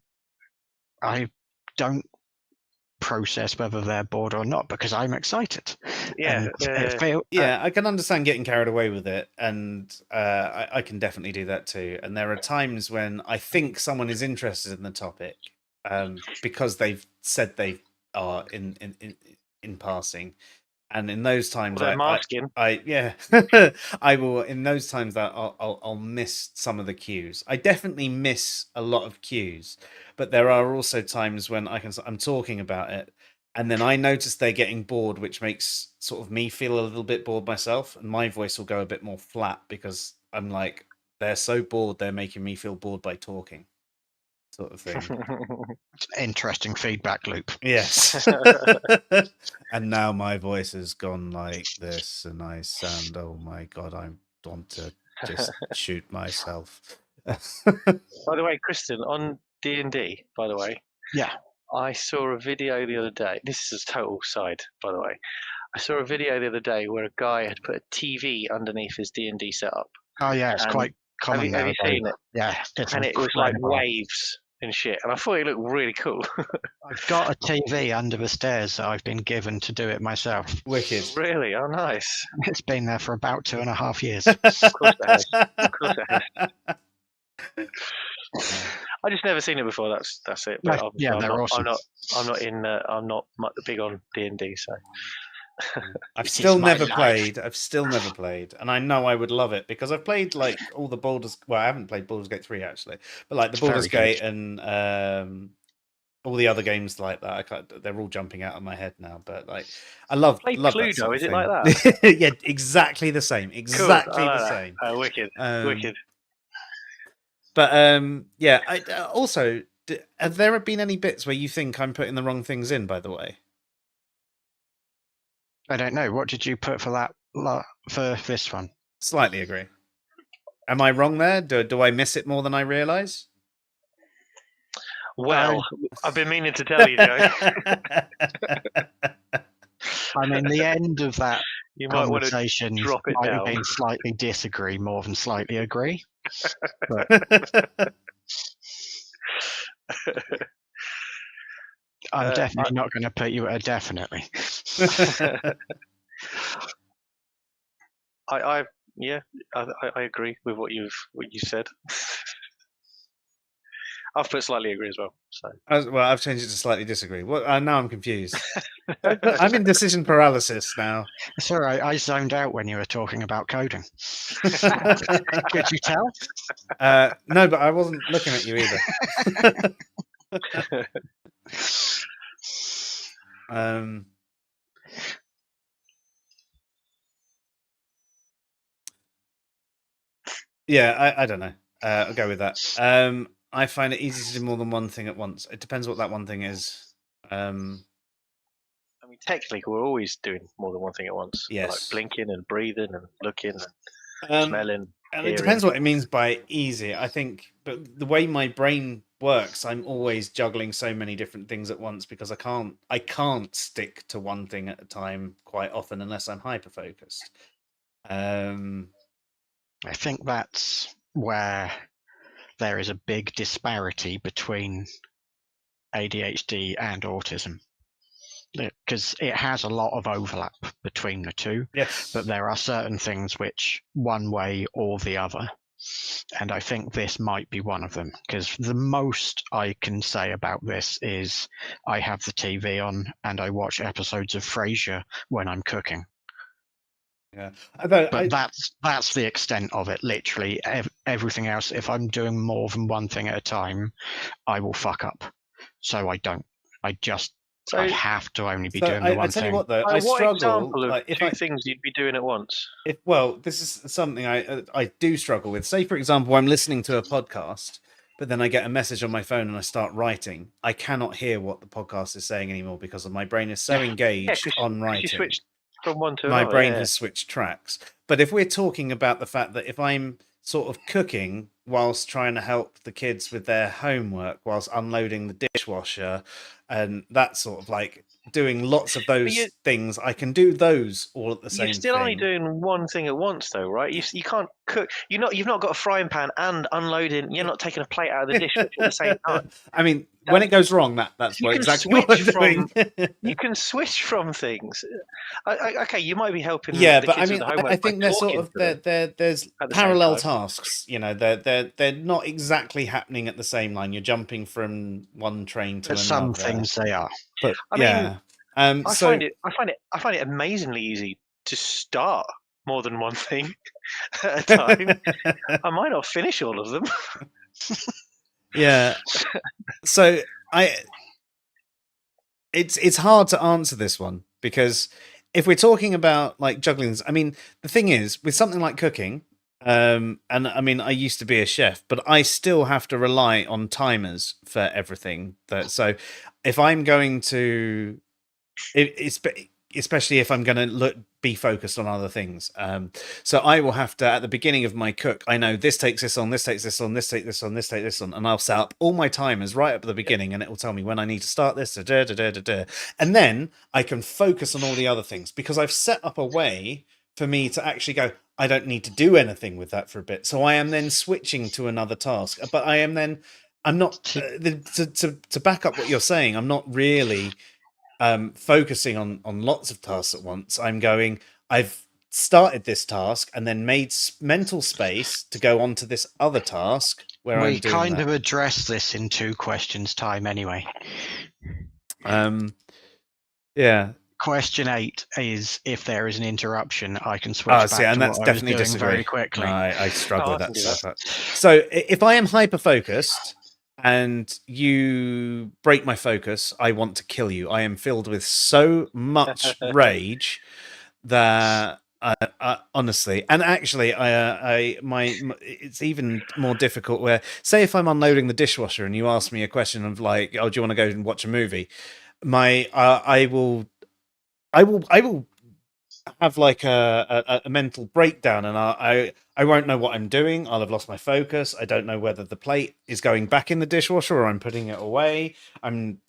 [SPEAKER 2] I don't process whether they're bored or not because I'm excited.
[SPEAKER 3] Yeah,
[SPEAKER 1] I can understand getting carried away with it, and I can definitely do that too. And there are times when I think someone is interested in the topic because they've said they are in passing, and in those times,
[SPEAKER 3] I
[SPEAKER 1] will. In those times, that I'll miss some of the cues. I definitely miss a lot of cues, but there are also times when I'm talking about it, and then I notice they're getting bored, which makes sort of me feel a little bit bored myself, and my voice will go a bit more flat because I'm like, they're so bored, they're making me feel bored by talking, sort of thing.
[SPEAKER 2] Interesting feedback loop.
[SPEAKER 1] Yes. And now my voice has gone like this, and I sound, oh my god, I want to just shoot myself.
[SPEAKER 3] By the way, Kristen, on D&D, by the way,
[SPEAKER 2] yeah,
[SPEAKER 3] I saw a video the other day. This is a total side, by the way. I saw a video the other day where a guy had put a TV underneath his D&D setup.
[SPEAKER 2] Oh yeah, it's quite common.
[SPEAKER 3] Have you seen it?
[SPEAKER 2] Yeah,
[SPEAKER 3] and it was like waves and shit, and I thought it looked really cool.
[SPEAKER 2] I've got a TV under the stairs that I've been given to do it myself.
[SPEAKER 1] Wicked.
[SPEAKER 3] Really? Oh, nice.
[SPEAKER 2] It's been there for about 2.5 years.
[SPEAKER 3] Of course it has. Of course it has. I just never seen it before. That's it. But
[SPEAKER 2] they're awesome.
[SPEAKER 3] I'm not big on D&D, so.
[SPEAKER 1] I've still never played, and I know I would love it because I've played like all the Baldur's. Well, I haven't played Baldur's Gate 3 actually, but like the Baldur's Gate and all the other games like that. They're all jumping out of my head now, but like I love
[SPEAKER 3] Cluedo.
[SPEAKER 1] Sort of
[SPEAKER 3] is it
[SPEAKER 1] thing.
[SPEAKER 3] like that?
[SPEAKER 1] Yeah, exactly the same. Exactly
[SPEAKER 3] cool.
[SPEAKER 1] the same.
[SPEAKER 3] Oh, wicked, wicked.
[SPEAKER 1] But I also, have there been any bits where you think I'm putting the wrong things in? By the way.
[SPEAKER 2] I don't know. What did you put for that for this one?
[SPEAKER 1] Slightly agree. Am I wrong there? Do I miss it more than I realise?
[SPEAKER 3] Well, I've been meaning to tell you, Joe.
[SPEAKER 2] I mean, the end of that conversation might have been slightly disagree more than slightly agree. But I'm definitely not going to put you at a definitely.
[SPEAKER 3] I agree with what you said. I've put slightly agree as well. So
[SPEAKER 1] I've changed it to slightly disagree. Well, now I'm confused. I'm in decision paralysis now.
[SPEAKER 2] It's all right. I zoned out when you were talking about coding. Could you tell?
[SPEAKER 1] No, but I wasn't looking at you either. Yeah, I don't know. I'll go with that. I find it easy to do more than one thing at once. It depends what that one thing is.
[SPEAKER 3] I mean, technically, we're always doing more than one thing at once.
[SPEAKER 1] Yes,
[SPEAKER 3] like blinking and breathing and looking and smelling.
[SPEAKER 1] And it depends what it means by easy. I think, but the way my brain works, I'm always juggling so many different things at once because I can't stick to one thing at a time quite often unless I'm hyper focused.
[SPEAKER 2] I think that's where there is a big disparity between ADHD and autism, because it has a lot of overlap between the two.
[SPEAKER 1] Yes,
[SPEAKER 2] but there are certain things which one way or the other. And I think this might be one of them, because the most I can say about this is I have the TV on and I watch episodes of Frasier when I'm cooking.
[SPEAKER 1] Yeah,
[SPEAKER 2] But that's the extent of it. Literally everything else. If I'm doing more than one thing at a time, I will fuck up. So I don't. I have to only be doing the one
[SPEAKER 1] I tell
[SPEAKER 2] thing.
[SPEAKER 1] you what, though,
[SPEAKER 3] Like,
[SPEAKER 1] I
[SPEAKER 3] what
[SPEAKER 1] struggle.
[SPEAKER 3] example of
[SPEAKER 1] Like, if
[SPEAKER 3] two things you'd be doing at once?
[SPEAKER 1] Well, this is something I do struggle with. Say, for example, I'm listening to a podcast, but then I get a message on my phone and I start writing. I cannot hear what the podcast is saying anymore because my brain is so engaged on writing.
[SPEAKER 3] You switched from one to
[SPEAKER 1] my
[SPEAKER 3] another.
[SPEAKER 1] brain has switched tracks. But if we're talking about the fact that if I'm sort of cooking whilst trying to help the kids with their homework, whilst unloading the dishwasher, and that sort of like doing lots of those things, I can do those all at the same time.
[SPEAKER 3] You're still only doing one thing at once, though, right? You can't cook. You've not got a frying pan and unloading. You're not taking a plate out of the dishwasher at the same time.
[SPEAKER 1] I mean, when it goes wrong, that's exactly what I'm doing.
[SPEAKER 3] You can switch from things. Okay, you might be helping.
[SPEAKER 1] Yeah,
[SPEAKER 3] the
[SPEAKER 1] but
[SPEAKER 3] kids
[SPEAKER 1] I mean,
[SPEAKER 3] with the homework
[SPEAKER 1] I think they're sort of there's parallel tasks. You know, they're not exactly happening at the same line. You're jumping from one train to another.
[SPEAKER 2] Some things they are.
[SPEAKER 1] But
[SPEAKER 3] I
[SPEAKER 1] yeah,
[SPEAKER 3] mean, I find it amazingly easy to start more than one thing at a time. I might not finish all of them.
[SPEAKER 1] Yeah. So it's hard to answer this one, because if we're talking about like juggling this, I mean, the thing is with something like cooking, and I mean, I used to be a chef, but I still have to rely on timers for everything. So if I'm going to, especially if I'm going to be focused on other things, so I will have to, at the beginning of my cook, I know this takes this on, this takes this on, this takes this on, this takes this on, and I'll set up all my timers right up at the beginning, and it will tell me when I need to start this, and then I can focus on all the other things, because I've set up a way for me to actually go, I don't need to do anything with that for a bit, so I am then switching to another task, but I'm not to back up what you're saying, I'm not really focusing on lots of tasks at once. I've started this task and then made mental space to go on to this other task where
[SPEAKER 2] we kind of address this in 2 questions time anyway.
[SPEAKER 1] Yeah.
[SPEAKER 2] Question 8 is, if there is an interruption, I can switch back
[SPEAKER 1] and
[SPEAKER 2] to
[SPEAKER 1] that's
[SPEAKER 2] what
[SPEAKER 1] definitely
[SPEAKER 2] I was doing very quickly.
[SPEAKER 1] I struggle with that stuff. So if I am hyper focused and you break my focus, I want to kill you. I am filled with so much rage that honestly, and actually, it's even more difficult. Where, say, if I'm unloading the dishwasher and you ask me a question of like, "Oh, do you want to go and watch a movie?" I will have like a mental breakdown, and I won't know what I'm doing. I'll have lost my focus. I don't know whether the plate is going back in the dishwasher or I'm putting it away. Can't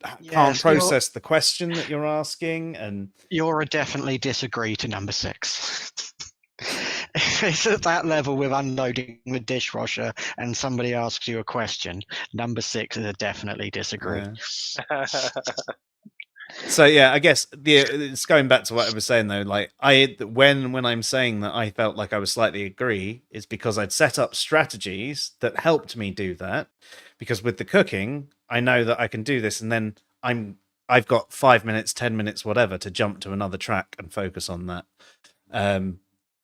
[SPEAKER 1] process the question that you're asking, and
[SPEAKER 2] you're a definitely disagree to number 6. If it's at that level with unloading the dishwasher and somebody asks you a question, number 6 is a definitely disagree.
[SPEAKER 1] Yeah. So yeah, I guess it's going back to what I was saying though. Like when I'm saying that I felt like I was slightly agree, it's because I'd set up strategies that helped me do that. Because with the cooking, I know that I can do this, and then I've got 5 minutes, 10 minutes, whatever, to jump to another track and focus on that.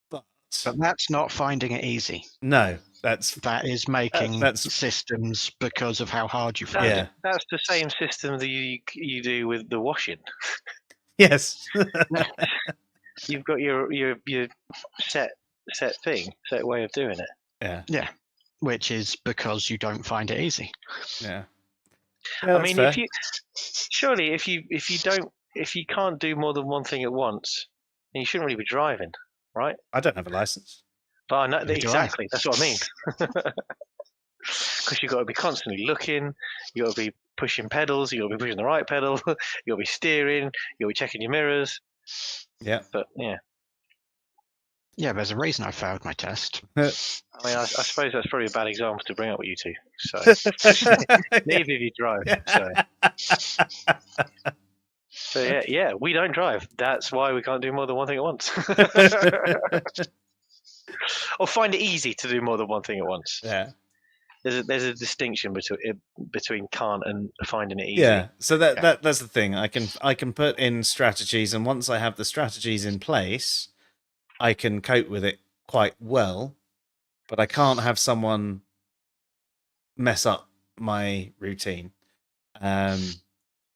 [SPEAKER 1] But
[SPEAKER 2] that's not finding it easy.
[SPEAKER 1] No,
[SPEAKER 2] that is making systems because of how hard you find it.
[SPEAKER 3] That's the same system that you do with the washing.
[SPEAKER 1] Yes.
[SPEAKER 3] You've got your set way of doing it.
[SPEAKER 2] Yeah. Which is because you don't find it easy.
[SPEAKER 1] Yeah.
[SPEAKER 3] I mean, fair. If you can't do more than one thing at once, then you shouldn't really be driving, right?
[SPEAKER 1] I don't have a license.
[SPEAKER 3] But I know exactly. That's what I mean. Because you've got to be constantly looking. You've got to be pushing pedals. You've got to be pushing the right pedal. You've got to be steering. You've got to be checking your mirrors.
[SPEAKER 1] Yeah.
[SPEAKER 3] But yeah.
[SPEAKER 2] Yeah, there's a reason I failed my test.
[SPEAKER 3] I mean, I suppose that's probably a bad example to bring up with you two. So neither of you drive. So yeah, we don't drive. That's why we can't do more than one thing at once. or find it easy to do more than one thing at once.
[SPEAKER 1] Yeah.
[SPEAKER 3] There's a distinction between can't and finding it easy.
[SPEAKER 1] Yeah. So that's the thing. I can put in strategies, and once I have the strategies in place, I can cope with it quite well. But I can't have someone mess up my routine. But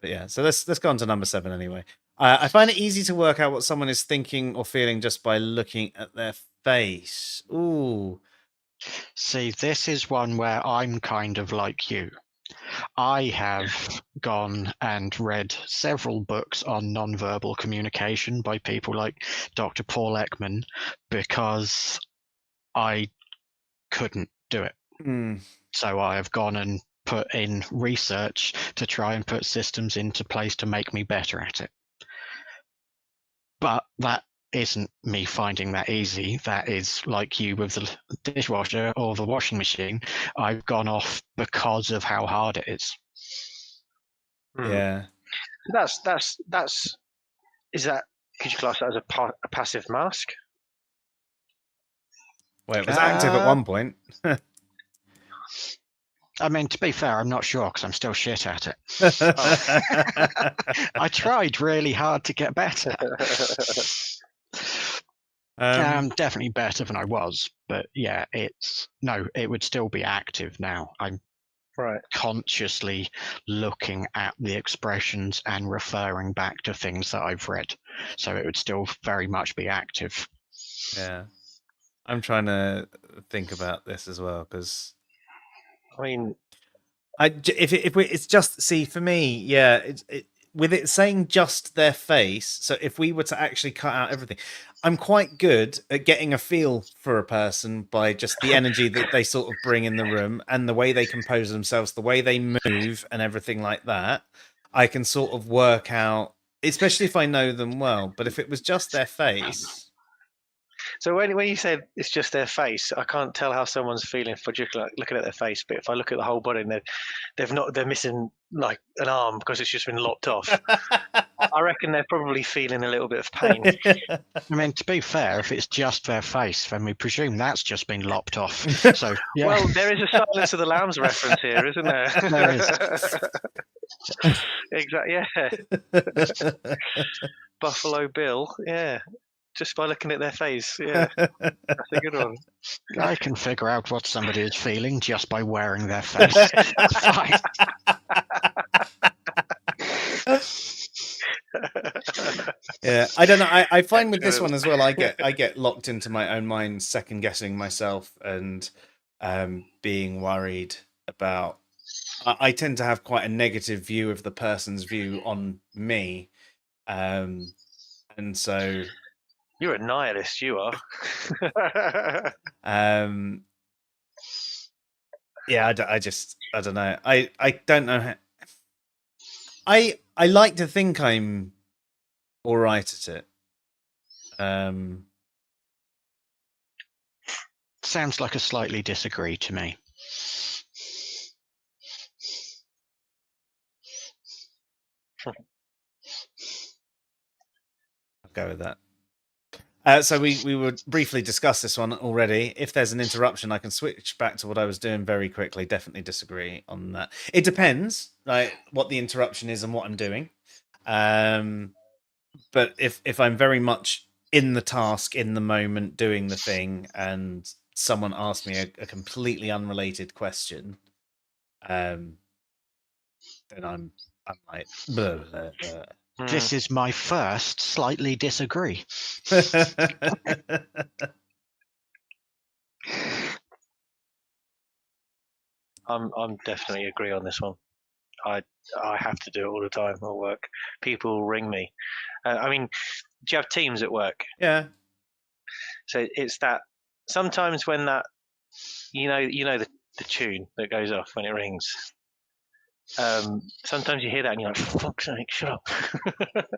[SPEAKER 1] yeah, so let's go on to number 7 anyway. I find it easy to work out what someone is thinking or feeling just by looking at their face. Ooh.
[SPEAKER 2] See, this is one where I'm kind of like you. I have gone and read several books on nonverbal communication by people like Dr. Paul Ekman because I couldn't do it. So I have gone and put in research to try and put systems into place to make me better at it. But that isn't me finding that easy. That is like you with the dishwasher or the washing machine. I've gone off because of how hard it is.
[SPEAKER 1] Yeah.
[SPEAKER 3] That's is that, could you class that as a passive mask?
[SPEAKER 1] Well, it was active at one point.
[SPEAKER 2] I mean, to be fair, I'm not sure because I'm still shit at it. I tried really hard to get better. I'm definitely better than I was, but yeah, it would still be active now. I'm consciously looking at the expressions and referring back to things that I've read, so it would still very much be active.
[SPEAKER 1] Yeah, I'm trying to think about this as well because
[SPEAKER 3] I mean,
[SPEAKER 1] if it's just, see, for me, yeah, with it saying just their face. So if we were to actually cut out everything, I'm quite good at getting a feel for a person by just the energy that they sort of bring in the room and the way they compose themselves, the way they move and everything like that. I can sort of work out, especially if I know them well. But if it was just their face.
[SPEAKER 3] So when you said it's just their face, I can't tell how someone's feeling for just looking at their face. But if I look at the whole body and they're missing like an arm because it's just been lopped off, I reckon they're probably feeling a little bit of pain.
[SPEAKER 2] I mean, to be fair, if it's just their face, then we presume that's just been lopped off. So yeah.
[SPEAKER 3] Well, there is a Silence of the Lambs reference here, isn't there?
[SPEAKER 2] There is.
[SPEAKER 3] Exactly. Yeah. Buffalo Bill. Yeah. Just by looking at their face. Yeah. That's a good one.
[SPEAKER 2] I can figure out what somebody is feeling just by wearing their face. It's fine.
[SPEAKER 1] Yeah, I don't know. I find with this one as well, I get locked into my own mind, second guessing myself and being worried about. I tend to have quite a negative view of the person's view on me, and so
[SPEAKER 3] you're a nihilist. You are.
[SPEAKER 1] Yeah, I don't know. I don't know how. I like to think I'm all right at it.
[SPEAKER 2] Sounds like a slightly disagree to me.
[SPEAKER 1] I'll go with that. So we would briefly discuss this one already. If there's an interruption, I can switch back to what I was doing very quickly. Definitely disagree on that. It depends, right, what the interruption is and what I'm doing. But if I'm very much in the task, in the moment, doing the thing, and someone asks me a completely unrelated question, then I'm like, blah, blah, blah.
[SPEAKER 2] This is my first slightly disagree.
[SPEAKER 3] I'm definitely agree on this one. I have to do it all the time at work. People ring me. I mean, do you have Teams at work?
[SPEAKER 1] Yeah.
[SPEAKER 3] So it's that sometimes when that you know the tune that goes off when it rings. Sometimes you hear that and you're like, for fuck's sake, shut up.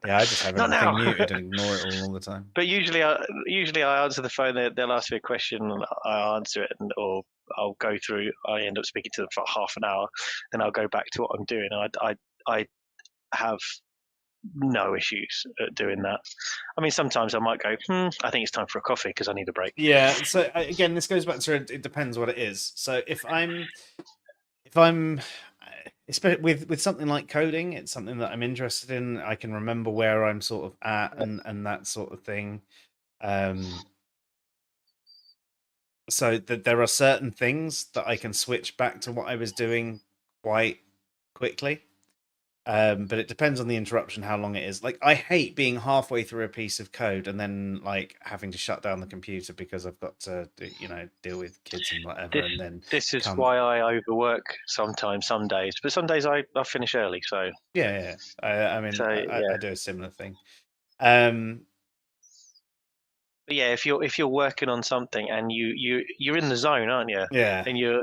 [SPEAKER 1] Yeah, I just have everything muted and ignore it all the time.
[SPEAKER 3] But usually I answer the phone. They'll ask me a question and I answer it, or I'll go through. I end up speaking to them for half an hour, then I'll go back to what I'm doing. And I have no issues at doing that. I mean, sometimes I might go, I think it's time for a coffee because I need a break.
[SPEAKER 1] Yeah. So again, this goes back to it depends what it is. So if I'm especially with something like coding, it's something that I'm interested in. I can remember where I'm sort of at and that sort of thing. So that there are certain things that I can switch back to what I was doing quite quickly. But it depends on the interruption, how long it is. Like, I hate being halfway through a piece of code and then like having to shut down the computer because I've got to, deal with kids and whatever. And then
[SPEAKER 3] this is why I overwork sometimes, some days, but some days I finish early. So
[SPEAKER 1] yeah. I mean,
[SPEAKER 3] So,
[SPEAKER 1] I do a similar thing.
[SPEAKER 3] but yeah, if you're working on something and you're in the zone, aren't you?
[SPEAKER 1] Yeah.
[SPEAKER 3] And you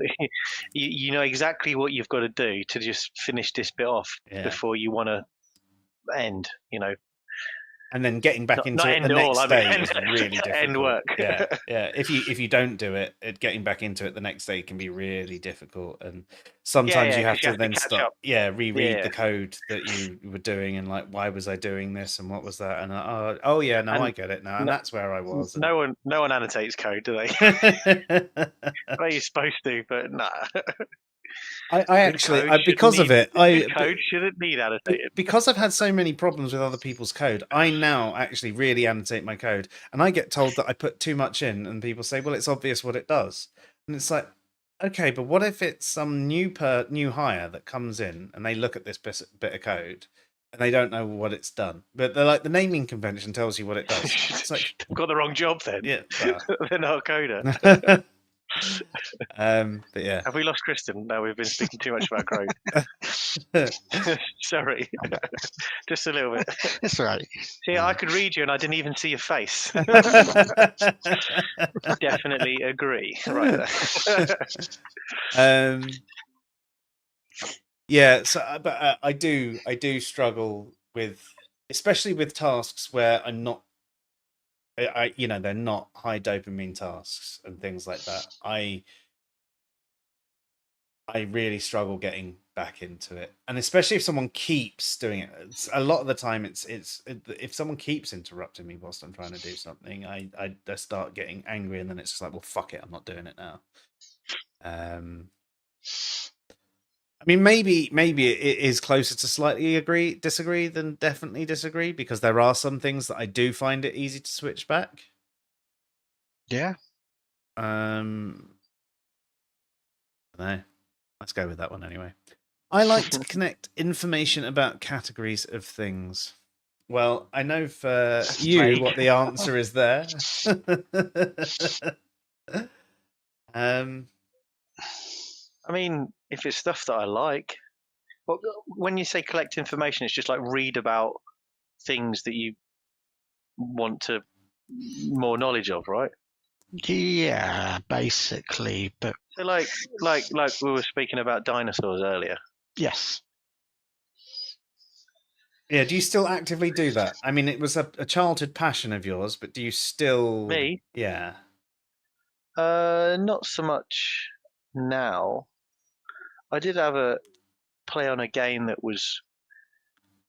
[SPEAKER 3] know exactly what you've got to do to just finish this bit off before you want to end.
[SPEAKER 1] And then getting back into it the next day is really difficult.
[SPEAKER 3] End work.
[SPEAKER 1] Yeah. If you don't do it, getting back into it the next day can be really difficult. And sometimes you have to then start, reread the code that you were doing and like, why was I doing this and what was that? And I get it now, and that's where I was.
[SPEAKER 3] No one annotates code, do they? Well, you're supposed to, but nah.
[SPEAKER 1] I actually, because of it,
[SPEAKER 3] code shouldn't need annotated.
[SPEAKER 1] Because I've had so many problems with other people's code, I now actually really annotate my code, and I get told that I put too much in, and people say, "Well, it's obvious what it does," and it's like, okay, but what if it's some new hire that comes in and they look at this bit of code and they don't know what it's done, but they're like, the naming convention tells you what it does. It's like,
[SPEAKER 3] they've got the wrong job then.
[SPEAKER 1] Yeah,
[SPEAKER 3] they're not a coder.
[SPEAKER 1] But yeah,
[SPEAKER 3] have we lost Kristen? No, we've been speaking too much about code. Sorry, just a little bit.
[SPEAKER 2] That's right.
[SPEAKER 3] See, I could read you and I didn't even see your face. Definitely agree. Right there.
[SPEAKER 1] Yeah, so but I do struggle with, especially with tasks where I'm not, they're not high dopamine tasks and things like that. I really struggle getting back into it, and especially if someone keeps doing it. A lot of the time, it's if someone keeps interrupting me whilst I'm trying to do something, I start getting angry, and then it's just like, well, fuck it, I'm not doing it now. I mean, maybe it is closer to slightly disagree than definitely disagree, because there are some things that I do find it easy to switch back.
[SPEAKER 2] Yeah.
[SPEAKER 1] No. Let's go with that one anyway. I like to connect information about categories of things. Well, I know for you what the answer is there.
[SPEAKER 3] I mean, if it's stuff that I like, well, when you say collect information, it's just like read about things that you want to more knowledge of, right?
[SPEAKER 2] Yeah, basically. But
[SPEAKER 3] so like we were speaking about dinosaurs earlier.
[SPEAKER 2] Yes.
[SPEAKER 1] Yeah, do you still actively do that? I mean, it was a childhood passion of yours, but do you still...
[SPEAKER 3] Me?
[SPEAKER 1] Yeah.
[SPEAKER 3] Not so much now. I did have a play on a game that was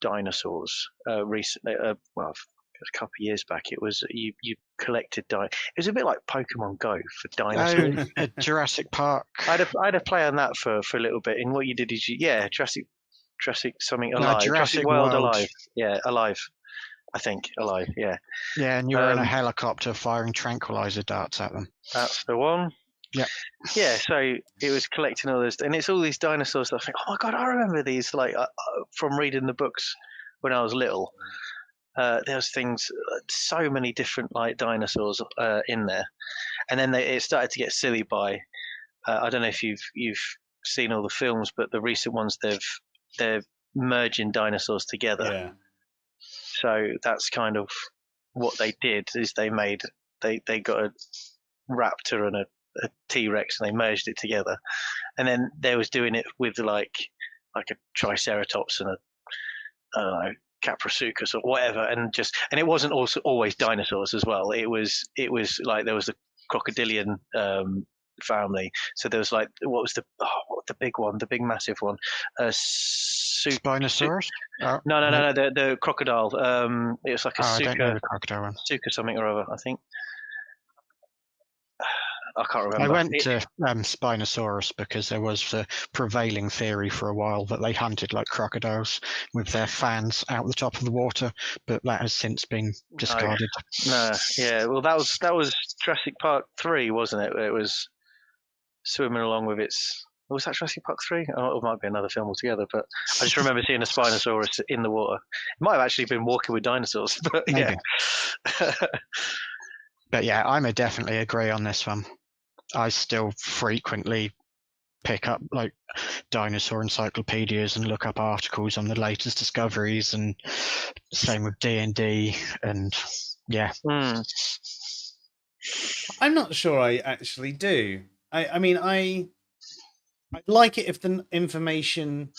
[SPEAKER 3] dinosaurs recently. Well, a couple of years back. It was you collected it was a bit like Pokemon Go for dinosaurs.
[SPEAKER 2] Jurassic Park.
[SPEAKER 3] I had a play on that for a little bit, and what you did is Jurassic something alive.
[SPEAKER 2] Jurassic
[SPEAKER 3] World alive. Yeah, alive. I think alive. Yeah.
[SPEAKER 2] Yeah, and you were in a helicopter firing tranquilizer darts at them.
[SPEAKER 3] That's the one.
[SPEAKER 2] Yeah.
[SPEAKER 3] Yeah. So it was collecting all this, and it's all these dinosaurs that I think, oh my god, I remember these like from reading the books when I was little. There's things, so many different like dinosaurs in there, and then it started to get silly by. I don't know if you've seen all the films, but the recent ones they're merging dinosaurs together.
[SPEAKER 1] Yeah.
[SPEAKER 3] So that's kind of what they did. Is they got a raptor and a T-Rex and they merged it together, and then they was doing it with like a triceratops and I don't know, Caprosuchus or whatever, and it wasn't also always dinosaurs as well. It was like there was a crocodilian family. So there was like, what was the big one, the big massive one,
[SPEAKER 2] Spinosaurus? Oh,
[SPEAKER 3] No. The crocodile. It was like a
[SPEAKER 2] I don't know
[SPEAKER 3] suka
[SPEAKER 2] the crocodile one.
[SPEAKER 3] something or other. I think. I can't remember.
[SPEAKER 2] I went to Spinosaurus because there was the prevailing theory for a while that they hunted like crocodiles with their fans out the top of the water, but that has since been discarded.
[SPEAKER 3] No, yeah. Well, that was Jurassic Park 3, wasn't it? It was swimming along with its. Was that Jurassic Park 3? Oh, it might be another film altogether, but I just remember seeing a Spinosaurus in the water. It might have actually been Walking with Dinosaurs, but
[SPEAKER 2] Maybe.
[SPEAKER 3] yeah.
[SPEAKER 2] But yeah, I definitely agree on this one. I still frequently pick up like dinosaur encyclopedias and look up articles on the latest discoveries, and same with D&D, and yeah.
[SPEAKER 1] I'm not sure I actually do. I mean, I'd like it if the information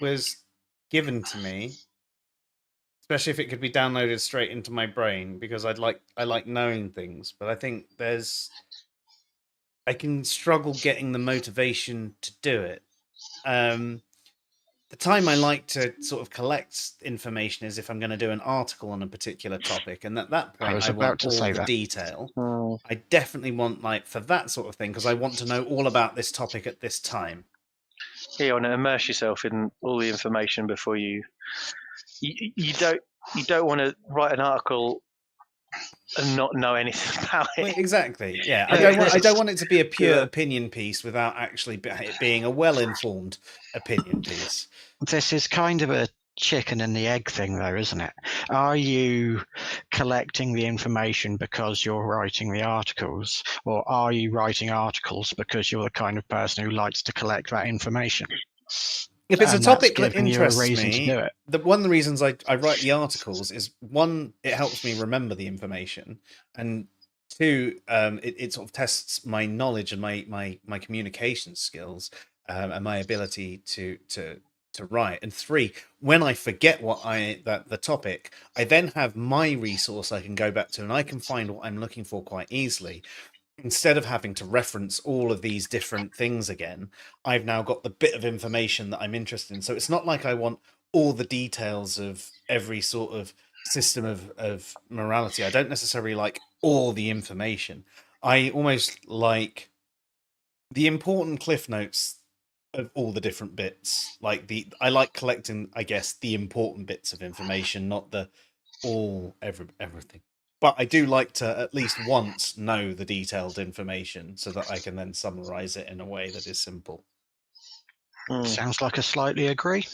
[SPEAKER 1] was given to me, especially if it could be downloaded straight into my brain, because I like knowing things. But I think I can struggle getting the motivation to do it. The time I like to sort of collect information is if I'm going to do an article on a particular topic, and at that point I want all the detail. I definitely want, like, for that sort of thing, because I want to know all about this topic at this time.
[SPEAKER 3] Yeah, you want to immerse yourself in all the information before you don't want to write an article and not know anything about it.
[SPEAKER 1] Well, exactly. Yeah, I don't want it to be a pure opinion piece without actually it being a well-informed opinion piece.
[SPEAKER 2] This is kind of a chicken and the egg thing, though, isn't it? Are you collecting the information because you're writing the articles, or are you writing articles because you're the kind of person who likes to collect that information?
[SPEAKER 1] If it's a topic that interests me, one of the reasons I write the articles is, one, it helps me remember the information, and two, it sort of tests my knowledge and my communication skills, and my ability to write. And three, when I forget the topic, I then have my resource I can go back to, and I can find what I'm looking for quite easily. Instead of having to reference all of these different things again, I've now got the bit of information that I'm interested in. So it's not like I want all the details of every sort of system of morality. I don't necessarily like all the information. I almost like the important cliff notes of all the different bits. I like collecting, I guess, the important bits of information, not everything. But I do like to at least once know the detailed information so that I can then summarize it in a way that is simple.
[SPEAKER 2] Sounds like I slightly agree.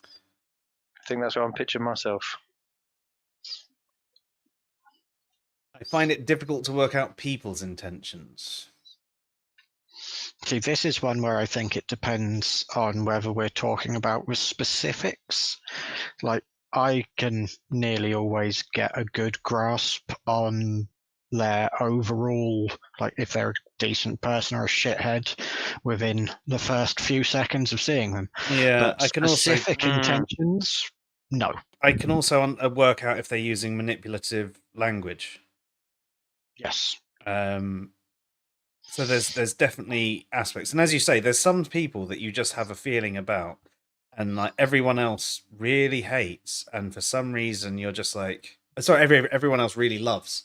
[SPEAKER 3] I think that's what I'm picturing myself.
[SPEAKER 1] I find it difficult to work out people's intentions.
[SPEAKER 2] See, this is one where I think it depends on whether we're talking about with specifics. Like, I can nearly always get a good grasp on their overall, like if they're a decent person or a shithead, within the first few seconds of seeing them.
[SPEAKER 1] Yeah,
[SPEAKER 2] but I can specific intentions, no.
[SPEAKER 1] I can also work out if they're using manipulative language.
[SPEAKER 2] Yes.
[SPEAKER 1] So there's definitely aspects, and as you say, there's some people that you just have a feeling about, and like everyone else really hates, and for some reason you're just like, sorry, everyone else really loves,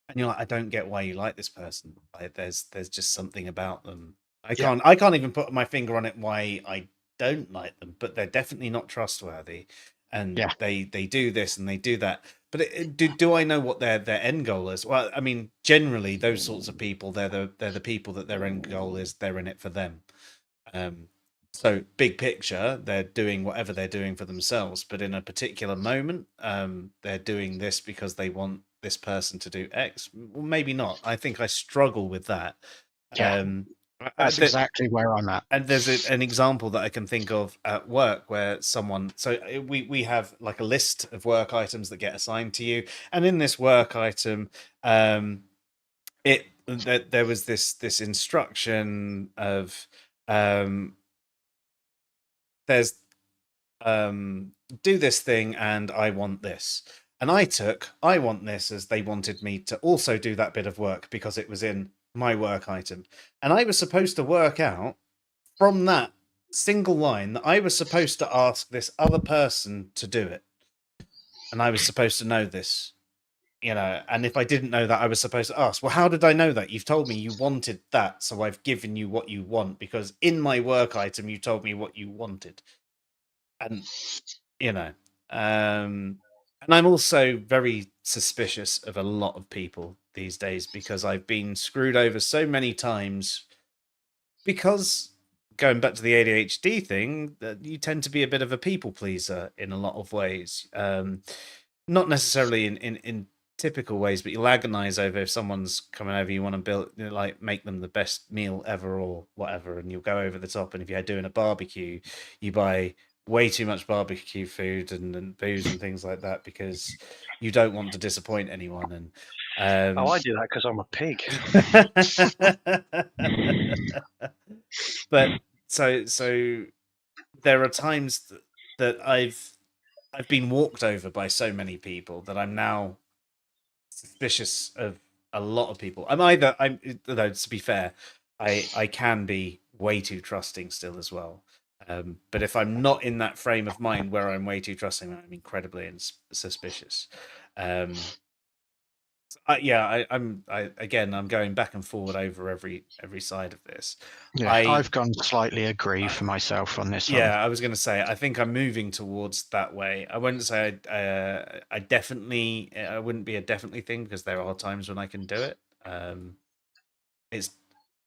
[SPEAKER 1] and you're like, I don't get why you like this person. There's just something about them. I can't even put my finger on it why I don't like them, but they're definitely not trustworthy, and they do this and they do that. But do I know what their end goal is? Well, I mean, generally those sorts of people, they're the people that their end goal is they're in it for them. So big picture, they're doing whatever they're doing for themselves, but in a particular moment, they're doing this because they want this person to do X. Well, maybe not. I think I struggle with that.
[SPEAKER 2] Yeah. That's exactly where I'm at.
[SPEAKER 1] And there's an example that I can think of at work where we have like a list of work items that get assigned to you, and in this work item, there was this instruction of there's do this thing and I want this, and I want this as they wanted me to also do that bit of work because it was in my work item, and I was supposed to work out from that single line that I was supposed to ask this other person to do it, and I was supposed to know this, and if I didn't know that, I was supposed to ask, well, how did I know that? You've told me you wanted that, so I've given you what you want, because in my work item you told me what you wanted. And and I'm also very suspicious of a lot of people these days, because I've been screwed over so many times, because going back to the ADHD thing, that you tend to be a bit of a people pleaser in a lot of ways. Not necessarily in typical ways, but you'll agonize over if someone's coming over, you want to build, make them the best meal ever or whatever, and you'll go over the top. And if you're doing a barbecue, you buy way too much barbecue food and booze and things like that, because you don't want to disappoint anyone. And
[SPEAKER 3] I do that because I'm a pig.
[SPEAKER 1] But so there are times that I've been walked over by so many people that I'm now suspicious of a lot of people. Though, to be fair, I can be way too trusting still as well. But if I'm not in that frame of mind where I'm way too trusting, I'm incredibly suspicious. I'm going back and forward over every side of this.
[SPEAKER 2] Yeah, I've gone slightly agree for myself on this one.
[SPEAKER 1] Yeah, I was going to say, I think I'm moving towards that way. I wouldn't say I definitely, I wouldn't be a definitely thing, because there are times when I can do it.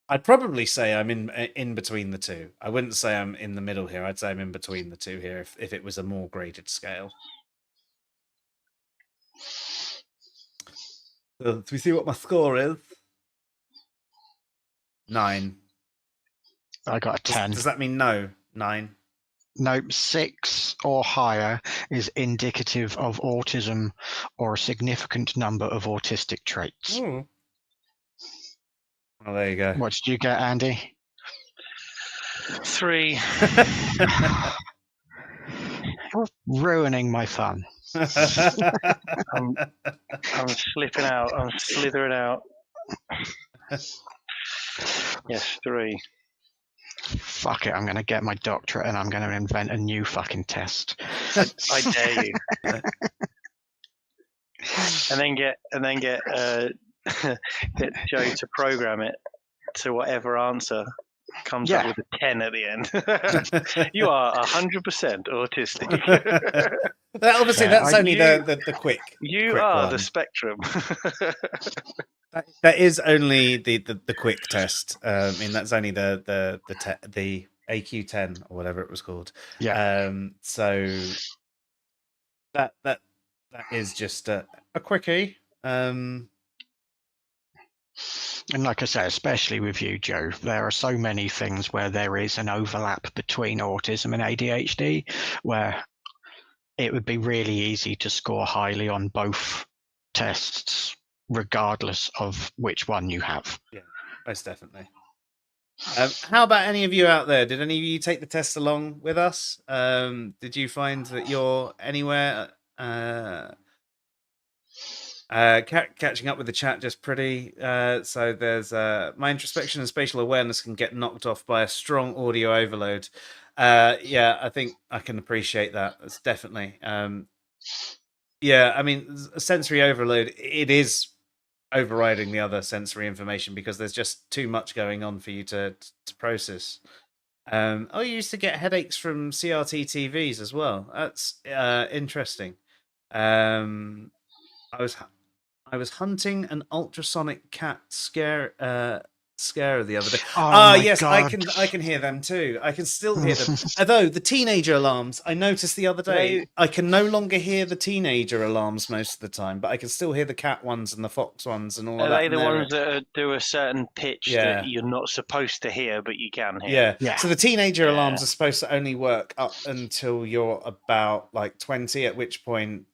[SPEAKER 1] I'd probably say I'm in between the two. I wouldn't say I'm in the middle here. I'd say I'm in between the two here if it was a more graded scale. So, do we see what my score is? 9.
[SPEAKER 2] I got a 10.
[SPEAKER 1] Does that mean no? 9?
[SPEAKER 2] No, 6 or higher is indicative of autism or a significant number of autistic traits.
[SPEAKER 1] Ooh. Well, there you go.
[SPEAKER 2] What did you get, Andy?
[SPEAKER 3] 3.
[SPEAKER 2] You're ruining my fun.
[SPEAKER 3] I'm slipping out. I'm slithering out. Yes, 3.
[SPEAKER 2] Fuck it, I'm going to get my doctorate and I'm going to invent a new fucking test.
[SPEAKER 3] I dare you. and then get get Joe to program it to whatever answer comes up with a 10 at the end. You are 100% autistic.
[SPEAKER 1] Obviously, that's only the quick.
[SPEAKER 3] You
[SPEAKER 1] quick
[SPEAKER 3] are
[SPEAKER 1] one.
[SPEAKER 3] the spectrum.
[SPEAKER 1] That is only the quick test. That's only the AQ10 or whatever it was called.
[SPEAKER 2] Yeah.
[SPEAKER 1] So that is just a quickie.
[SPEAKER 2] And like I say, especially with you, Joe, there are so many things where there is an overlap between autism and ADHD, where it would be really easy to score highly on both tests, regardless of which one you have.
[SPEAKER 1] Yeah, most definitely. How about any of you out there? Did any of you take the test along with us? Did you find that you're anywhere... catching up with the chat just pretty. So there's my introspection and spatial awareness can get knocked off by a strong audio overload. Yeah, I think I can appreciate that. It's definitely. Yeah, I mean, sensory overload, it is overriding the other sensory information because there's just too much going on for you to process. You used to get headaches from CRT TVs as well. That's interesting. I was hunting an ultrasonic cat scare the other day. Yes, God. I can hear them too. I can still hear them. Although the teenager alarms, I noticed the other day, I can no longer hear the teenager alarms most of the time, but I can still hear the cat ones and the fox ones and all of that.
[SPEAKER 3] Are they the ones that do a certain pitch that you're not supposed to hear, but you can hear?
[SPEAKER 1] Yeah. So the teenager alarms are supposed to only work up until you're about like 20, at which point...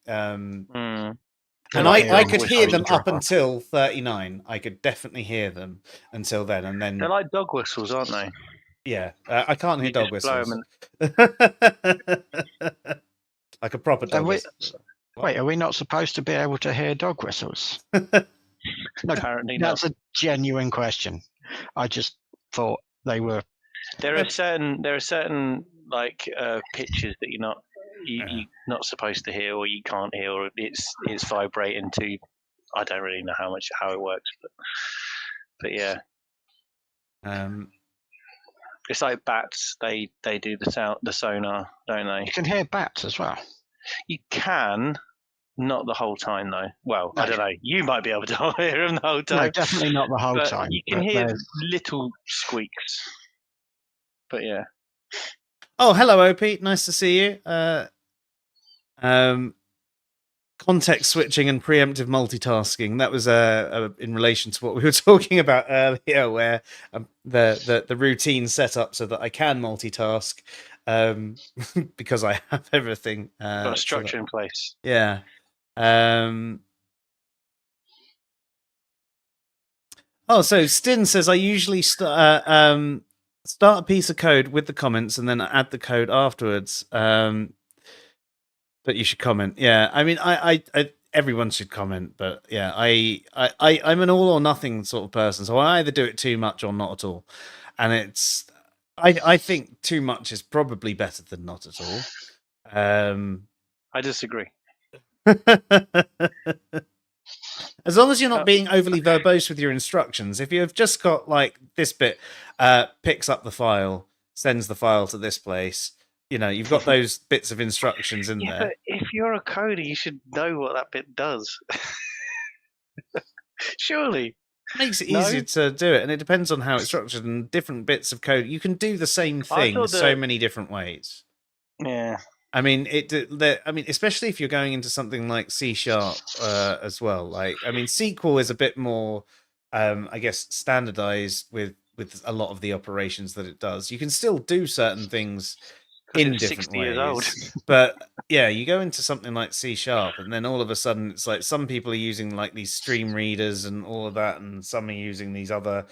[SPEAKER 1] And I could hear them up until 39. I could definitely hear them until then, and then
[SPEAKER 3] they're like dog whistles, aren't they?
[SPEAKER 1] Yeah, I can't hear dog whistles. Like a proper dog whistle.
[SPEAKER 2] Wait, are we not supposed to be able to hear dog whistles?
[SPEAKER 3] No, apparently
[SPEAKER 2] that's a genuine question. I just thought they were
[SPEAKER 3] There are certain like pitches that you're not supposed to hear, or you can't hear, or it's vibrating to. I don't really know how it works, but yeah. It's like bats. They do the sonar, don't they?
[SPEAKER 2] You can hear bats as well.
[SPEAKER 3] You can, not the whole time though. Well,
[SPEAKER 2] No.
[SPEAKER 3] I don't know. You might be able to hear them the whole time.
[SPEAKER 2] No, definitely not the whole
[SPEAKER 3] but
[SPEAKER 2] time.
[SPEAKER 3] You can hear little squeaks. But yeah.
[SPEAKER 1] Oh, hello, OP. Nice to see you. Context switching and preemptive multitasking. That was in relation to what we were talking about earlier, where the routine set up so that I can multitask because I have everything.
[SPEAKER 3] Got a structure in place.
[SPEAKER 1] Yeah. So Stin says I usually start a piece of code with the comments and then add the code afterwards. But you should comment. Yeah, I mean, I everyone should comment. But yeah, I'm an all or nothing sort of person. So I either do it too much or not at all. And I think too much is probably better than not at all.
[SPEAKER 3] I disagree.
[SPEAKER 1] As long as you're not being overly verbose with your instructions. If you've just got like this bit, picks up the file, sends the file to this place. You know, you've got those bits of instructions in there.
[SPEAKER 3] But if you're a coder, you should know what that bit does. Surely.
[SPEAKER 1] It makes it easier to do it, and it depends on how it's structured and different bits of code. You can do the same thing so many different ways.
[SPEAKER 3] Yeah.
[SPEAKER 1] I mean, especially if you're going into something like C# as well. Like, I mean, SQL is a bit more, I guess, standardized with a lot of the operations that it does. You can still do certain things in different ways, but yeah, you go into something like C#, and then all of a sudden it's like some people are using like these stream readers and all of that, and some are using these other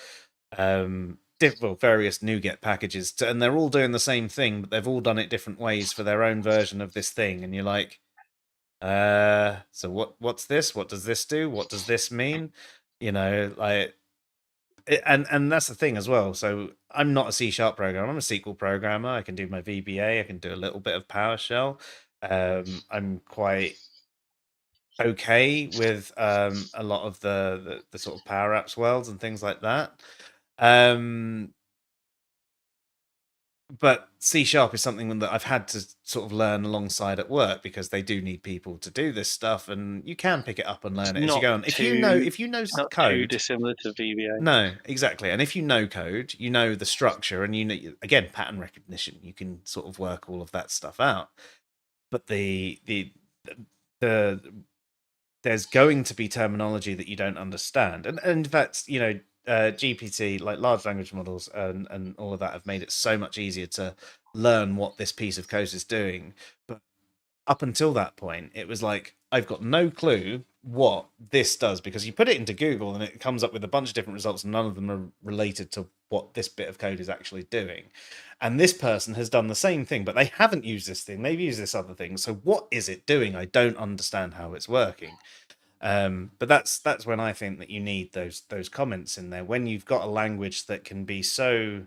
[SPEAKER 1] various NuGet packages, and they're all doing the same thing, but they've all done it different ways for their own version of this thing, and you're like, so what's this? What does this do? What does this mean? You know, like. And that's the thing as well. So I'm not a C# programmer. I'm a SQL programmer. I can do my VBA. I can do a little bit of PowerShell. I'm quite okay with a lot of the sort of Power Apps worlds and things like that. But C# is something that I've had to sort of learn alongside at work because they do need people to do this stuff, and you can pick it up and learn it as you go on. If you know code,
[SPEAKER 3] too dissimilar to VBA.
[SPEAKER 1] No, exactly. And if you know code, you know the structure, and you know, again, pattern recognition. You can sort of work all of that stuff out. But there's going to be terminology that you don't understand, and in fact, you know. GPT, like large language models and all of that, have made it so much easier to learn what this piece of code is doing. But up until that point, it was like, I've got no clue what this does, because you put it into Google and it comes up with a bunch of different results, and none of them are related to what this bit of code is actually doing. And this person has done the same thing, but they haven't used this thing. They've used this other thing. So what is it doing? I don't understand how it's working. But that's when I think that you need those comments in there, when you've got a language that can be so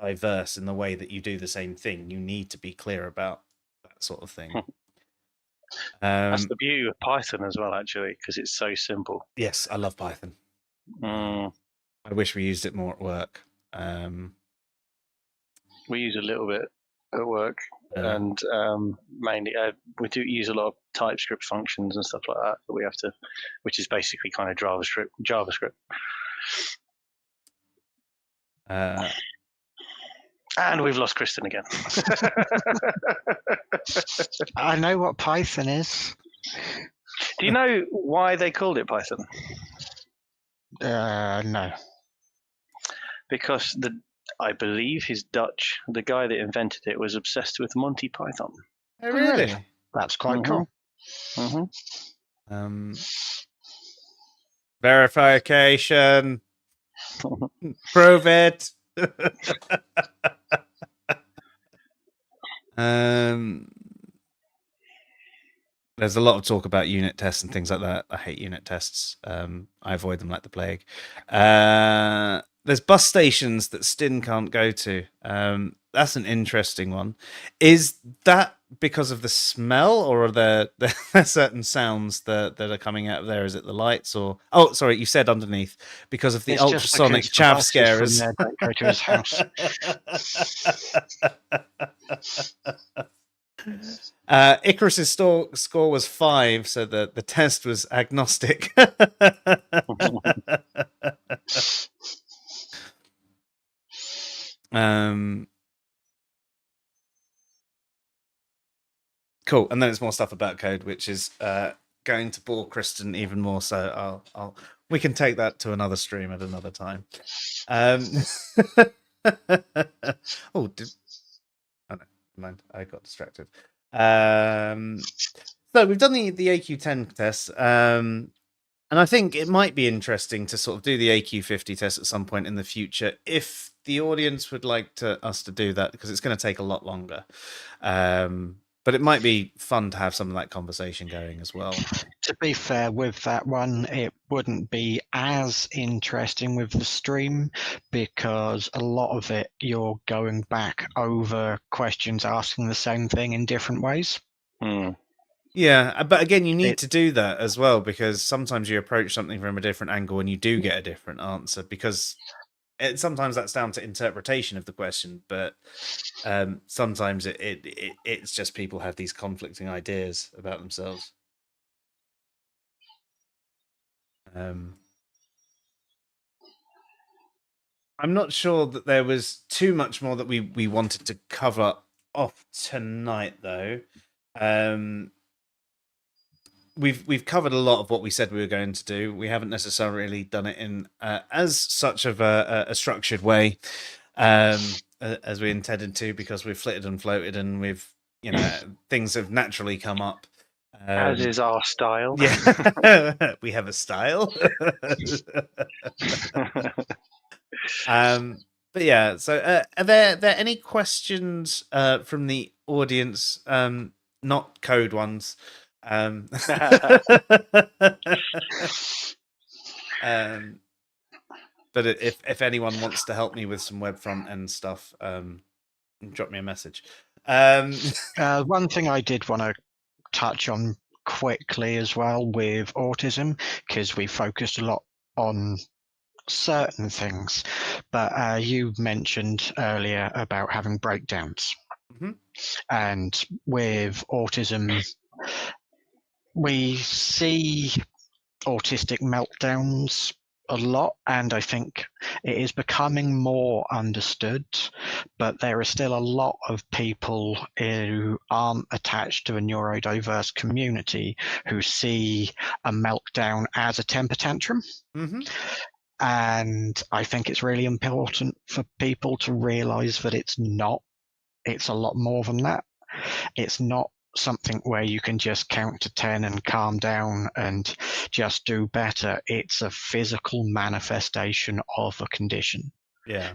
[SPEAKER 1] diverse in the way that you do the same thing. You need to be clear about that sort of thing.
[SPEAKER 3] That's the beauty of Python as well, actually, because it's so simple.
[SPEAKER 1] Yes, I love Python. I wish we used it more at work.
[SPEAKER 3] We use a little bit at work. And mainly we do use a lot of TypeScript functions and stuff like that we have to, which is basically kind of JavaScript. And we've lost Kristen again.
[SPEAKER 2] I know what Python is.
[SPEAKER 3] Do you know why they called it Python?
[SPEAKER 2] No.
[SPEAKER 3] Because I believe he's Dutch. The guy that invented it was obsessed with Monty Python.
[SPEAKER 1] Oh, really?
[SPEAKER 2] That's quite cool.
[SPEAKER 1] Verification. Prove it. There's a lot of talk about unit tests and things like that. I hate unit tests. I avoid them like the plague. there's bus stations that Stin can't go to. That's an interesting one. Is that because of the smell, or are there certain sounds that are coming out of there? Is it the lights, or sorry, you said underneath because of the
[SPEAKER 2] It's just
[SPEAKER 1] ultrasonic
[SPEAKER 2] because the
[SPEAKER 1] chav
[SPEAKER 2] buses from
[SPEAKER 1] scarers.
[SPEAKER 2] there don't go to his house.
[SPEAKER 1] Icarus's score was 5, so the test was agnostic. Cool, and then it's more stuff about code, which is going to bore Kristen even more. So we can take that to another stream at another time. Oh, no, mind. I got distracted. So we've done the AQ10 test, and I think it might be interesting to sort of do the AQ50 test at some point in the future if the audience would like us to do that, because it's going to take a lot longer. But it might be fun to have some of that conversation going as well.
[SPEAKER 2] To be fair, with that one, it wouldn't be as interesting with the stream, because a lot of it you're going back over questions asking the same thing in different ways.
[SPEAKER 1] Yeah, but again, you need to do that as well, because sometimes you approach something from a different angle and you do get a different answer, because sometimes that's down to interpretation of the question, but sometimes it's just people have these conflicting ideas about themselves. I'm not sure that there was too much more that we wanted to cover off tonight, though. We've covered a lot of what we said we were going to do. We haven't necessarily done it in as such of a structured way as we intended to, because we've flitted and floated, and we've things have naturally come up.
[SPEAKER 3] As is our style.
[SPEAKER 1] Yeah, we have a style. But yeah, so are there any questions from the audience? Not code ones. But if anyone wants to help me with some web front end stuff, drop me a message.
[SPEAKER 2] One thing I did want to touch on quickly as well with autism, because we focused a lot on certain things, but you mentioned earlier about having breakdowns. And with autism, we see autistic meltdowns a lot, and I think it is becoming more understood, but there are still a lot of people who aren't attached to a neurodiverse community who see a meltdown as a temper tantrum. And I think it's really important for people to realize that it's not. It's a lot more than that. It's not something where you can just count to 10 and calm down and just do better. It's a physical manifestation of a condition.
[SPEAKER 1] Yeah.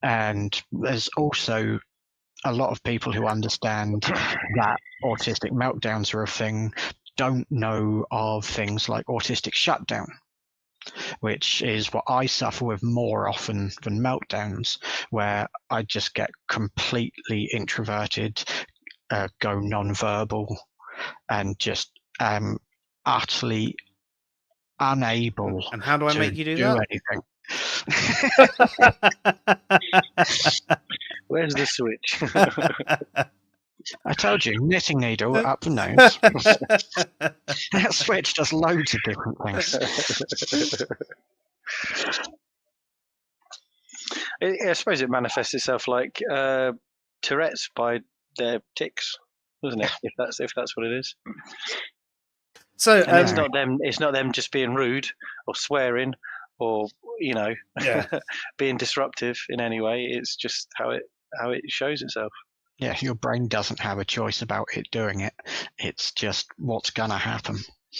[SPEAKER 2] And there's also a lot of people who understand that autistic meltdowns are a thing, don't know of things like autistic shutdown, which is what I suffer with more often than meltdowns, where I just get completely introverted, go non-verbal, and just utterly unable.
[SPEAKER 1] And how do I make you do
[SPEAKER 2] that?
[SPEAKER 1] Anything.
[SPEAKER 3] Where's the switch?
[SPEAKER 2] I told you, knitting needle up the nose. That switch does loads of different things.
[SPEAKER 3] I suppose it manifests itself like Tourette's by their tics, doesn't it? If that's what it is.
[SPEAKER 1] So
[SPEAKER 3] it's not them just being rude or swearing or being disruptive in any way. It's just how it shows itself.
[SPEAKER 2] Yeah, your brain doesn't have a choice about it doing it. It's just what's gonna happen.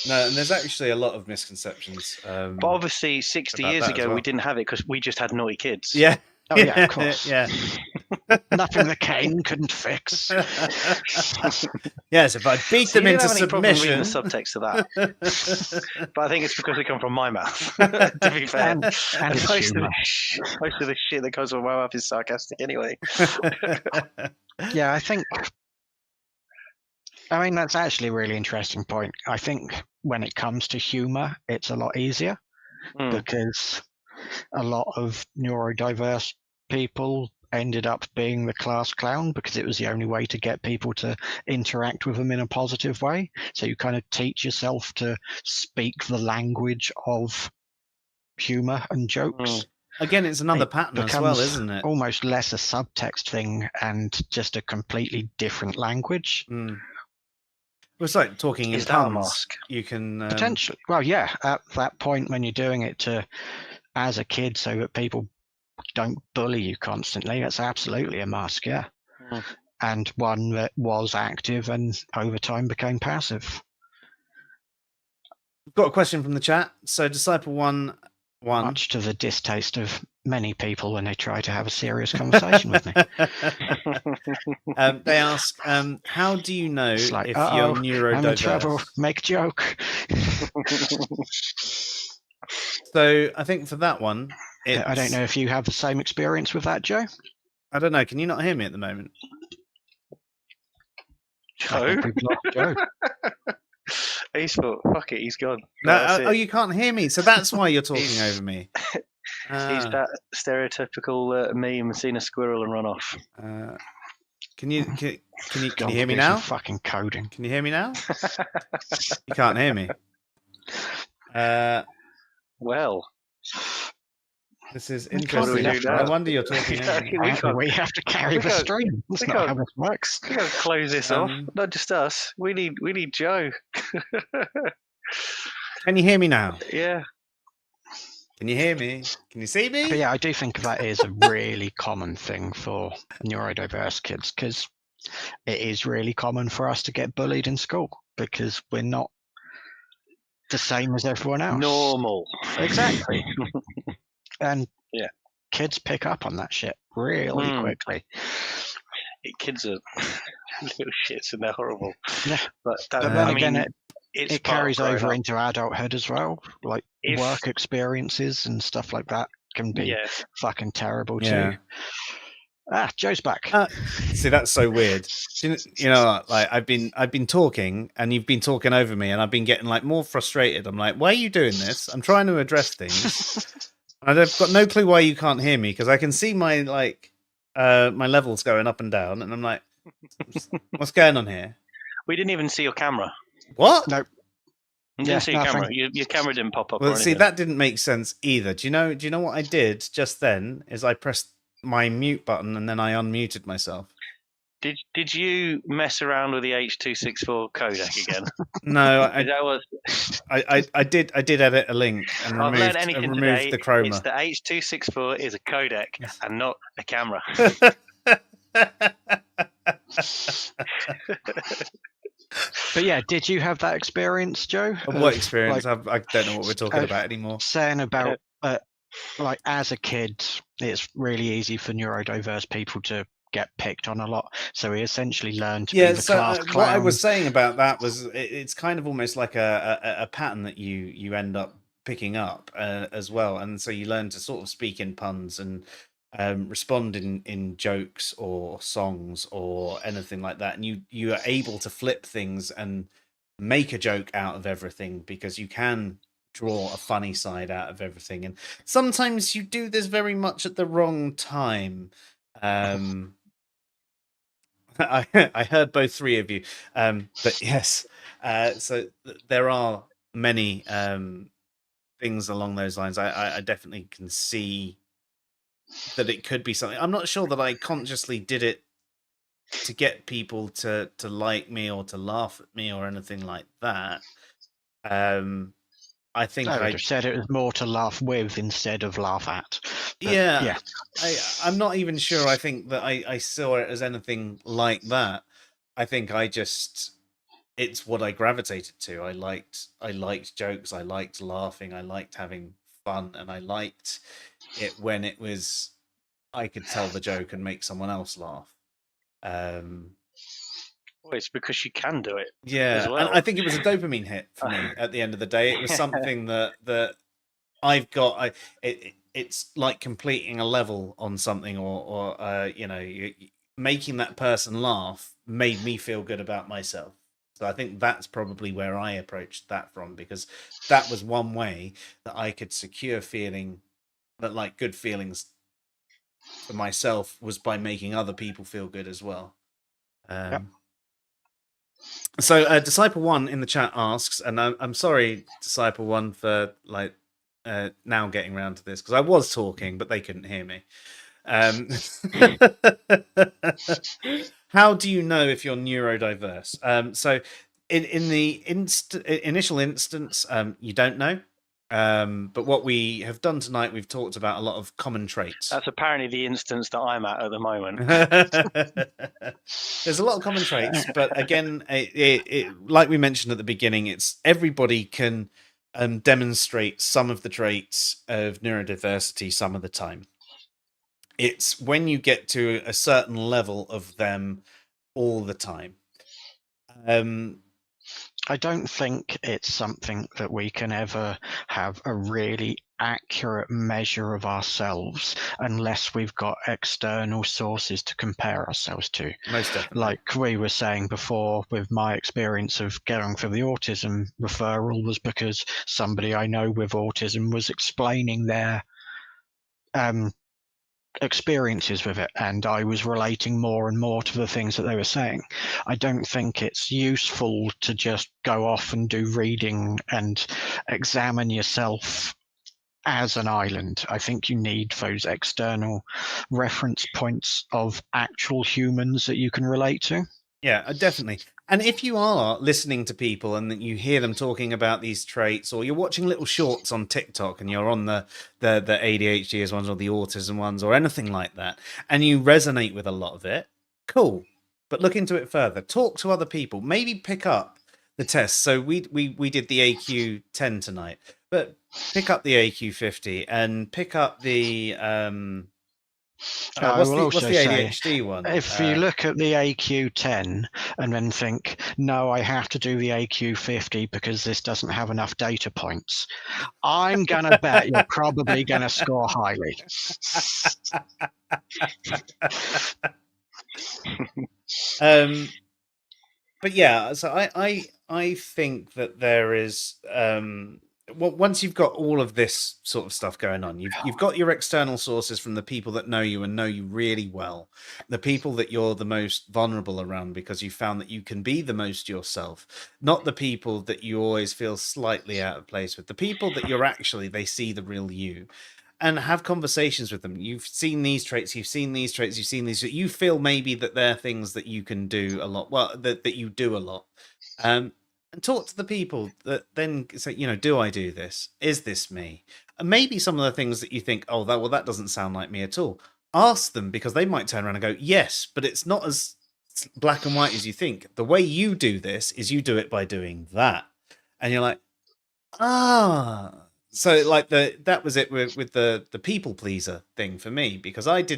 [SPEAKER 1] No, and there's actually a lot of misconceptions.
[SPEAKER 3] But obviously, 60 years ago, we didn't have it because we just had naughty kids.
[SPEAKER 1] Yeah.
[SPEAKER 2] Oh yeah, of course.
[SPEAKER 1] Yeah.
[SPEAKER 2] Nothing the cane couldn't fix.
[SPEAKER 1] Yes, if I beat
[SPEAKER 3] So
[SPEAKER 1] them
[SPEAKER 3] you
[SPEAKER 1] into
[SPEAKER 3] didn't have any problem reading
[SPEAKER 1] submission.
[SPEAKER 3] the subtext of that, but I think it's because they come from my mouth. To be fair,
[SPEAKER 2] And it's
[SPEAKER 3] most
[SPEAKER 2] humour.
[SPEAKER 3] of the shit that comes from my mouth is sarcastic anyway.
[SPEAKER 2] Yeah, I mean, that's actually a really interesting point. I think when it comes to humour, it's a lot easier because a lot of neurodiverse people ended up being the class clown because it was the only way to get people to interact with them in a positive way. So you kind of teach yourself to speak the language of humour and jokes.
[SPEAKER 1] Again, it's another
[SPEAKER 2] It
[SPEAKER 1] pattern as
[SPEAKER 2] becomes
[SPEAKER 1] well, isn't it?
[SPEAKER 2] almost less a subtext thing and just a completely different language.
[SPEAKER 1] It's like talking in
[SPEAKER 3] Is that a
[SPEAKER 1] puns.
[SPEAKER 3] mask?
[SPEAKER 1] You can
[SPEAKER 2] Potentially. Well, yeah, at that point when you're doing it as a kid so that people don't bully you constantly, that's absolutely a mask, yeah. And one that was active and over time became passive.
[SPEAKER 1] We've got a question from the chat. So Disciple 1,
[SPEAKER 2] much to the distaste of many people when they try to have a serious conversation with me.
[SPEAKER 1] They ask, how do you know
[SPEAKER 2] It's like,
[SPEAKER 1] if you're neurodiverse?
[SPEAKER 2] I'm in trouble, make a joke.
[SPEAKER 1] So I think for that one,
[SPEAKER 2] I don't know if you have the same experience with that, Joe.
[SPEAKER 1] I don't know. Can you not hear me at the moment?
[SPEAKER 3] Joe?
[SPEAKER 2] Joe.
[SPEAKER 3] He's thought, fuck it, he's gone.
[SPEAKER 1] No, you can't hear me, so that's why you're talking over me.
[SPEAKER 3] He's that stereotypical meme, seen a squirrel and run off.
[SPEAKER 1] Can you hear me now?
[SPEAKER 2] Fucking coding.
[SPEAKER 1] Can you hear me now? You can't hear me.
[SPEAKER 3] Well,
[SPEAKER 1] this is interesting. I wonder you're talking.
[SPEAKER 2] We have to carry the stream. That's not how this works.
[SPEAKER 3] We gotta close this off. Not just us. We need Joe.
[SPEAKER 1] Can you hear me now?
[SPEAKER 3] Yeah.
[SPEAKER 1] Can you hear me? Can you see me?
[SPEAKER 2] But yeah, I do think that is a really common thing for neurodiverse kids because it is really common for us to get bullied in school because we're not the same as everyone else.
[SPEAKER 3] Normal.
[SPEAKER 2] Exactly. And
[SPEAKER 3] yeah,
[SPEAKER 2] kids pick up on that shit really quickly.
[SPEAKER 3] Kids are little shits and they're horrible.
[SPEAKER 2] Yeah.
[SPEAKER 3] But
[SPEAKER 2] then again, it carries over into adulthood as well. Like work experiences and stuff like that can be fucking terrible too. Joe's back.
[SPEAKER 1] See, that's so weird. You know, like I've been talking and you've been talking over me and I've been getting like more frustrated. I'm like, why are you doing this? I'm trying to address things. And I've got no clue why you can't hear me because I can see my my levels going up and down and I'm like, what's going on here?
[SPEAKER 3] We didn't even see your camera.
[SPEAKER 1] What?
[SPEAKER 2] Nope.
[SPEAKER 3] You didn't see your camera. Your camera didn't pop up.
[SPEAKER 1] Well, see, that didn't make sense either. Do you know what I did just then? Is I pressed my mute button and then I unmuted myself.
[SPEAKER 3] Did you mess around with the H.264 codec again?
[SPEAKER 1] No,
[SPEAKER 3] I
[SPEAKER 1] did edit a link and removed the chroma.
[SPEAKER 3] It's the H.264 is a codec and not a camera.
[SPEAKER 2] But yeah, did you have that experience, Joe?
[SPEAKER 1] What experience? I don't know what we're talking about anymore.
[SPEAKER 2] Saying about like as a kid, it's really easy for neurodiverse people to get picked on a lot. So we essentially learned to be the class clown.
[SPEAKER 1] What I was saying about that was it's kind of almost like a pattern that you end up picking up as well. And so you learn to sort of speak in puns and respond in jokes or songs or anything like that. And you are able to flip things and make a joke out of everything because you can draw a funny side out of everything. And sometimes you do this very much at the wrong time. I heard both three of you, but yes. So there are many things along those lines. I definitely can see that it could be something. I'm not sure that I consciously did it to get people to like me or to laugh at me or anything like that. I think I
[SPEAKER 2] said it was more to laugh with instead of laugh at.
[SPEAKER 1] But yeah. I'm not even sure. I think that I saw it as anything like that. I think it's what I gravitated to. I liked jokes. I liked laughing. I liked having fun, and I liked it when it was I could tell the joke and make someone else laugh.
[SPEAKER 3] Well, it's because you can do it.
[SPEAKER 1] Yeah,
[SPEAKER 3] as well.
[SPEAKER 1] and I think it was a dopamine hit for me at the end of the day. It was something that I've got. It's like completing a level on something, or making that person laugh made me feel good about myself. So I think that's probably where I approached that from, because that was one way that I could secure feeling that, like, good feelings for myself was by making other people feel good as well.
[SPEAKER 2] Yep.
[SPEAKER 1] So Disciple One in the chat asks, and I'm sorry, Disciple One, for now getting around to this, because I was talking but they couldn't hear me. How do you know if you're neurodiverse? So in the initial instance, you don't know. But what we have done tonight, we've talked about a lot of common traits.
[SPEAKER 3] That's apparently the instance that I'm at the moment.
[SPEAKER 1] There's a lot of common traits, but again, like we mentioned at the beginning, it's everybody can demonstrate some of the traits of neurodiversity some of the time. It's when you get to a certain level of them all the time.
[SPEAKER 2] I don't think it's something that we can ever have a really accurate measure of ourselves unless we've got external sources to compare ourselves to.
[SPEAKER 1] Most definitely.
[SPEAKER 2] Like we were saying before, with my experience of going for the autism referral was because somebody I know with autism was explaining their experiences with it, and I was relating more and more to the things that they were saying. I don't think it's useful to just go off and do reading and examine yourself as an island. I think you need those external reference points of actual humans that you can relate to.
[SPEAKER 1] Yeah, definitely. And if you are listening to people and you hear them talking about these traits, or you're watching little shorts on TikTok and you're on the ADHD ones or the autism ones or anything like that, and you resonate with a lot of it, cool. But look into it further. Talk to other people. Maybe pick up the tests. So we did the AQ 10 tonight, but pick up the AQ 50 and pick up the what's the ADHD one?
[SPEAKER 2] If you look at the AQ 10 and then think, no, I have to do the AQ 50 because this doesn't have enough data points, I'm going to bet you're probably going to score highly.
[SPEAKER 1] But yeah, so I think that there is once you've got all of this sort of stuff going on, you've got your external sources from the people that know you and know you really well, the people that you're the most vulnerable around because you found that you can be the most yourself, not the people that you always feel slightly out of place with, the people that you're actually, they see the real you. And have conversations with them. You've seen these traits, you've seen these traits, you've seen these. You feel maybe that they're things that you can do a lot. Well, that you do a lot. And talk to the people that then say, do I do this? Is this me? And maybe some of the things that you think, that doesn't sound like me at all. Ask them, because they might turn around and go, yes, but it's not as black and white as you think. The way you do this is you do it by doing that. And you're like, so like that was it with the people pleaser thing for me, because I've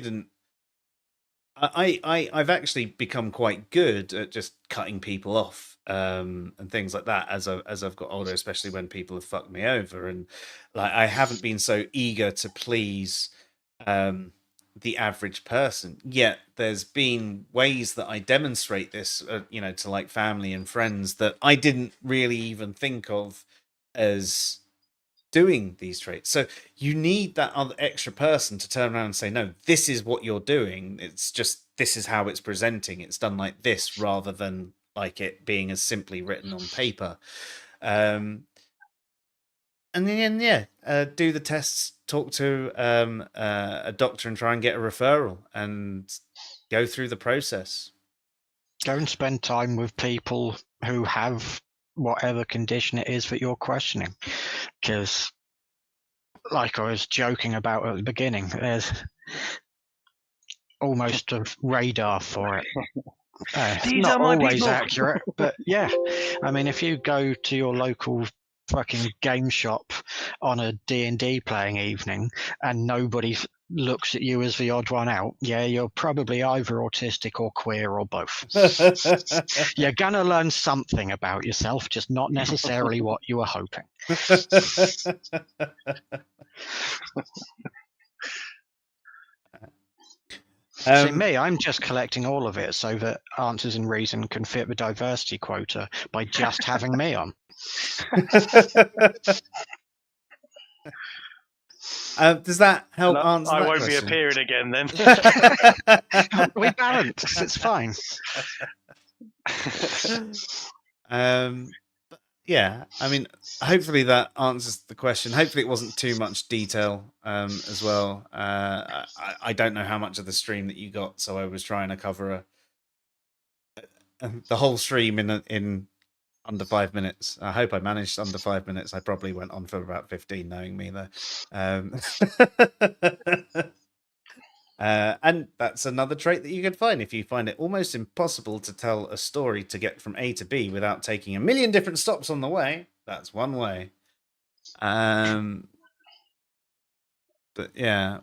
[SPEAKER 1] actually become quite good at just cutting people off and things like that as I've got older, especially when people have fucked me over, and like I haven't been so eager to please the average person. Yet there's been ways that I demonstrate this to like family and friends that I didn't really even think of as doing these traits. So you need that other extra person to turn around and say, no, this is what you're doing. It's just, this is how it's presenting. It's done like this, rather than like it being as simply written on paper. And then, do the tests, talk to a doctor and try and get a referral and go through the process.
[SPEAKER 2] Go and spend time with people who have whatever condition it is that you're questioning, because like I was joking about at the beginning, there's almost a radar for it. Not always accurate, but yeah, I mean, if you go to your local fucking game shop on a D&D playing evening and nobody looks at you as the odd one out, yeah, you're probably either autistic or queer or both. You're gonna learn something about yourself, just not necessarily what you were hoping. See, me, I'm just collecting all of it so that Answers in Reason can fit the diversity quota by just having me on.
[SPEAKER 1] Does that help
[SPEAKER 3] And
[SPEAKER 1] answer
[SPEAKER 3] I
[SPEAKER 1] that
[SPEAKER 3] won't
[SPEAKER 1] question?
[SPEAKER 3] be appearing again then.
[SPEAKER 2] We balance. It's fine.
[SPEAKER 1] But yeah, I mean, hopefully that answers the question. Hopefully it wasn't too much detail as well. I don't know how much of the stream that you got, so I was trying to cover the whole stream in under 5 minutes. I hope I managed under 5 minutes. I probably went on for about 15, knowing me though. And that's another trait that you can find. If you find it almost impossible to tell a story to get from A to B without taking a million different stops on the way, that's one way. But yeah.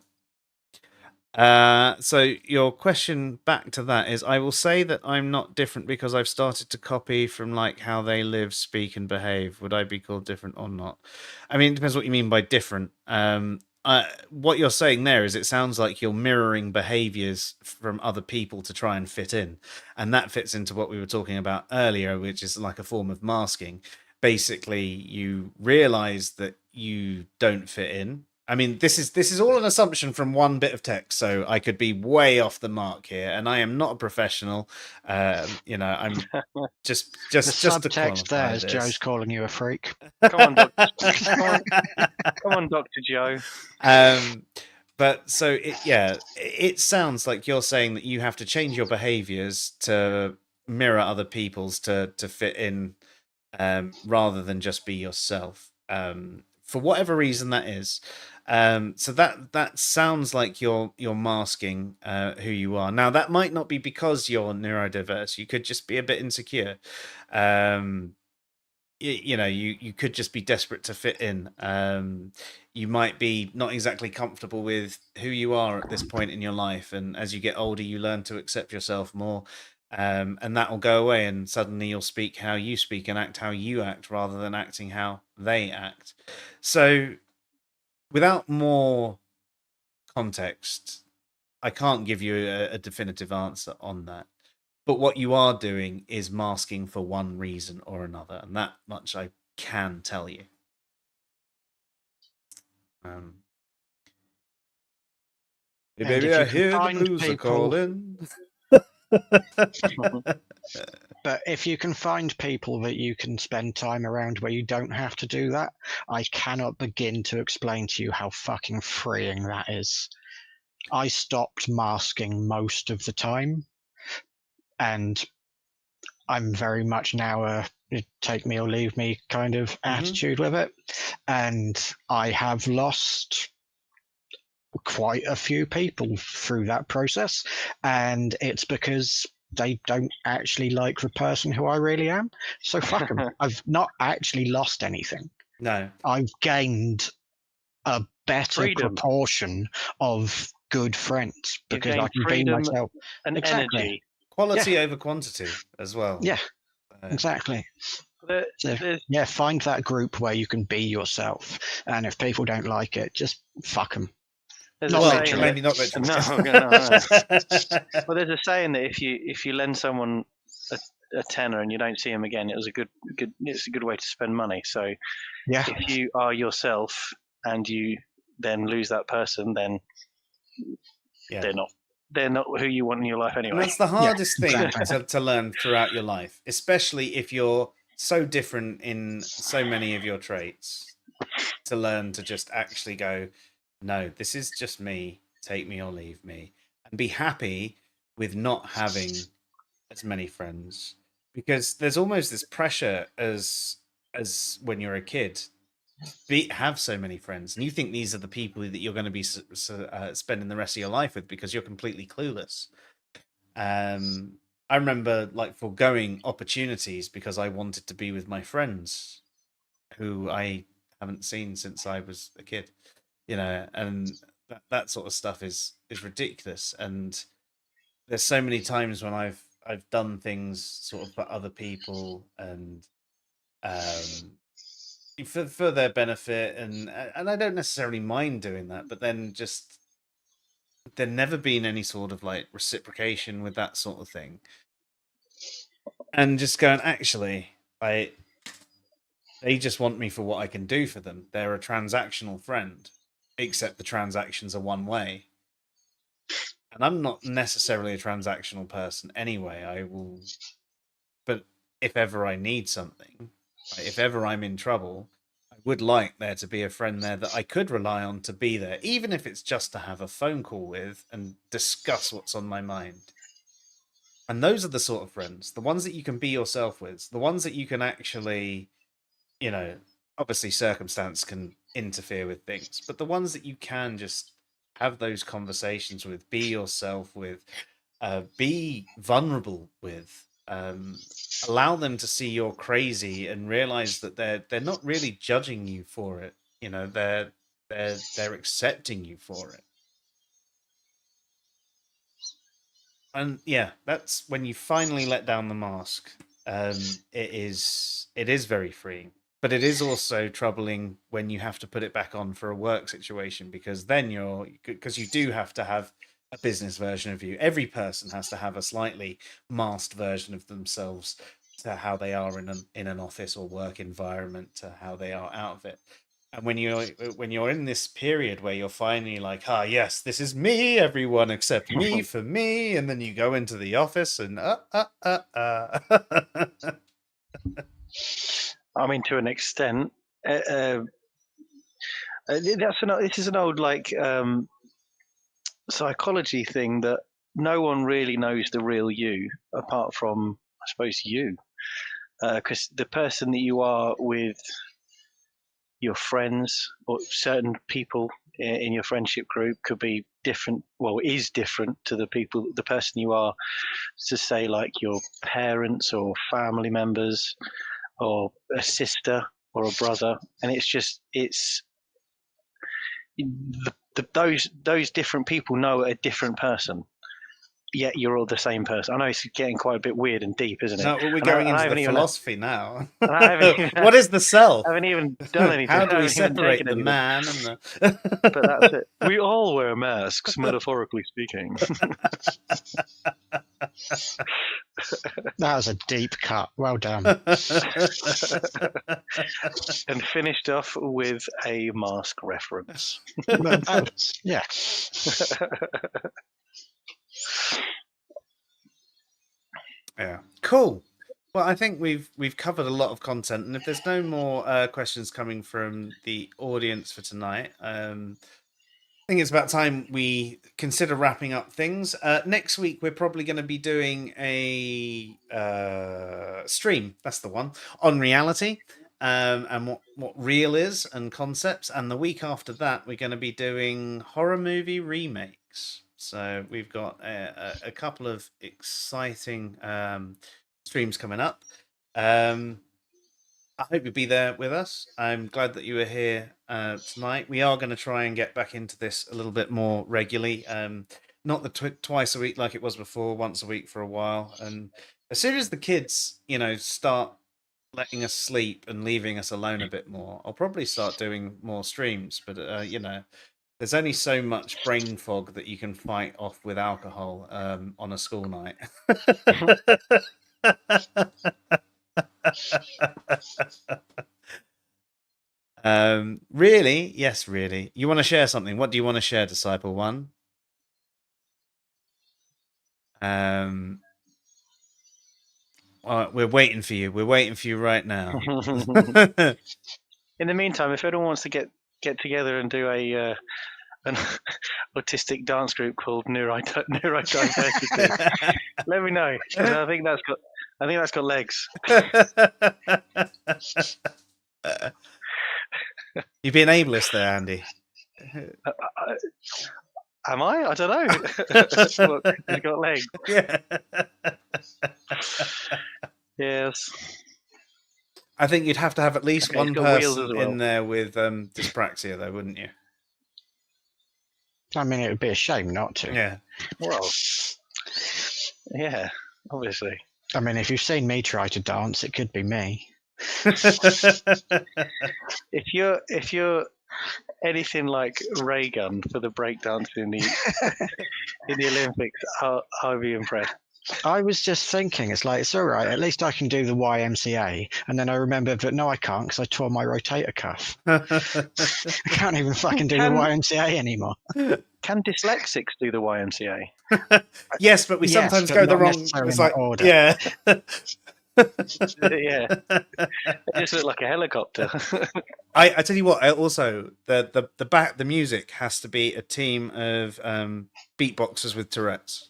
[SPEAKER 1] So your question back to that is, I will say that I'm not different because I've started to copy from like how they live, speak, and behave. Would I be called different or not? I mean, it depends what you mean by different. What you're saying there is it sounds like you're mirroring behaviors from other people to try and fit in. And that fits into what we were talking about earlier, which is like a form of masking. Basically, you realize that you don't fit in. I mean, this is all an assumption from one bit of text, so I could be way off the mark here, and I am not a professional. I'm just
[SPEAKER 2] The
[SPEAKER 1] to
[SPEAKER 2] subtext there
[SPEAKER 1] qualify
[SPEAKER 2] is
[SPEAKER 1] this.
[SPEAKER 2] Joe's calling you a freak.
[SPEAKER 3] Come on, Dr. Joe.
[SPEAKER 1] But so it sounds like you're saying that you have to change your behaviors to mirror other people's to fit in, rather than just be yourself. For whatever reason that is. So that sounds like you're masking who you are. Now that might not be because you're neurodiverse. You could just be a bit insecure. You could just be desperate to fit in. You might be not exactly comfortable with who you are at this point in your life, and as you get older, you learn to accept yourself more. And that will go away, and suddenly you'll speak how you speak and act how you act rather than acting how they act. So without more context, I can't give you a definitive answer on that. But what you are doing is masking for one reason or another, and that much I can tell you. Hey baby, I hear the blues are calling.
[SPEAKER 2] But if you can find people that you can spend time around where you don't have to do that, I cannot begin to explain to you how fucking freeing that is. I stopped masking most of the time, and I'm very much now a take me or leave me kind of attitude with it. And I have lost quite a few people through that process, and it's because they don't actually like the person who I really am. So fuck them. I've not actually lost anything.
[SPEAKER 1] No.
[SPEAKER 2] I've gained a better
[SPEAKER 3] Freedom.
[SPEAKER 2] Proportion of good friends because I can be myself.
[SPEAKER 3] And
[SPEAKER 2] exactly.
[SPEAKER 3] energy.
[SPEAKER 1] Quality over quantity as well.
[SPEAKER 2] Yeah, exactly. So, find that group where you can be yourself, and if people don't like it, just fuck them.
[SPEAKER 1] Maybe not literally.
[SPEAKER 3] No. Well, there's a saying that if you lend someone a tenner and you don't see them again, it's a good way to spend money. So if you are yourself and you then lose that person, then they're not who you want in your life anyway.
[SPEAKER 1] And that's the hardest thing to learn throughout your life, especially if you're so different in so many of your traits, to learn to just actually go, no, this is just me, take me or leave me, and be happy with not having as many friends, because there's almost this pressure as when you're a kid have so many friends, and you think these are the people that you're going to be spending the rest of your life with because you're completely clueless. I remember like foregoing opportunities because I wanted to be with my friends who I haven't seen since I was a kid, and that sort of stuff is ridiculous. And there's so many times when I've done things sort of for other people, and for their benefit, and I don't necessarily mind doing that, but then just there never been any sort of like reciprocation with that sort of thing, and just going, actually, they just want me for what I can do for them. They're a transactional friend, except the transactions are one way. And I'm not necessarily a transactional person anyway. I will, but if ever I need something, if ever I'm in trouble, I would like there to be a friend there that I could rely on to be there, even if it's just to have a phone call with and discuss what's on my mind. And those are the sort of friends, the ones that you can be yourself with, the ones that you can actually, obviously circumstance can interfere with things, but the ones that you can just have those conversations with, be yourself with, be vulnerable with, allow them to see you're crazy and realize that they're not really judging you for it. They're accepting you for it. And yeah, that's when you finally let down the mask. It is very freeing, but it is also troubling when you have to put it back on for a work situation, because then because you do have to have a business version of you. Every person has to have a slightly masked version of themselves, to how they are in an office or work environment, to how they are out of it. And when you're in this period where you're finally like, yes, this is me, everyone except me for me, and then you go into the office and
[SPEAKER 3] I mean, to an extent, this is an old psychology thing, that no one really knows the real you apart from, I suppose, you, because the person that you are with your friends or certain people in your friendship group could be different, is different to the person you are to, say, like your parents or family members or a sister or a brother. And it's those different people know a different person, yet you're all the same person. I know it's getting quite a bit weird and deep, isn't it?
[SPEAKER 1] No, we're going into the philosophy now.
[SPEAKER 3] What
[SPEAKER 1] is the self?
[SPEAKER 3] I haven't even done anything.
[SPEAKER 1] How do we separate the man and the...
[SPEAKER 3] But that's it. We all wear masks, metaphorically speaking.
[SPEAKER 2] That was a deep cut. Well done.
[SPEAKER 3] And finished off with a mask reference.
[SPEAKER 2] Yeah.
[SPEAKER 1] Yeah. Cool. Well, I think we've covered a lot of content, and if there's no more questions coming from the audience for tonight, I think it's about time we consider wrapping up things. Next week, we're probably going to be doing a stream. That's the one, on reality, and what real is and concepts. And the week after that, we're going to be doing horror movie remakes. So we've got a couple of exciting streams coming up. I hope you'll be there with us. I'm glad that you were here tonight. We are going to try and get back into this a little bit more regularly. Not the twice a week like it was before, once a week for a while. And as soon as the kids, start letting us sleep and leaving us alone a bit more, I'll probably start doing more streams. But, there's only so much brain fog that you can fight off with alcohol on a school night. Really? Yes, really. You want to share something? What do you want to share, Disciple One? All right, we're waiting for you. We're waiting for you right now.
[SPEAKER 3] In the meantime, if anyone wants to get together and do an autistic dance group called Neurodiversity, let me know, because I think that's got legs.
[SPEAKER 1] You've been ableist there, Andy.
[SPEAKER 3] Am I? I don't know. Look, he's got legs.
[SPEAKER 1] Yeah.
[SPEAKER 3] Yes.
[SPEAKER 1] I think you'd have to have at least one
[SPEAKER 3] wheels
[SPEAKER 1] person
[SPEAKER 3] as well
[SPEAKER 1] in there with dyspraxia, though, wouldn't you?
[SPEAKER 2] I mean, it would be a shame not to.
[SPEAKER 1] Yeah.
[SPEAKER 3] Well, yeah, obviously.
[SPEAKER 2] I mean, if you've seen me try to dance, it could be me.
[SPEAKER 3] If you're anything like Raygun for the breakdance in the Olympics, I'll be impressed.
[SPEAKER 2] I was just thinking, it's like, it's all right. At least I can do the YMCA. And then I remembered that no, I can't because I tore my rotator cuff. I can't even fucking do the YMCA anymore.
[SPEAKER 3] Can dyslexics do the YMCA?
[SPEAKER 1] Yes, but we
[SPEAKER 2] Yes,
[SPEAKER 1] sometimes
[SPEAKER 2] but
[SPEAKER 1] go the
[SPEAKER 2] not
[SPEAKER 1] wrong.
[SPEAKER 2] necessarily
[SPEAKER 1] It's
[SPEAKER 2] in
[SPEAKER 1] like,
[SPEAKER 2] that order.
[SPEAKER 1] yeah.
[SPEAKER 3] Yeah, it just looked like a helicopter.
[SPEAKER 1] I tell you what. Also, the music has to be a team of beatboxers with Tourette's.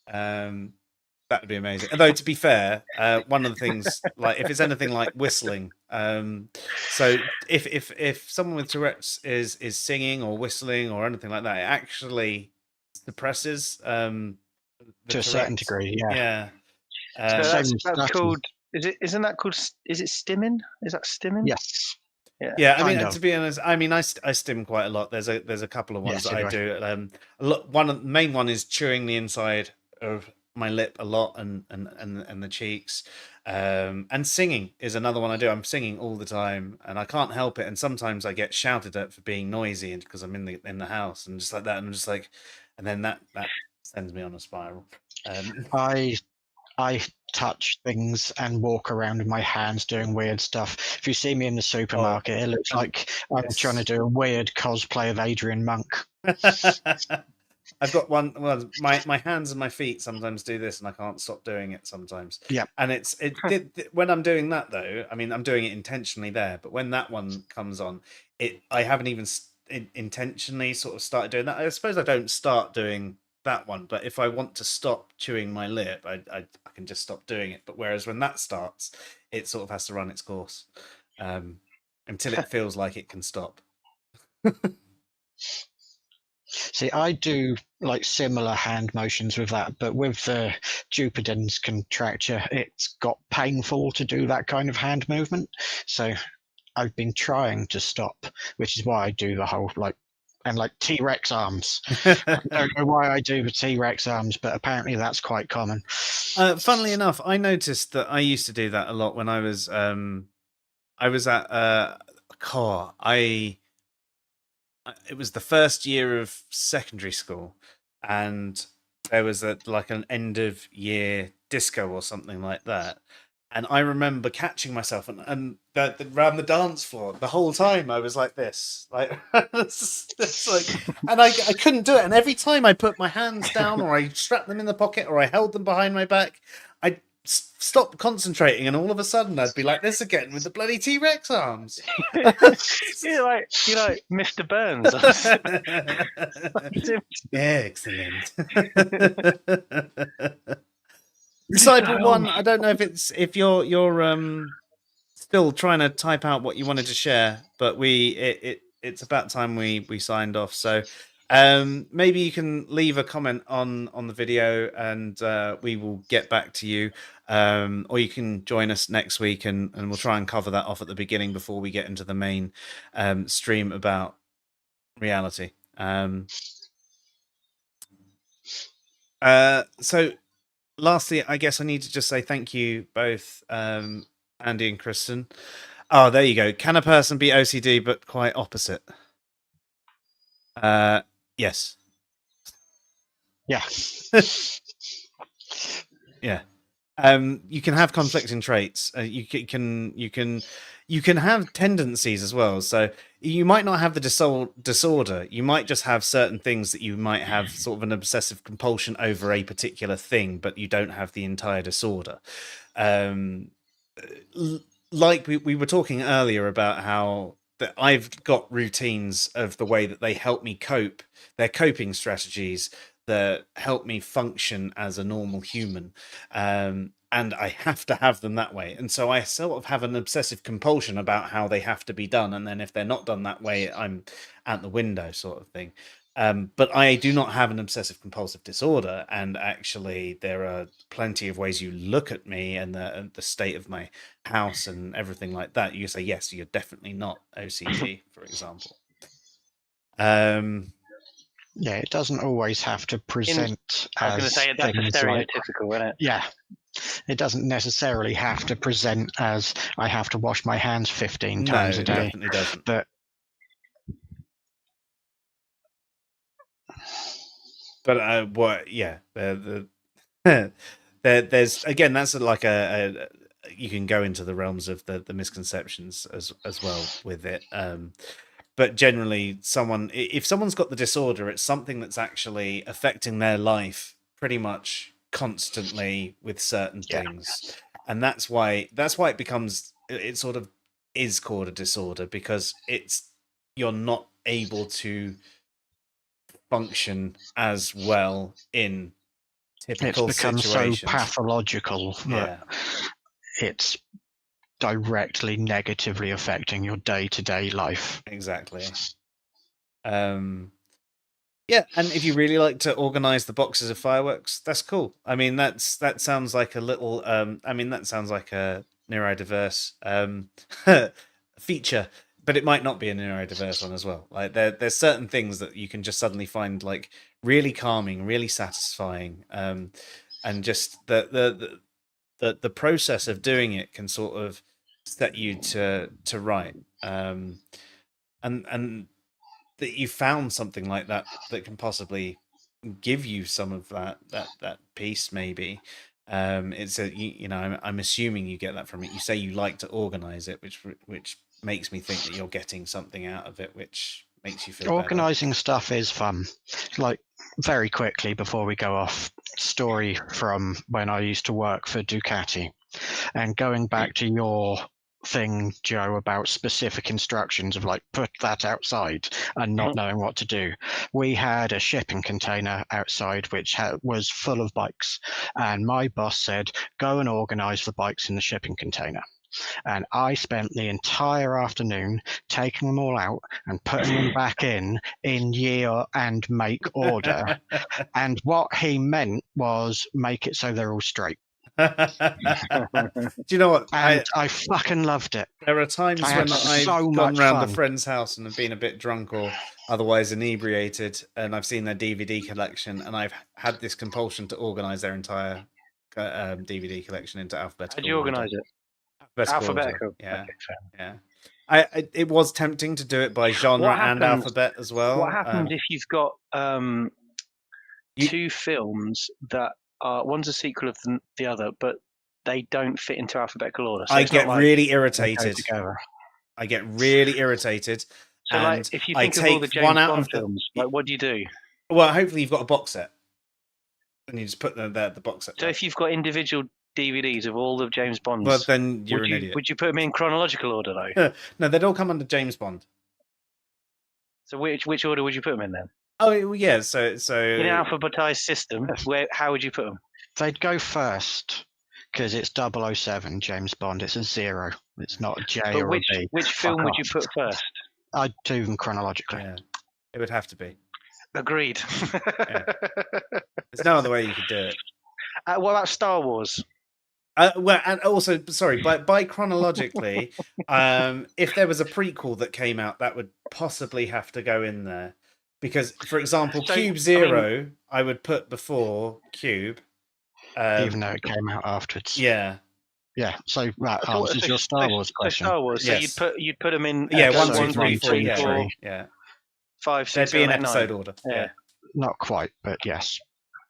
[SPEAKER 1] That would be amazing. Although, to be fair, one of the things, like if it's anything like whistling, so if someone with Tourette's is singing or whistling or anything like that, it actually suppresses the
[SPEAKER 2] To a certain
[SPEAKER 1] Tourette's.
[SPEAKER 2] degree, yeah.
[SPEAKER 3] So
[SPEAKER 2] Same with
[SPEAKER 3] that's
[SPEAKER 2] stuttering.
[SPEAKER 3] called. Isn't that called? Is it stimming? Is that stimming?
[SPEAKER 2] Yes.
[SPEAKER 1] Yeah, I mean,
[SPEAKER 2] Kind of.
[SPEAKER 1] to be honest, I mean, I stim quite a lot. There's a couple of ones
[SPEAKER 2] Yes,
[SPEAKER 1] that I do. A lot. The main one is chewing the inside of my lip a lot and the cheeks. And singing is another one I do. I'm singing all the time, and I can't help it. And sometimes I get shouted at for being noisy, and because I'm in the house and just like that, and I'm just like, and then that sends me on a spiral.
[SPEAKER 2] I touch things and walk around with my hands doing weird stuff. If you see me in the supermarket, it looks like I'm trying to do a weird cosplay of Adrian Monk.
[SPEAKER 1] I've got one. Well, my hands and my feet sometimes do this, and I can't stop doing it sometimes.
[SPEAKER 2] Yeah.
[SPEAKER 1] And when I'm doing that though. I mean, I'm doing it intentionally there, but when that one comes on, I haven't even intentionally sort of started doing that. I suppose I don't start doing that one, but if I want to stop chewing my lip, I can just stop doing it. But whereas when that starts, it sort of has to run its course until it feels like it can stop.
[SPEAKER 2] See, I do like similar hand motions with that, but with the Dupuytren's contracture, it's got painful to do that kind of hand movement. So I've been trying to stop, which is why I do the whole like T-Rex arms. I don't know why I do the T-Rex arms, but apparently that's quite common.
[SPEAKER 1] Funnily enough, I noticed that I used to do that a lot when I was at a car. It was the first year of secondary school, and there was an end of year disco or something like that. And I remember catching myself and around the dance floor the whole time I was like this, like it's like, and I couldn't do it. And every time I put my hands down, or I strapped them in the pocket, or I held them behind my back, I stopped concentrating, and all of a sudden I'd be like this again with the bloody T-Rex arms.
[SPEAKER 3] You're like Mr. Burns.
[SPEAKER 1] Excellent. Disciple one, I don't know if you're still trying to type out what you wanted to share, but it's about time we signed off. So maybe you can leave a comment on the video, and we will get back to you. Or you can join us next week, and we'll try and cover that off at the beginning before we get into the main stream about reality. So lastly, I guess I need to just say thank you both, Andy and Kristen. Oh, there you go. Can a person be OCD but quite opposite? Yes.
[SPEAKER 2] Yeah.
[SPEAKER 1] Yeah. You can have conflicting traits. You can have tendencies as well. So you might not have the disorder. You might just have certain things that you might have sort of an obsessive compulsion over a particular thing, but you don't have the entire disorder. Like we were talking earlier about how that I've got routines of the way that they help me cope. They're coping strategies that help me function as a normal human. And I have to have them that way. And so I sort of have an obsessive compulsion about how they have to be done. And then if they're not done that way, I'm out the window, sort of thing. But I do not have an obsessive compulsive disorder. And actually, there are plenty of ways you look at me and the state of my house and everything like that. You say, yes, you're definitely not OCD, for example.
[SPEAKER 2] Yeah, it doesn't always have to present
[SPEAKER 3] I was going to
[SPEAKER 2] as
[SPEAKER 3] say that's a
[SPEAKER 2] things like,
[SPEAKER 3] stereotypical, isn't it?
[SPEAKER 2] yeah, it doesn't necessarily have to present as I have to wash my hands 15 times a
[SPEAKER 1] it
[SPEAKER 2] day.
[SPEAKER 1] definitely doesn't.
[SPEAKER 2] But
[SPEAKER 1] what? Yeah, there's again, that's like a you can go into the realms of the misconceptions as well with it. But generally, if someone's got the disorder, it's something that's actually affecting their life pretty much constantly with certain things, and that's why it becomes, it sort of is called a disorder, because you're not able to function as well in typical
[SPEAKER 2] it's become
[SPEAKER 1] situations.
[SPEAKER 2] so pathological that it's directly negatively affecting your day-to-day life.
[SPEAKER 1] Exactly. Yeah, and if you really like to organize the boxes of fireworks, that's cool. I mean, that sounds like a little that sounds like a neurodiverse feature, but it might not be a neurodiverse one as well. Like there's certain things that you can just suddenly find like really calming, really satisfying, and just the process of doing it can sort of set you to right, and that you found something like that can possibly give you some of that peace, maybe. It's I'm assuming you get that from it. You say you like to organize it, which makes me think that you're getting something out of it, which makes you feel
[SPEAKER 2] organizing
[SPEAKER 1] better.
[SPEAKER 2] Stuff is fun. Like, very quickly before we go off, story from when I used to work for Ducati, and going back to your thing, Joe, about specific instructions of like put that outside and not knowing what to do. We had a shipping container outside which was full of bikes, and my boss said, go and organize the bikes in the shipping container. And I spent the entire afternoon taking them all out and putting them back in year and make order. And what he meant was make it so they're all straight.
[SPEAKER 1] Do you know what?
[SPEAKER 2] And I fucking loved it.
[SPEAKER 1] There are times when I've gone round a friend's house and have been a bit drunk or otherwise inebriated, and I've seen their DVD collection, and I've had this compulsion to organise their entire DVD collection into alphabetical.
[SPEAKER 3] How do you organise it? Alphabetical.
[SPEAKER 1] Order. Yeah, okay, it was tempting to do it by genre and alphabet as well.
[SPEAKER 3] What happens if you've got two films that are, one's a sequel of the other, but they don't fit into alphabetical order? So
[SPEAKER 1] I get really irritated. I get really irritated.
[SPEAKER 3] So,
[SPEAKER 1] and
[SPEAKER 3] like, if you think of all the James Bond films, like, what do you do?
[SPEAKER 1] Well, hopefully you've got a box set, and you just put the box set.
[SPEAKER 3] So, if you've got individual DVDs of all of James Bonds,
[SPEAKER 1] well, then you're an idiot.
[SPEAKER 3] Would you put them in chronological order, though?
[SPEAKER 1] No, they'd all come under James Bond.
[SPEAKER 3] So, which order would you put them in then?
[SPEAKER 1] Oh, yeah. So
[SPEAKER 3] in an alphabetized system, how would you put them?
[SPEAKER 2] They'd go first because it's 007 James Bond. It's a 0. It's not a J or a B.
[SPEAKER 3] Which film would you put first?
[SPEAKER 2] I'd do them chronologically.
[SPEAKER 1] Yeah, it would have to be.
[SPEAKER 3] Agreed.
[SPEAKER 1] Yeah. There's no other way you could do it.
[SPEAKER 3] What about Star Wars?
[SPEAKER 1] Well, and also, sorry, by chronologically, if there was a prequel that came out, that would possibly have to go in there. Because, for example, Cube Zero, I would put before Cube.
[SPEAKER 2] Even though it came out afterwards.
[SPEAKER 1] Yeah.
[SPEAKER 2] Yeah. So that answers your Star Wars question.
[SPEAKER 3] Star Wars. So
[SPEAKER 1] yes.
[SPEAKER 3] you'd put them in.
[SPEAKER 1] Yeah, 1, 2, 3, 4. Yeah.
[SPEAKER 3] 5, 6,
[SPEAKER 1] There'd be
[SPEAKER 3] 7,
[SPEAKER 1] an
[SPEAKER 3] 8,
[SPEAKER 1] episode
[SPEAKER 3] 9.
[SPEAKER 1] order.
[SPEAKER 3] Yeah.
[SPEAKER 1] Not
[SPEAKER 2] quite, but yes.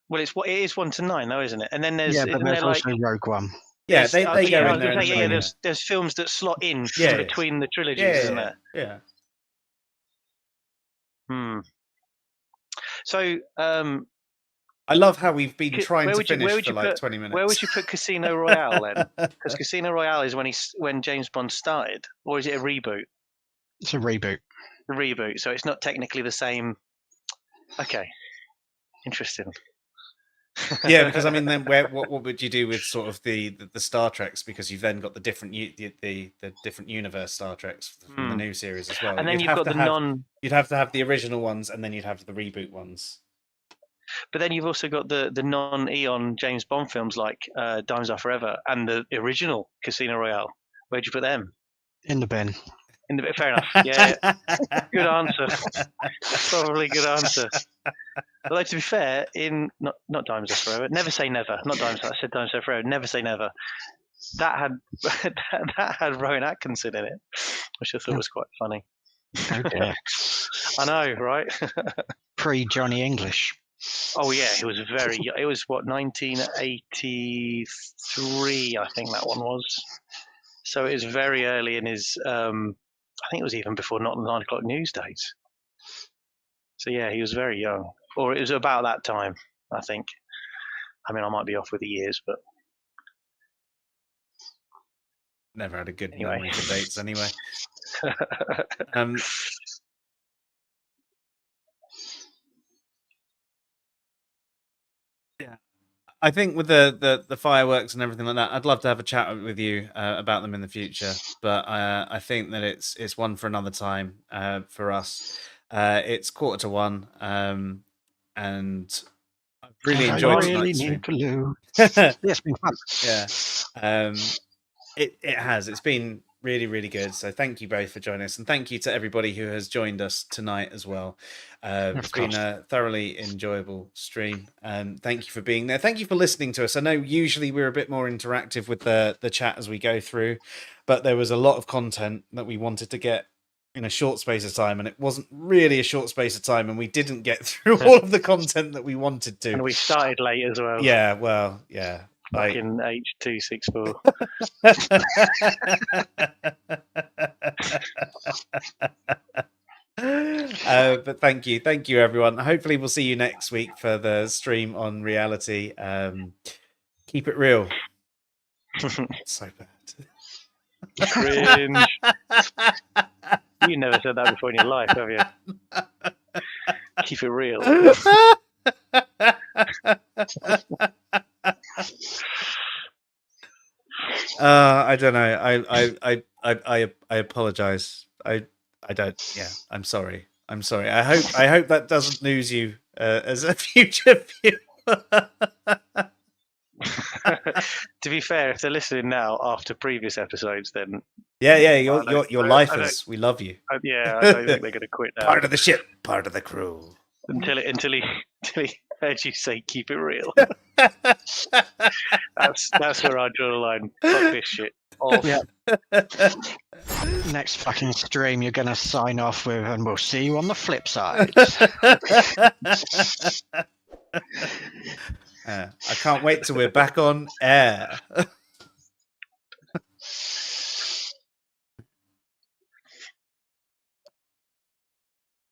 [SPEAKER 3] Well, it is 1 to 9, though, isn't it? And then there's
[SPEAKER 2] but there's also Rogue One.
[SPEAKER 1] Yeah, they go in there.
[SPEAKER 3] Yeah, there's films that slot in between the trilogies, isn't there?
[SPEAKER 1] Yeah.
[SPEAKER 3] So,
[SPEAKER 1] I love how we've been trying to finish for like 20 minutes.
[SPEAKER 3] Where would you put Casino Royale then? Because Casino Royale is when James Bond started, or is it a reboot?
[SPEAKER 2] It's a reboot.
[SPEAKER 3] A reboot, so it's not technically the same. Okay, interesting.
[SPEAKER 1] Yeah, because I mean, then what would you do with sort of the Star Treks? Because you've then got the different the different universe Star Treks from the new series as well.
[SPEAKER 3] And then you've got the
[SPEAKER 1] You'd have to have the original ones, and then you'd have the reboot ones.
[SPEAKER 3] But then you've also got the non-Eon James Bond films like Diamonds Are Forever and the original Casino Royale. Where'd you put them?
[SPEAKER 2] In the bin.
[SPEAKER 3] Fair enough. Yeah, good answer. Probably good answer. Although to be fair, in not Diamonds Are Forever, Never Say Never. Not Diamonds. I said Diamonds Are Forever. Never Say Never. That had that had Rowan Atkinson in it, which I thought was quite funny.
[SPEAKER 2] Oh dear.
[SPEAKER 3] I know, right?
[SPEAKER 2] Pre-Johnny English.
[SPEAKER 3] Oh yeah, it was very. It was what 1983, I think that one was. So it was very early in his. I think it was even before not 9 o'clock news days. So yeah, he was very young, or it was about that time, I think. I mean, I might be off with the years, but
[SPEAKER 1] Never had a good
[SPEAKER 3] Anyway.
[SPEAKER 1] memory for dates anyway. Yeah, I think with the fireworks and everything like that, I'd love to have a chat with you about them in the future. But I think that it's one for another time for us. It's 1:45, and I've really enjoyed tonight's stream.
[SPEAKER 2] It's been fun.
[SPEAKER 1] Yeah, it has. It's been really, really good. So thank you both for joining us, and thank you to everybody who has joined us tonight as well. It's been a thoroughly enjoyable stream. Thank you for being there. Thank you for listening to us. I know usually we're a bit more interactive with the chat as we go through, but there was a lot of content that we wanted to get in a short space of time, and it wasn't really a short space of time, and we didn't get through all of the content that we wanted to.
[SPEAKER 3] and we started late as well.
[SPEAKER 1] Yeah, well, yeah.
[SPEAKER 3] Fucking H264.
[SPEAKER 1] But thank you everyone. Hopefully we'll see you next week for the stream on reality. Keep it real. So bad.
[SPEAKER 3] Cringe. You never said that before in your life, have you? Keep it real.
[SPEAKER 1] I don't know. I apologize. I don't. Yeah, I'm sorry. I hope that doesn't lose you as a future viewer.
[SPEAKER 3] To be fair, if they're listening now after previous episodes, then
[SPEAKER 1] yeah, your lifers. We love you.
[SPEAKER 3] Yeah, I don't think they're going to quit now.
[SPEAKER 1] Part of the ship, part of the crew.
[SPEAKER 3] Until he heard you say, "Keep it real." That's where I draw the line. Fuck this shit. Off.
[SPEAKER 2] Yeah. Next fucking stream, you're going to sign off with, and we'll see you on the flip side.
[SPEAKER 1] I can't wait till we're back on air.